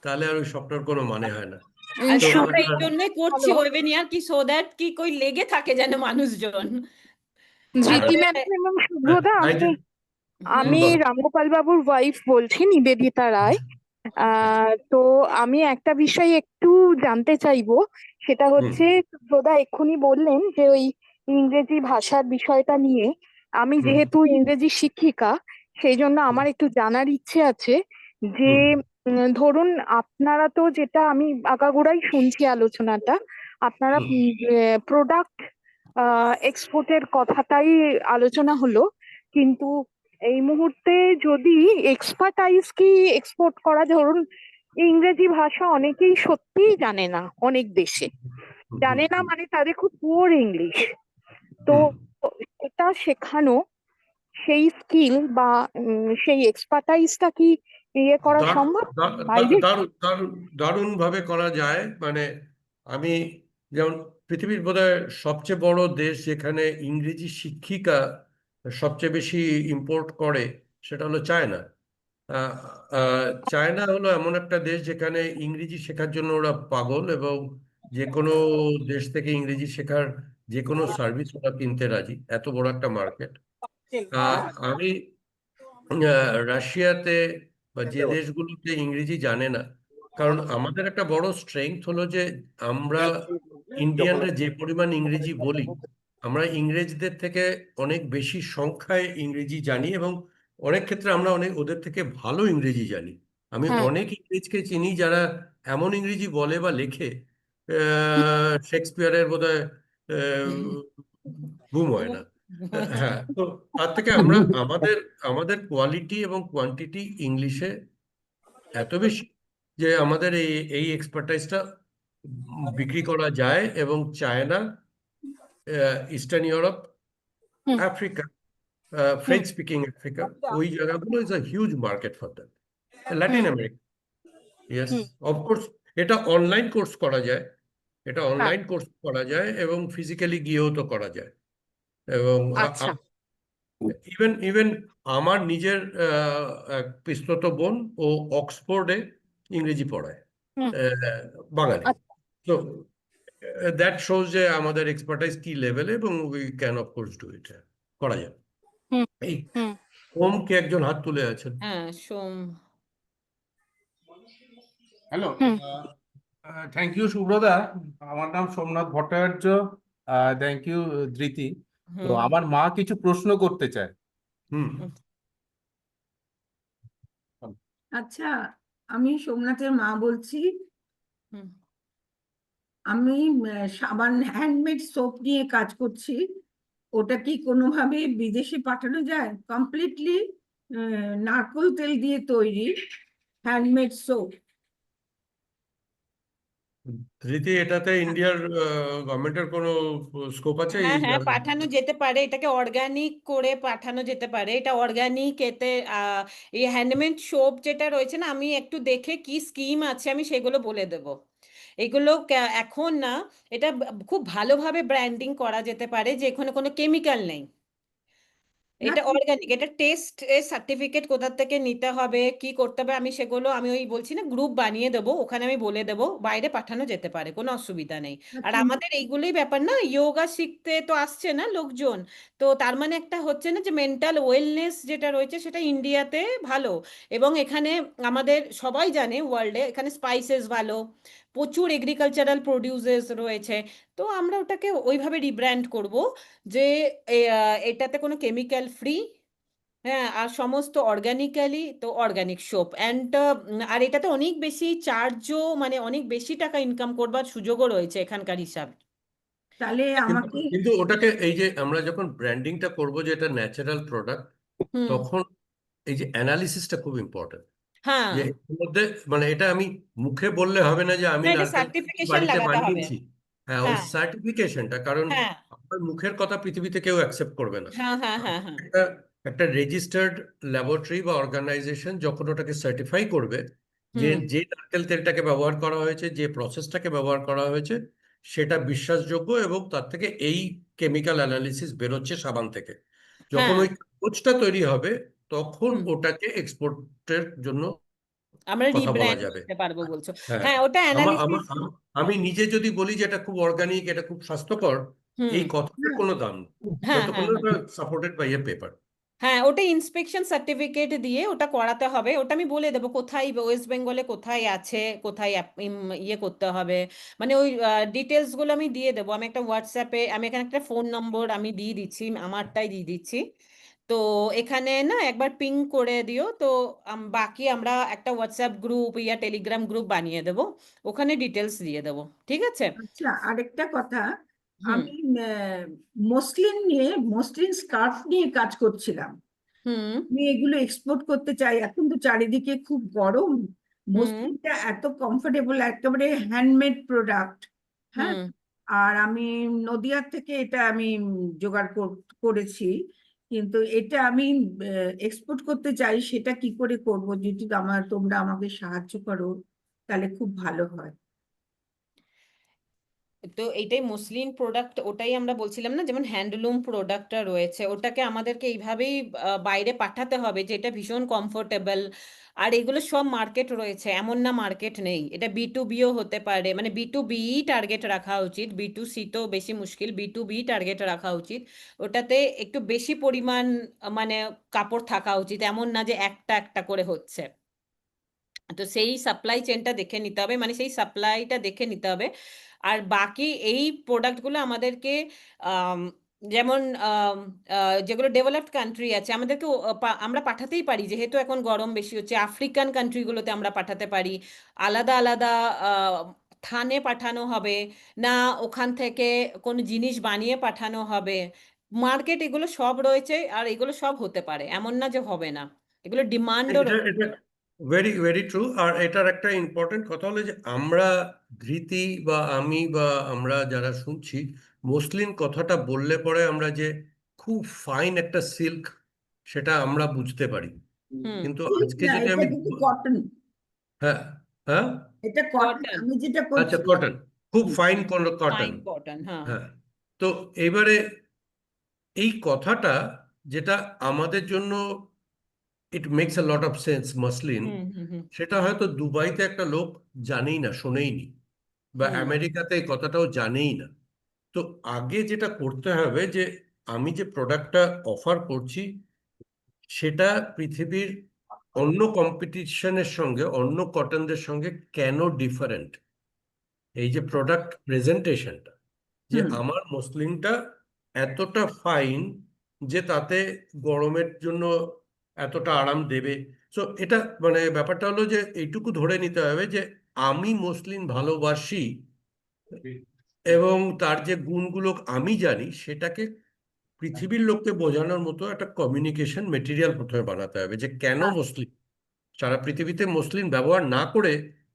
A: তাহলে আর ওই স্বপ্নের কোনো মানে হয় না। তো
C: আচ্ছা, আমরা এই
A: আপনার
C: জন্যই করছি
G: হ্যালো
C: ওয়েবিনার, কি সো দ্যাট কি কই লেগে থাকে যেন মানুষজন,
G: ধৃতি
C: তাহলে
G: ম্যাডাম এবং শুভ্রদা, আমি
A: রাইটার
G: আমি
A: বলো।
G: রামগোপাল বাবুর ওয়াইফ বলছি, নিবেদিতা রায়। তো আমি একটা বিষয় একটু জানতে চাইবো, সেটা
A: হুম
G: হচ্ছে শুভ্রদা এক্ষুনি বললেন যে ওই ইংরেজি ভাষার বিষয়টা নিয়ে। আমি
A: হুম
G: যেহেতু ইংরেজি শিক্ষিকা, সেই জন্য আমার একটু জানার ইচ্ছে আছে যে
A: হুম
G: ধরুন আপনারা তো, যেটা আমি আগাগোড়াই শুনছি আলোচনাটা, আপনারা
A: হুম
G: প্রোডাক্ট এক্সপোর্টের কথাটাই আলোচনা হলো, কিন্তু এই মুহূর্তে যদি এক্সপার্টাইজ কি এক্সপোর্ট করা, ধরুন ইংরেজি ভাষা অনেকেই সত্যিই জানে না, অনেক দেশে
A: হুম
G: জানে না, মানে তাদের খুব পুয়ার ইংলিশ। তো
A: হুম
G: এটা শেখানো, সেই স্কিল বা সেই এক্সপার্টাইজটা কি ইয়ে করা সম্ভব বাইরে?
A: দারুণ ভাবে করা যায়। মানে আমি যেমন পৃথিবীর বোধহয় সবচেয়ে বড় দেশ যেখানে ইংরেজি শিক্ষিকা সবচেয়ে বেশি ইম্পোর্ট করে সেটা হলো চায়না। আহ, চায়না হলো এমন একটা দেশ যেখানে ইংরেজি শেখার জন্য ওরা পাগল, এবং যে কোনো দেশ থেকে ইংরেজি শেখার যে কোনো সার্ভিস ওরা কিনতে রাজি, এত বড় একটা মার্কেট। আমি রাশিয়াতে বা যে দেশগুলোতে ইংরেজি জানে না, কারণ আমাদের একটা বড় স্ট্রেংথ হলো যে আমরা ইন্ডিয়ানরা যে পরিমাণ ইংরেজি বলি, আমরা ইংরেজদের থেকে অনেক বেশি সংখ্যায় ইংরেজি জানি, এবং অনেক ক্ষেত্রে আমরা অনেক ওদের থেকে ভালো ইংরেজি জানি। আমি
G: হ্যাঁ।
A: অনেক ইংরেজকে চিনি যারা এমন ইংরেজি বলে বা লেখে শেক্সপিয়ারের বোধহয় ঘুম হয় না। হ্যাঁ, তো তার থেকে আমরা আমাদের আমাদের কোয়ালিটি এবং কোয়ান্টিটি ইংলিশে এত বেশি যে আমাদের এই এই এক্সপার্টাইজটা বিক্রি করা যায়, এবং চায়না, ইস্টার্ন ইউরোপ,
G: হুম
A: আফ্রিকা,
G: হুম
A: ফ্রেঞ্চ স্পিকিং আফ্রিকা, ওই জায়গাগুলো is a huge market for that. Latin
G: hmm
A: America, yes
G: hmm
A: of course. এটা অনলাইন কোর্স করা যায়, এটা
G: হ্যাঁ,
A: অনলাইন কোর্স করা যায়, এবং ফিজিক্যালি গিয়েও তো করা যায়। এবং
G: আচ্ছা।
A: ইভেন ইভেন আমার নিজের এক পিসতুত বোন, ও অক্সফোর্ডে ইংরেজি পড়ায়,
G: হুম
A: বাঙালি।
G: আচ্ছা।
A: তো দ্যাট শোজ যে আমাদের এক্সপার্টাইজ কি লেভেলে, এবং we can of course do it, করা যায়।
G: হুম
A: এই
G: হুম
A: ওম কে একজন হাত তুলে আছেন।
C: হ্যাঁ, Som.
H: Hello,
G: hmm
H: thank you সুব্রদা। আমার নাম সোমনাথ ভট্টাচার্য। Thank you Dhriti. তো
C: হুম
H: আমার মা কিছু প্রশ্ন করতে চায়।
A: হুম
I: আচ্ছা, আমি সোমনাথের মা বলছি।
C: হুম
I: আমি সাবান হ্যান্ডমেড সোপ নিয়ে কাজ করছি। ওটা কি কোনোভাবে বিদেশে পাঠানো যায়? কমপ্লিটলি নারকোল তেল দিয়ে তৈরি হ্যান্ডমেড সোপ।
A: ধৃতি, এটাতে ইন্ডিয়ার গভর্নমেন্টের কোনো স্কোপ আছে এই
C: হ্যাঁ হ্যাঁ, পাঠানো যেতে পারে, এটাকে অর্গানিক করে পাঠানো যেতে পারে। এটা অর্গানিক, এতে এই হ্যান্ডমেড সোপ যেটা রয়েছে না, আমি একটু দেখে কি স্কিম আছে আমি সেগুলো বলে দেবো। এগুলো এখন না, এটা খুব ভালোভাবে ব্র্যান্ডিং করা যেতে পারে যে এখানে কোনো কেমিক্যাল নেই,
I: না,
C: এটা অর্গানিক। এটা টেস্ট এর সার্টিফিকেট কোথা থেকে নিতে হবে, কি করতে হবে, আমি সেগুলো আমি ওই বলছি না, গ্রুপ বানিয়ে দেবো, ওখানে আমি বলে দেবো, বাইরে পাঠানো যেতে পারে, কোনো অসুবিধা নেই। আর আমাদের এইগুলোই ব্যাপার না, যোগা শিখতে তো আসছে না লোকজন, তো তার মানে একটা হচ্ছে না যে মেন্টাল ওয়েলনেস যেটা রয়েছে সেটা ইন্ডিয়াতে ভালো। এবং এখানে আমাদের সবাই জানে ওয়ার্ল্ডে এখানে স্পাইসেস ভালো, প্রচুর এগ্রিকালচারাল প্রডিউসেস রয়েছে। তো আমরা ওটাকে ওইভাবে রিব্র্যান্ড করব যে এটাতে কোনো কেমিক্যাল ফ্রি, হ্যাঁ, আর সমস্ত অর্গানিক্যালি, তো অর্গানিক সোপ অ্যান্ড, আর এটাতে অনেক বেশি চার্জও, মানে অনেক বেশি টাকা ইনকাম করবার সুযোগও রয়েছে এখানকার হিসাবে।
I: তাহলে
A: কিন্তু
I: আমাকে
A: কিন্তু ওটাকে এই যে আমরা যখন ব্র্যান্ডিংটা করব যে এটা ন্যাচারাল প্রোডাক্ট,
C: হুম
A: তখন এই যে অ্যানালিসিসটা খুব ইম্পর্টেন্ট।
C: হ্যাঁ,
A: যে এর মধ্যে মানে এটা আমি মুখে বললে হবে না যে আমি
C: না, এটা
A: নারকেল
C: সার্টিফিকেশন
A: বাড়িতে
C: লাগাতে হবে।
A: বানিয়েছি। হ্যাঁ, ওই
C: হ্যাঁ
A: সার্টিফিকেশনটা, কারণ
C: হ্যাঁ
A: আমার মুখের কথা পৃথিবীতে কেউ অ্যাকসেপ্ট করবে না।
C: হ্যাঁ হ্যাঁ হ্যাঁ হ্যাঁ
A: একটা একটা রেজিস্টার্ড ল্যাবরেটরি বা অর্গানাইজেশন যখন ওটাকে সার্টিফাই করবে যে
C: হুম
A: যে নারকেল তেলটাকে ব্যবহার করা হয়েছে, যে প্রসেসটাকে ব্যবহার করা হয়েছে, সেটা বিশ্বাসযোগ্য এবং তার থেকে এই কেমিক্যাল অ্যানালিসিস বেরোচ্ছে সাবান থেকে। যখন
C: হ্যাঁ।
A: ওই কাগজটা তৈরি হবে তখন
C: হুম।
A: ওটাকে এক্সপোর্টের জন্য
C: আমরা
A: কথা বলা
C: রিব্র্যান্ড
A: যাবে।
C: করতে পারবো বলছো?
A: হ্যাঁ,
C: হ্যাঁ, ওটা অ্যানালিসিস।
A: আমি নিজে যদি বলি যে এটা খুব অর্গানিক, এটা খুব স্বাস্থ্যকর,
C: হুম।
A: এই কথাটার কোনো দাম নেই
C: হ্যাঁ,
A: যতক্ষণ
C: হ্যাঁ,
A: না ওটা সাপোর্টেড বাই এ পেপার।
C: হ্যাঁ, ওটা ইন্সপেকশন সার্টিফিকেট দিয়ে ওটা করাতে হবে। ওটা আমি বলে দেবো কোথায় ওয়েস্ট বেঙ্গলে কোথায় আছে, কোথায় ইয়ে করতে হবে, মানে ওই ডিটেলস গুলো আমি দিয়ে দেবো। আমি একটা হোয়াটসঅ্যাপে, আমি এখানে একটা ফোন নম্বর আমি দিয়ে দিচ্ছি, আমারটাই দিয়ে দিচ্ছি। তো এখানে না একবার পিং করে দিও, তো বাকি আমরা একটা হোয়াটসঅ্যাপ গ্রুপ ইয়া টেলিগ্রাম গ্রুপ বানিয়ে দেবো, ওখানে ডিটেলস দিয়ে দেবো, ঠিক আছে?
I: আচ্ছা, আরেকটা কথা,
C: হুম।
I: আমি মসলিন স্কার্ফ নিয়ে কাজ করছিলাম।
C: হুম।
I: আমি এগুলো এক্সপোর্ট করতে চাই। এখন তো চারিদিকে খুব গরম,
C: হুম।
I: মসলিনটা এত কমফোর্টেবল, একেবারে হ্যান্ডমেড প্রোডাক্ট। হ্যাঁ,
C: হুম।
I: আর আমি নদিয়ার থেকে এটা আমি জোগাড় করেছি, কিন্তু এটা আমি এক্সপোর্ট করতে চাই। সেটা কি করে করব? যদি তোমরা আমাকে সাহায্য করো তাহলে খুব ভালো হয়।
C: তো এইটাই মসলিন প্রোডাক্ট, ওটাই আমরা বলছিলাম না, যেমন হ্যান্ডলুম প্রোডাক্টটা রয়েছে, ওটাকে আমাদেরকে এইভাবেই বাইরে পাঠাতে হবে, যেটা ভীষণ কমফোর্টেবল। আর এগুলো সব মার্কেট রয়েছে, এমন না মার্কেট নেই। এটা B2Bও হতে পারে, মানে B2B টার্গেট রাখা উচিত, B2C তো বেশি মুশকিল, B2B টার্গেট রাখা উচিত। ওটাতে একটু বেশি পরিমাণ মানে কাপড় থাকা উচিত, এমন না যে একটা একটা করে হচ্ছে। তো সেই সাপ্লাই চেনটা দেখে নিতে হবে, মানে সেই সাপ্লাইটা দেখে নিতে হবে। আর বাকি এই প্রোডাক্টগুলো আমাদেরকে আম, যেমন যেগুলো ডেভেলপড কান্ট্রি আছে আমাদেরকে আমরা পাঠাতেই পারি, যেহেতু এখন গরম বেশি হচ্ছে, আফ্রিকান কান্ট্রিগুলোতে আমরা পাঠাতে পারি। আলাদা আলাদা আহ, থানে পাঠানো হবে না, ওখান থেকে কোনো জিনিস বানিয়ে পাঠানো হবে। মার্কেট এগুলো সব রয়েছে, আর এগুলো সব হতে পারে, এমন না যে হবে না, এগুলো ডিমান্ডও
A: এটা এটা ভেরি ভেরি ট্রু। আর এটার একটা ইম্পর্টেন্ট কথা হলো যে আমরা ধৃতি বা আমি বা আমরা যারা শুনছি, মসলিন কথাটা বললে পরে আমরা যে খুব ফাইন একটা সিল্ক সেটা আমরা বুঝতে পারি,
C: হুম।
A: কিন্তু
I: সিল্ক
A: আজকে
I: না,
A: যদি
I: এটা
A: আমি
I: কিন্তু কটন।
A: হ্যাঁ, হ্যাঁ,
I: এটা কটন,
C: কটন,
I: আমি যেটা
A: আচ্ছা,
I: করছিলাম।
A: কটন, খুব ফাইন কটন।
C: ফাইন কটন, হ্যাঁ।
A: হ্যাঁ, তো এবারে এই কথাটা যেটা আমাদের জন্য it makes a lot of sense, muslin,
C: হুম। হুম। হুম।
A: সেটা হয়তো দুবাইতে একটা লোক জানেই না, শোনেইনি, বা
C: হুম।
A: আমেরিকাতে এই কথাটাও জানেই না। তো আগে যেটা করতে হবে যে আমি যে প্রোডাক্টটা অফার করছি সেটা পৃথিবীর অন্য কম্পিটিশনের সঙ্গে, অন্য কটনদের সঙ্গে কেন ডিফারেন্ট, এই যে প্রোডাক্ট প্রেজেন্টেশনটা, যে
I: হুম।
A: আমার মসলিনটা এতটা ফাইন যে তাতে গরমের জন্য এতটা আরাম দেবে। সো এটা মানে ব্যাপারটা হলো যে এইটুকু ধরে নিতে হবে যে আমি মসলিন ভালোবাসি এবং তার যে গুণগুলো আমি জানি সেটাকে পৃথিবীর লোককে বোঝানোর মতো একটা কমিউনিকেশন মেটেরিয়াল প্রথমে বানাতে হবে, যে কেন মসলিন, সারা পৃথিবীতে মসলিন ব্যবহার না করে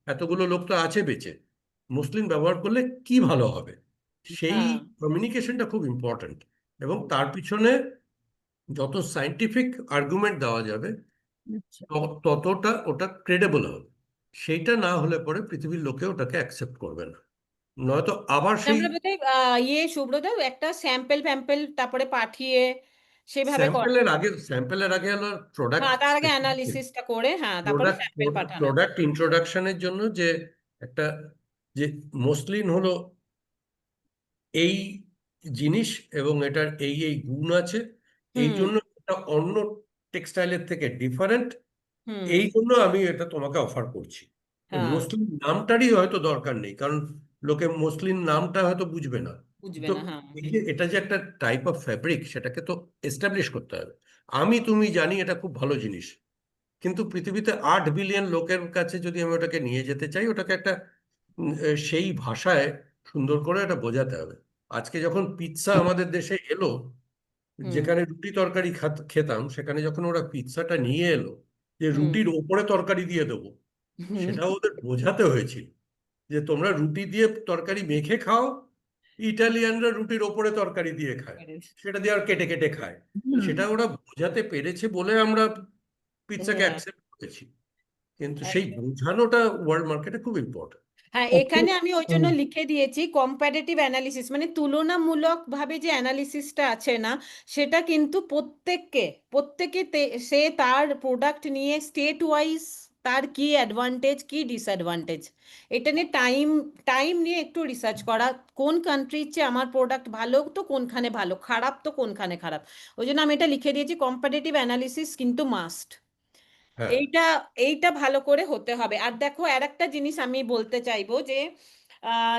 A: এতগুলো লোক তো আছে বেঁচে, মসলিন ব্যবহার করলে কি ভালো হবে, সেই
C: হ্যাঁ।
A: কমিউনিকেশনটা খুব ইম্পর্ট্যান্ট। এবং তার পিছনে যত সায়েন্টিফিক আর্গুমেন্ট দেওয়া যাবে
I: আচ্ছা।
A: ততটা ওটা ক্রেডেবল হবে। সেইটা না হলে পরে পৃথিবীর লোকে ওটাকে অ্যাকসেপ্ট করবে না, নয়তো আবার সেই
C: আমরা বোধহয় ইয়ে সুব্রত একটা স্যাম্পল ফ্যাম্পল তারপরে পাঠিয়ে সেভাবে করা।
A: স্যাম্পলের আগে হলো প্রোডাক্ট
C: হ্যাঁ, তার আগে
A: স্পেসিফিকেশন,
C: অ্যানালিসিসটা করে, হ্যাঁ, তারপরে
A: প্রোডাক্ট
C: স্যাম্পল পাঠানো।
A: প্রোডাক্ট ইন্ট্রোডাকশনের জন্য যে একটা, যে মসলিন হলো এই জিনিস এবং এটার এই এই গুণ আছে, এই
C: হুম।
A: জন্য এটা অন্য টেক্সটাইলের থেকে ডিফারেন্ট,
C: হুম।
A: এই জন্য আমি এটা তোমাকে অফার করছি।
C: হ্যাঁ,
A: মসলিন নামটারই হয়তো দরকার নেই, কারণ লোকে মসলিন নামটা হয়তো বুঝবে না,
C: বুঝবে
A: তো
C: না, হ্যাঁ।
A: এই যে এটা যে একটা টাইপ অফ ফ্যাব্রিক সেটাকে তো এস্টাবলিশ করতে হবে। আমি তুমি জানি এটা খুব ভালো জিনিস, কিন্তু পৃথিবীতে 8 বিলিয়ন লোকের কাছে যদি আমি ওটাকে নিয়ে যেতে চাই, ওটাকে একটা সেই ভাষায় সুন্দর করে এটা বোঝাতে হবে। আজকে যখন পিৎজা আমাদের দেশে এলো,
C: হুম।
A: যেখানে রুটি তরকারি খেতাম, সেখানে যখন ওরা পিৎজাটা নিয়ে এলো যে
C: হুম।
A: রুটির ওপরে তরকারি দিয়ে দেবো,
C: হুম।
A: সেটাও ওদের বোঝাতে হয়েছিল যে তোমরা রুটি দিয়ে তরকারি মেখে খাও, ইটালিয়ানরা রুটির ওপরে তরকারি দিয়ে খায়, সেটা দিয়ে আর কেটে কেটে খায়।
I: হুম।
A: সেটা ওরা বোঝাতে পেরেছে বলে আমরা পিৎজাকে
C: হ্যাঁ,
A: অ্যাকসেপ্ট করেছি, কিন্তু সেই
C: একদম।
A: বোঝানোটা ওয়ার্ল্ড মার্কেটে খুব ইম্পর্টেন্ট।
C: হ্যাঁ, এখানে আমি ওই জন্য লিখে দিয়েছি কম্প্যারেটিভ অ্যানালিসিস, মানে তুলনামূলক ভাবে যে অ্যানালিসিসটা আছে না, সেটা কিন্তু প্রত্যেকে সে তার প্রোডাক্ট নিয়ে স্টেট ওয়াইজ তার কি অ্যাডভান্টেজ কি ডিসঅ্যাডভান্টেজ, এটা নিয়ে টাইম নিয়ে একটু রিসার্চ করা, কোন কান্ট্রির চেয়ে আমার প্রোডাক্ট ভালো তো কোনখানে ভালো, খারাপ তো কোনখানে খারাপ। ওই জন্য আমি এটা লিখে দিয়েছি কম্প্যারেটিভ অ্যানালিসিস কিন্তু মাস্ট।
A: হ্যাঁ,
C: এইটা এইটা ভালো করে হতে হবে। আর দেখো, আর একটা জিনিস আমি বলতে চাইবো যে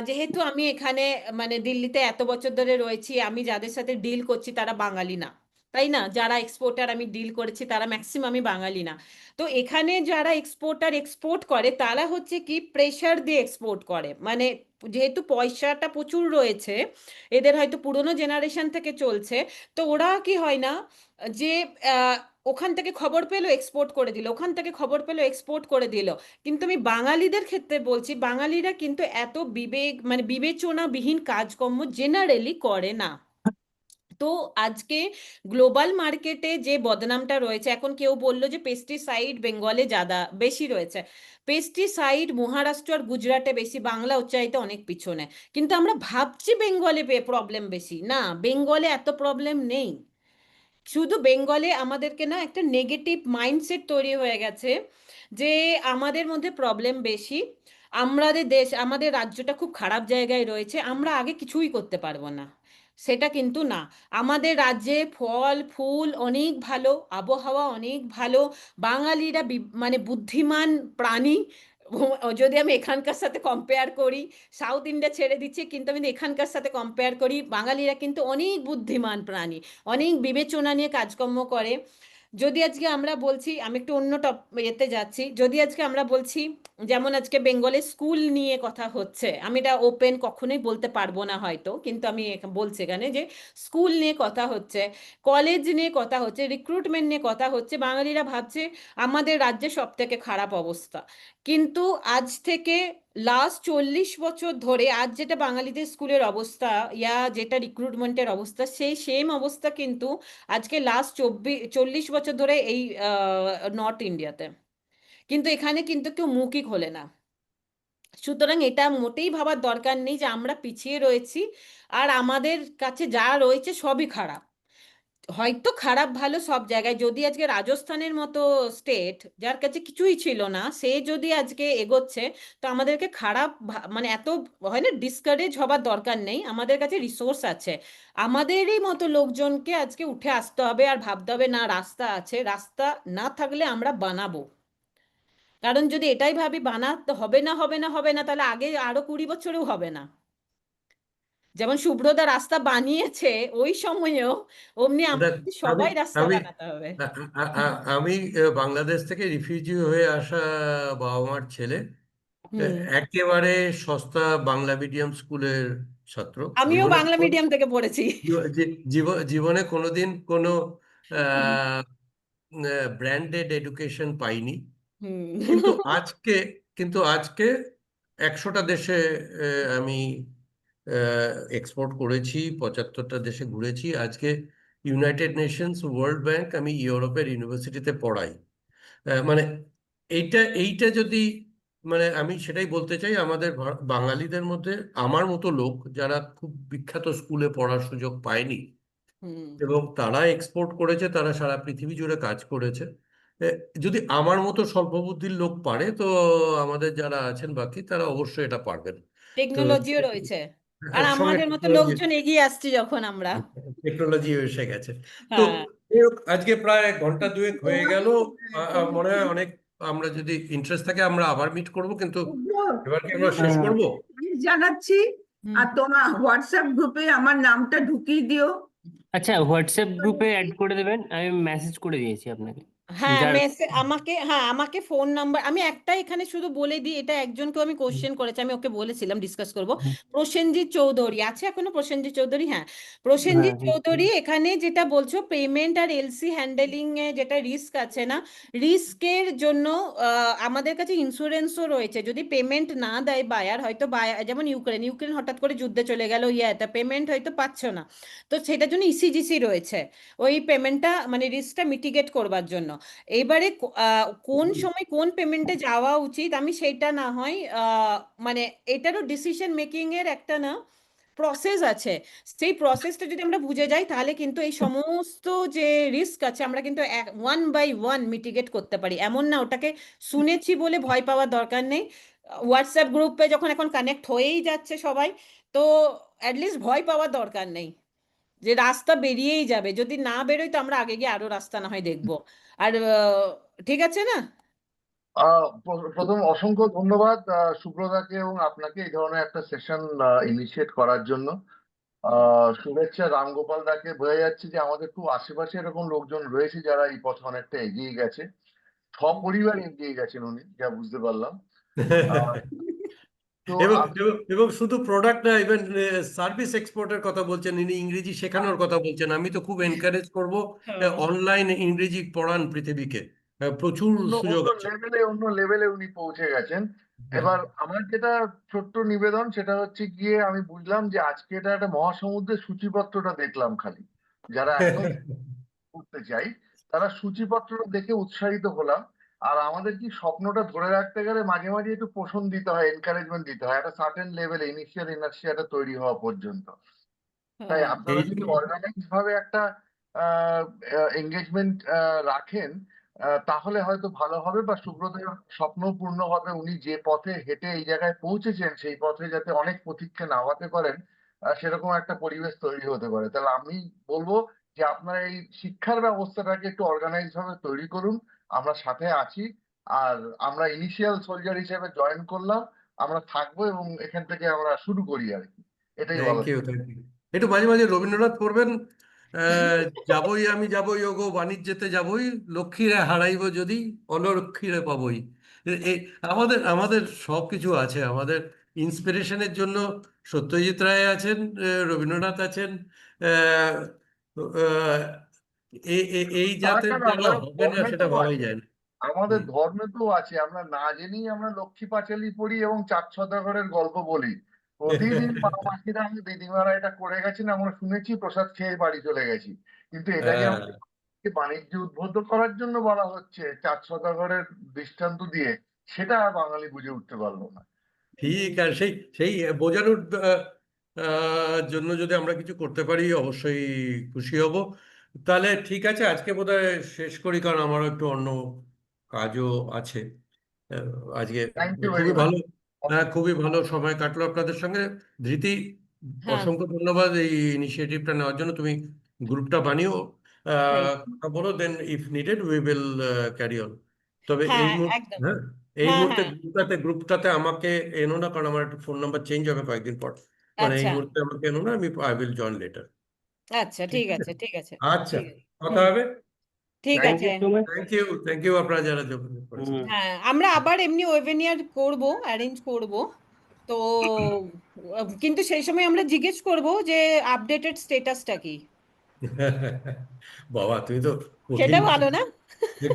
C: যেহেতু আমি এখানে মানে দিল্লিতে এত বছর ধরে রয়েছি, আমি যাদের সাথে ডিল করছি তারা বাঙালি না, তাই না? যারা এক্সপোর্টার আমি ডিল করেছি তারা ম্যাক্সিমামই বাঙালি না। তো এখানে যারা এক্সপোর্টার এক্সপোর্ট করে তারা হচ্ছে কি প্রেশার দিয়ে এক্সপোর্ট করে, মানে যেহেতু পয়সাটা প্রচুর রয়েছে, এদের হয়তো পুরোনো জেনারেশন থেকে চলছে, তো ওরা কি হয় না যে ওখান থেকে খবর পেলো এক্সপোর্ট করে দিল, ওখান থেকে খবর পেলো এক্সপোর্ট করে দিল। কিন্তু আমি বাঙালিদের ক্ষেত্রে বলছি, বাঙালিরা কিন্তু এত মানে বিবেচনাবিহীন কাজকর্ম জেনারেলি করে না। তো আজকে গ্লোবাল মার্কেটে যে বদনামটা রয়েছে, এখন কেউ বললো যে পেস্টিসাইড বেঙ্গলে বেশি রয়েছে, পেস্টিসাইড মহারাষ্ট্র আর গুজরাটে বেশি, বাংলা উচ্চারিত অনেক পিছনে। কিন্তু আমরা ভাবছি বেঙ্গলে প্রবলেম বেশি, না, বেঙ্গলে এত প্রবলেম নেই। শুধু বেঙ্গলে আমাদেরকে না একটা নেগেটিভ মাইন্ডসেট তৈরি হয়ে গেছে যে আমাদের মধ্যে প্রবলেম বেশি, আমাদের রাজ্যটা খুব খারাপ জায়গায় রয়েছে, আমরা আগে কিছুই করতে পারবো না। সেটা কিন্তু না, আমাদের রাজ্যে ফল ফুল অনেক ভালো, আবহাওয়া অনেক ভালো, বাঙালিরা মানে বুদ্ধিমান প্রাণী। যদি আমি এখানকার সাথে কম্পেয়ার করি, সাউথ ইন্ডিয়া ছেড়ে দিচ্ছি, কিন্তু আমি যদি এখানকার সাথে কম্পেয়ার করি, বাঙালিরা কিন্তু অনেক বুদ্ধিমান প্রাণী, অনেক বিবেচনা নিয়ে কাজকর্ম করে। যদি আজকে আমরা বলছি, আমি একটু অন্য এতে যাচ্ছি, যদি আজকে আমরা বলছি, যেমন আজকে বেঙ্গলে স্কুল নিয়ে কথা হচ্ছে, আমি এটা ওপেন কখনোই বলতে পারবো না হয়তো, কিন্তু আমি বলছি এখানে যে স্কুল নিয়ে কথা হচ্ছে, কলেজ নিয়ে কথা হচ্ছে, রিক্রুটমেন্ট নিয়ে কথা হচ্ছে, বাঙালিরা ভাবছে আমাদের রাজ্যে সব থেকে খারাপ অবস্থা। কিন্তু আজ থেকে লাস্ট 40 বছর ধরে আজ যেটা বাঙালিদের স্কুলের অবস্থা, যেটা রিক্রুটমেন্টের অবস্থা, সেই সেম অবস্থা কিন্তু আজকে লাস্ট 40 বছর ধরে এই নর্থ ইন্ডিয়াতে। কিন্তু এখানে কিন্তু কেউ মুখই খোলে না। সুতরাং এটা মোটেই ভাবার দরকার নেই যে আমরা পিছিয়ে রয়েছি আর আমাদের কাছে যা রয়েছে সবই খারাপ। হয়তো খারাপ ভালো সব জায়গায়, যদি আজকে রাজস্থানের মতো স্টেট যার কাছে কিছুই ছিল না, সে যদি আজকে এগোচ্ছে, তো আমাদেরকে খারাপ মানে এত হয় না, ডিসকারেজ হবার দরকার নেই, আমাদের কাছে রিসোর্স আছে। আমাদেরই মতো লোকজনকে আজকে উঠে আসতে হবে আর ভাবতে হবে না রাস্তা আছে, রাস্তা না থাকলে আমরা বানাবো। কারণ যদি এটাই ভাবি বানাতে হবে না হবে না হবে না, তাহলে আগে আরো 20 বছরেও হবে না। যেমন শুভ্রদা রাস্তা বানিয়েছে ওই সময়েও, অমনি
A: দেখ,
C: আমাদের
A: আমি
C: সবাই রাস্তা
A: আমি
C: বানাতে হবে।
A: আমি বাংলাদেশ থেকে রিফিউজি হয়ে আসা বাবা মার ছেলে,
C: হুম।
A: একেবারে সস্তা বাংলা মিডিয়াম স্কুলের ছাত্র।
C: আমিও
A: জীবনে
C: বাংলা মিডিয়াম থেকে পড়েছি।
A: জীবনে কোনোদিন কোনো ব্র্যান্ডেড এডুকেশন পাইনি।
C: হুম।
A: কিন্তু আজকে কিন্তু আজকে 100টা দেশে আমি এক্সপোর্ট করেছি, 75টা দেশে ঘুরেছি। আজকে ইউনাইটেড নেশনস, ওয়ার্ল্ড ব্যাংক, আমি ইউরোপের ইউনিভার্সিটিতে পড়াই। মানে এইটা যদি, মানে আমি সেটাই বলতে চাই, আমাদের বাঙালিদের মধ্যে আমার মতো লোক যারা খুব বিখ্যাত স্কুলে পড়ার সুযোগ পায়নি
C: হুম।
A: এবং তারা এক্সপোর্ট করেছে, তারা সারা পৃথিবী জুড়ে কাজ করেছে। এ, যদি আমার মতো স্বল্পবুদ্ধির লোক পারে, তো আমাদের যারা আছেন বাকি তারা অবশ্যই এটা পারবেন। তো
C: টেকনোলজিও রয়েছে, আর
A: এর সঙ্গে
C: আমাদের মতো লোকজন এগিয়ে আসছি যখন আমরা।
A: টেকনোলজি এসে গেছে। তো
C: হ্যাঁ।
A: যাই হোক, আজকে প্রায় ঘন্টা দুয়েক হয়ে গেল। মনে হয়
I: তোমাকে
A: অনেক, আমরা যদি ইন্টারেস্ট থাকে আমরা আবার মিট করব, কিন্তু
I: শুভ্র,
A: এবার কি আমরা শেষ
I: তোমাকে
A: করব?
I: thanks জানাচ্ছি।
C: হুম।
I: আর তোমার হোয়াটসঅ্যাপ গ্রুপে আমার নামটা ঢুকিয়ে দিও।
D: আচ্ছা, হোয়াটসঅ্যাপ গ্রুপে অ্যাড করে দেবেন, আমি মেসেজ করে দিয়েছি আপনাকে।
C: হ্যাঁ,
D: যার
C: আমাকে ফোন নাম্বার, আমি একটা এখানে শুধু বলে দিই, এটা একজনকে আমি কোশ্চেন করেছি, আমি ওকে বলেছিলাম ডিসকাস করব। প্রসেনজিৎ চৌধুরী আছে এখনো? প্রসেনজিৎ চৌধুরী, হ্যাঁ, প্রসেনজিৎ
D: হ্যাঁ,
C: চৌধুরী এখানে যেটা বলছো পেমেন্ট আর এলসি হ্যান্ডেলিং এ যেটা রিস্ক আছে না, রিস্কের জন্য আমাদের কাছে ইন্স্যুরেন্সও রয়েছে। যদি পেমেন্ট না দেয় বায়ার, হয়তো বায়ার যেমন ইউক্রেন হঠাৎ করে যুদ্ধে চলে গেল, তা পেমেন্ট হয়তো পাচ্ছ না, তো সেটার জন্য ইসিজিসি রয়েছে, ওই পেমেন্টটা মানে রিস্কটা মিটিগেট করবার জন্য। এবারে কোন সময় কোন পেমেন্টে যাওয়া উচিত আমি সেইটা না হয় মানে এটারও ডিসিশন মেকিং এর একটা না প্রসেস আছে, সেই প্রসেসটা যদি আমরা বুঝে যাই তাহলে কিন্তু এই সমস্ত যে রিস্ক আছে আমরা কিন্তু ওয়ান বাই ওয়ান মিটিগেট করতে পারি। এমন না ওটাকে শুনেছি বলে ভয় পাওয়ার দরকার নেই। হোয়াটসঅ্যাপ গ্রুপে যখন এখন কানেক্ট হয়েই যাচ্ছে সবাই, তো অ্যাটলিস্ট ভয় পাওয়ার দরকার নেই, যে রাস্তা বেরিয়েই যাবে, যদি না বেরোয় তো আমরা আগে গিয়ে আরো রাস্তা না হয় দেখবো। আর ঠিক আছে না?
J: প্রথম অসংখ্য ধন্যবাদ সুব্রতাকে এবং আপনাকে এই ধরনের একটা সেশন ইনিশিয়েট করার জন্য। শুভেচ্ছা রামগোপাল দাকে। বোঝা যাচ্ছে যে আমাদের খুব আশেপাশে এরকম লোকজন রয়েছে যারা এই পথে অনেকটা এগিয়ে গেছে, সপরিবার এগিয়ে গেছেন উনি, যা বুঝতে পারলাম। তো
A: এবং শুধু প্রোডাক্ট না, ইভেন সার্ভিস এক্সপোর্টের কথা বলছেন ইনি, ইংরেজি শেখানোর কথা বলছেন। আমি তো খুব এনকারেজ করব অনলাইন ইংরেজি পড়ান পৃথিবীকে, প্রচুর সুযোগ আছে।
J: অন্য লেভেলে উনি পৌঁছে গেছেন। এবার আমার যেটা ছোট্ট নিবেদন সেটা হচ্ছে গিয়ে, আমি বুঝলাম যে আজকে এটা একটা মহাসমুদ্রের সূচিপত্রটা দেখলাম খালি, যারা এখন করতে চাই তারা সূচিপত্রটা দেখে উৎসাহিত হলাম। আর আমাদের কি স্বপ্নটা ধরে রাখতে গেলে মাঝে মাঝে একটু পোষণ দিতে হয়, এনকারেজমেন্ট দিতে হয়, একটা সার্টেন লেভেলে ইনিশিয়াল ইনার্সিয়াটা তৈরি হওয়া পর্যন্ত। তাই আপনারা যদি অর্গানাইজ ভাবে একটা এঙ্গেজমেন্ট রাখেন তাহলে হয়তো ভালো হবে, বা সুব্রতের স্বপ্ন পূর্ণ হবে। উনি যে পথে হেঁটে এই জায়গায় পৌঁছেছেন সেই পথে যাতে অনেক পথিককে নামাতে পারেন, সেরকম একটা পরিবেশ তৈরি হতে পারে। তাহলে আমি বলবো যে আপনারা এই শিক্ষার ব্যবস্থাটাকে একটু অর্গানাইজ ভাবে তৈরি করুন, আমরা সাথে আছি। আর আমরা ইনিশিয়াল সোলজার হিসেবে জয়েন করলাম, আমরা থাকবো এবং এখান থেকে আমরা শুরু করি আর কি, এটাই বলা।
A: Thank you, thank you. একটু মাঝে মাঝে রবীন্দ্রনাথ পড়বেন, যাবই আমি যাবই ওগো বাণিজ্যেতে যাবই, লক্ষ্মীরে হারাইব যদি অলক্ষ্মীরে পাবই। আমাদের আমাদের সব কিছু আছে। আমাদের ইন্সপিরেশনের জন্য সত্যজিৎ রায় আছেন, রবীন্দ্রনাথ আছেন। আহ, আহ, এই জাতের যারা হবে না সেটা ভাবাই যায় না।
J: আমাদের ধর্মেতেও আছে, আমরা না জেনেই আমরা লক্ষ্মী পাঁচালী পড়ি এবং চার সদাগরের গল্প বলি প্রতিদিন। মাসিরা আমি দিদিমারা এটা করে গেছেন, আমরা শুনেছি, প্রসাদ খেয়ে বাড়ি চলে গেছি। কিন্তু এটা যে আমাদের বাণিজ্য উদ্বুদ্ধ করার জন্য বলা হচ্ছে চার সদাগরের দৃষ্টান্ত দিয়ে, সেটা বাঙালি বুঝে উঠতে পারলো না।
A: ঠিক, আর সেই সেই বোঝানোর জন্য যদি আমরা কিছু করতে পারি অবশ্যই খুশি হব। তাহলে ঠিক আছে, আজকে বোধহয় শেষ করি, কারণ আমারও একটু অন্য কাজও আছে। আজকে খুবই ভালো, খুবই ভালো সময় কাটলো আপনাদের সঙ্গে। ধৃতি,
C: হ্যাঁ,
A: অসংখ্য ধন্যবাদ এই ইনিশিয়েটিভটা নেওয়ার জন্য। তুমি গ্রুপটা বানিও, কথা বলো, then if needed we will carry on. তবে এই
C: হ্যাঁ,
A: মুহূর্তে,
C: একদম।
A: হ্যাঁ, এই
C: হ্যাঁ,
A: মুহূর্তে
C: হ্যাঁ,
A: গ্রুপটাতে আমাকে এনো না, কারণ আমার একটা ফোন নাম্বার চেঞ্জ হবে কয়েকদিন পর। মানে এই
C: আচ্ছা,
A: মুহূর্তে আমাকে এনো না, আমি আই উইল জয়েন লেটার।
C: আচ্ছা,
A: ঠিক
C: ঠিক
A: আছে,
C: আছে, ঠিক আছে,
A: আচ্ছা,
C: ঠিক আছে।
A: কথা হবে।
C: ঠিক আছে।
A: থ্যাংক ইউ আপনারা যারা যোগাযোগ করেছেন।
C: হ্যাঁ, আমরা আবার এমনি ওয়েবিনার করব, অ্যারেঞ্জ করব। তো কিন্তু সেই সময় আমরা জিজ্ঞেস করব যে আপডেটেড স্ট্যাটাসটা কি।
A: বাবা, তুমি তো
C: সেটা
A: কঠিন,
C: ভালো না?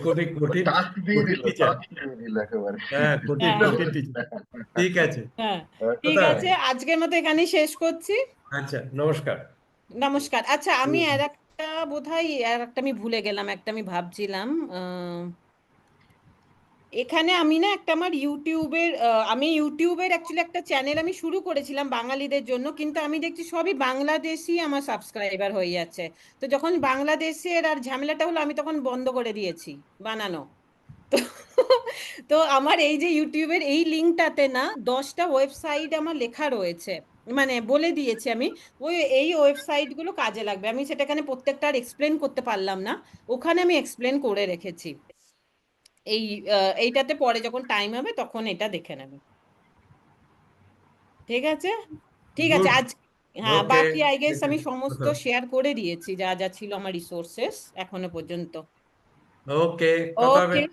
A: কঠিন কঠিন
J: টাস্ক দিয়ে
A: কঠিন
J: দিল,
A: টিচার।
J: টাস্ক দিয়ে দিল একেবারে।
A: হ্যাঁ, কঠিন
C: হ্যাঁ,
A: কঠিন টিচার। ঠিক আছে,
C: হ্যাঁ, ঠিক
A: কথা
C: আছে,
A: হবে।
C: আজকের মতো এখানেই শেষ করছি।
A: আচ্ছা, নমস্কার।
C: নমস্কার। আচ্ছা, আমি আর একটা আমি ভুলে গেলাম, একটা আমি ভাবছিলাম এখানে আমি না একটা আমার আমি ইউটিউবের অ্যাকচুয়ালি একটা চ্যানেল আমি শুরু করেছিলাম বাঙালিদের জন্য, কিন্তু আমি দেখছি সবই বাংলাদেশি আমার সাবস্ক্রাইবার হয়ে যাচ্ছে। তো যখন বাংলাদেশের আর ঝামেলাটা হলো আমি তখন বন্ধ করে দিয়েছি বানানো। তো তো আমার এই যে ইউটিউবের এই লিঙ্কটাতে না 10টা ওয়েবসাইট আমার লেখা রয়েছে, মানে বলে দিয়েছি আমি এই ওয়েবসাইটগুলো কাজে লাগবে। আমি সেটা এখানে প্রত্যেকটা আর এক্সপ্লেন করতে পারলাম না, ওখানে আমি এক্সপ্লেন করে রেখেছি। এইটাতে পরে যখন টাইম হবে তখন এটা দেখে নেবে। ঠিক আছে, ঠিক আছে।
A: গুড,
C: হ্যাঁ,
A: ওকে,
C: বাকি আই গেস আমি
A: কথা
C: সমস্ত
A: হবে।
C: শেয়ার করে দিয়েছি যা যা ছিল আমার রিসোর্সেস এখনো পর্যন্ত।
A: ওকে, কথা হবে।
C: ওকে,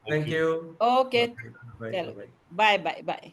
A: থ্যাংক ইউ।
C: ওকে,
A: বাই
C: চলো,
A: বাই।
C: Bye bye bye.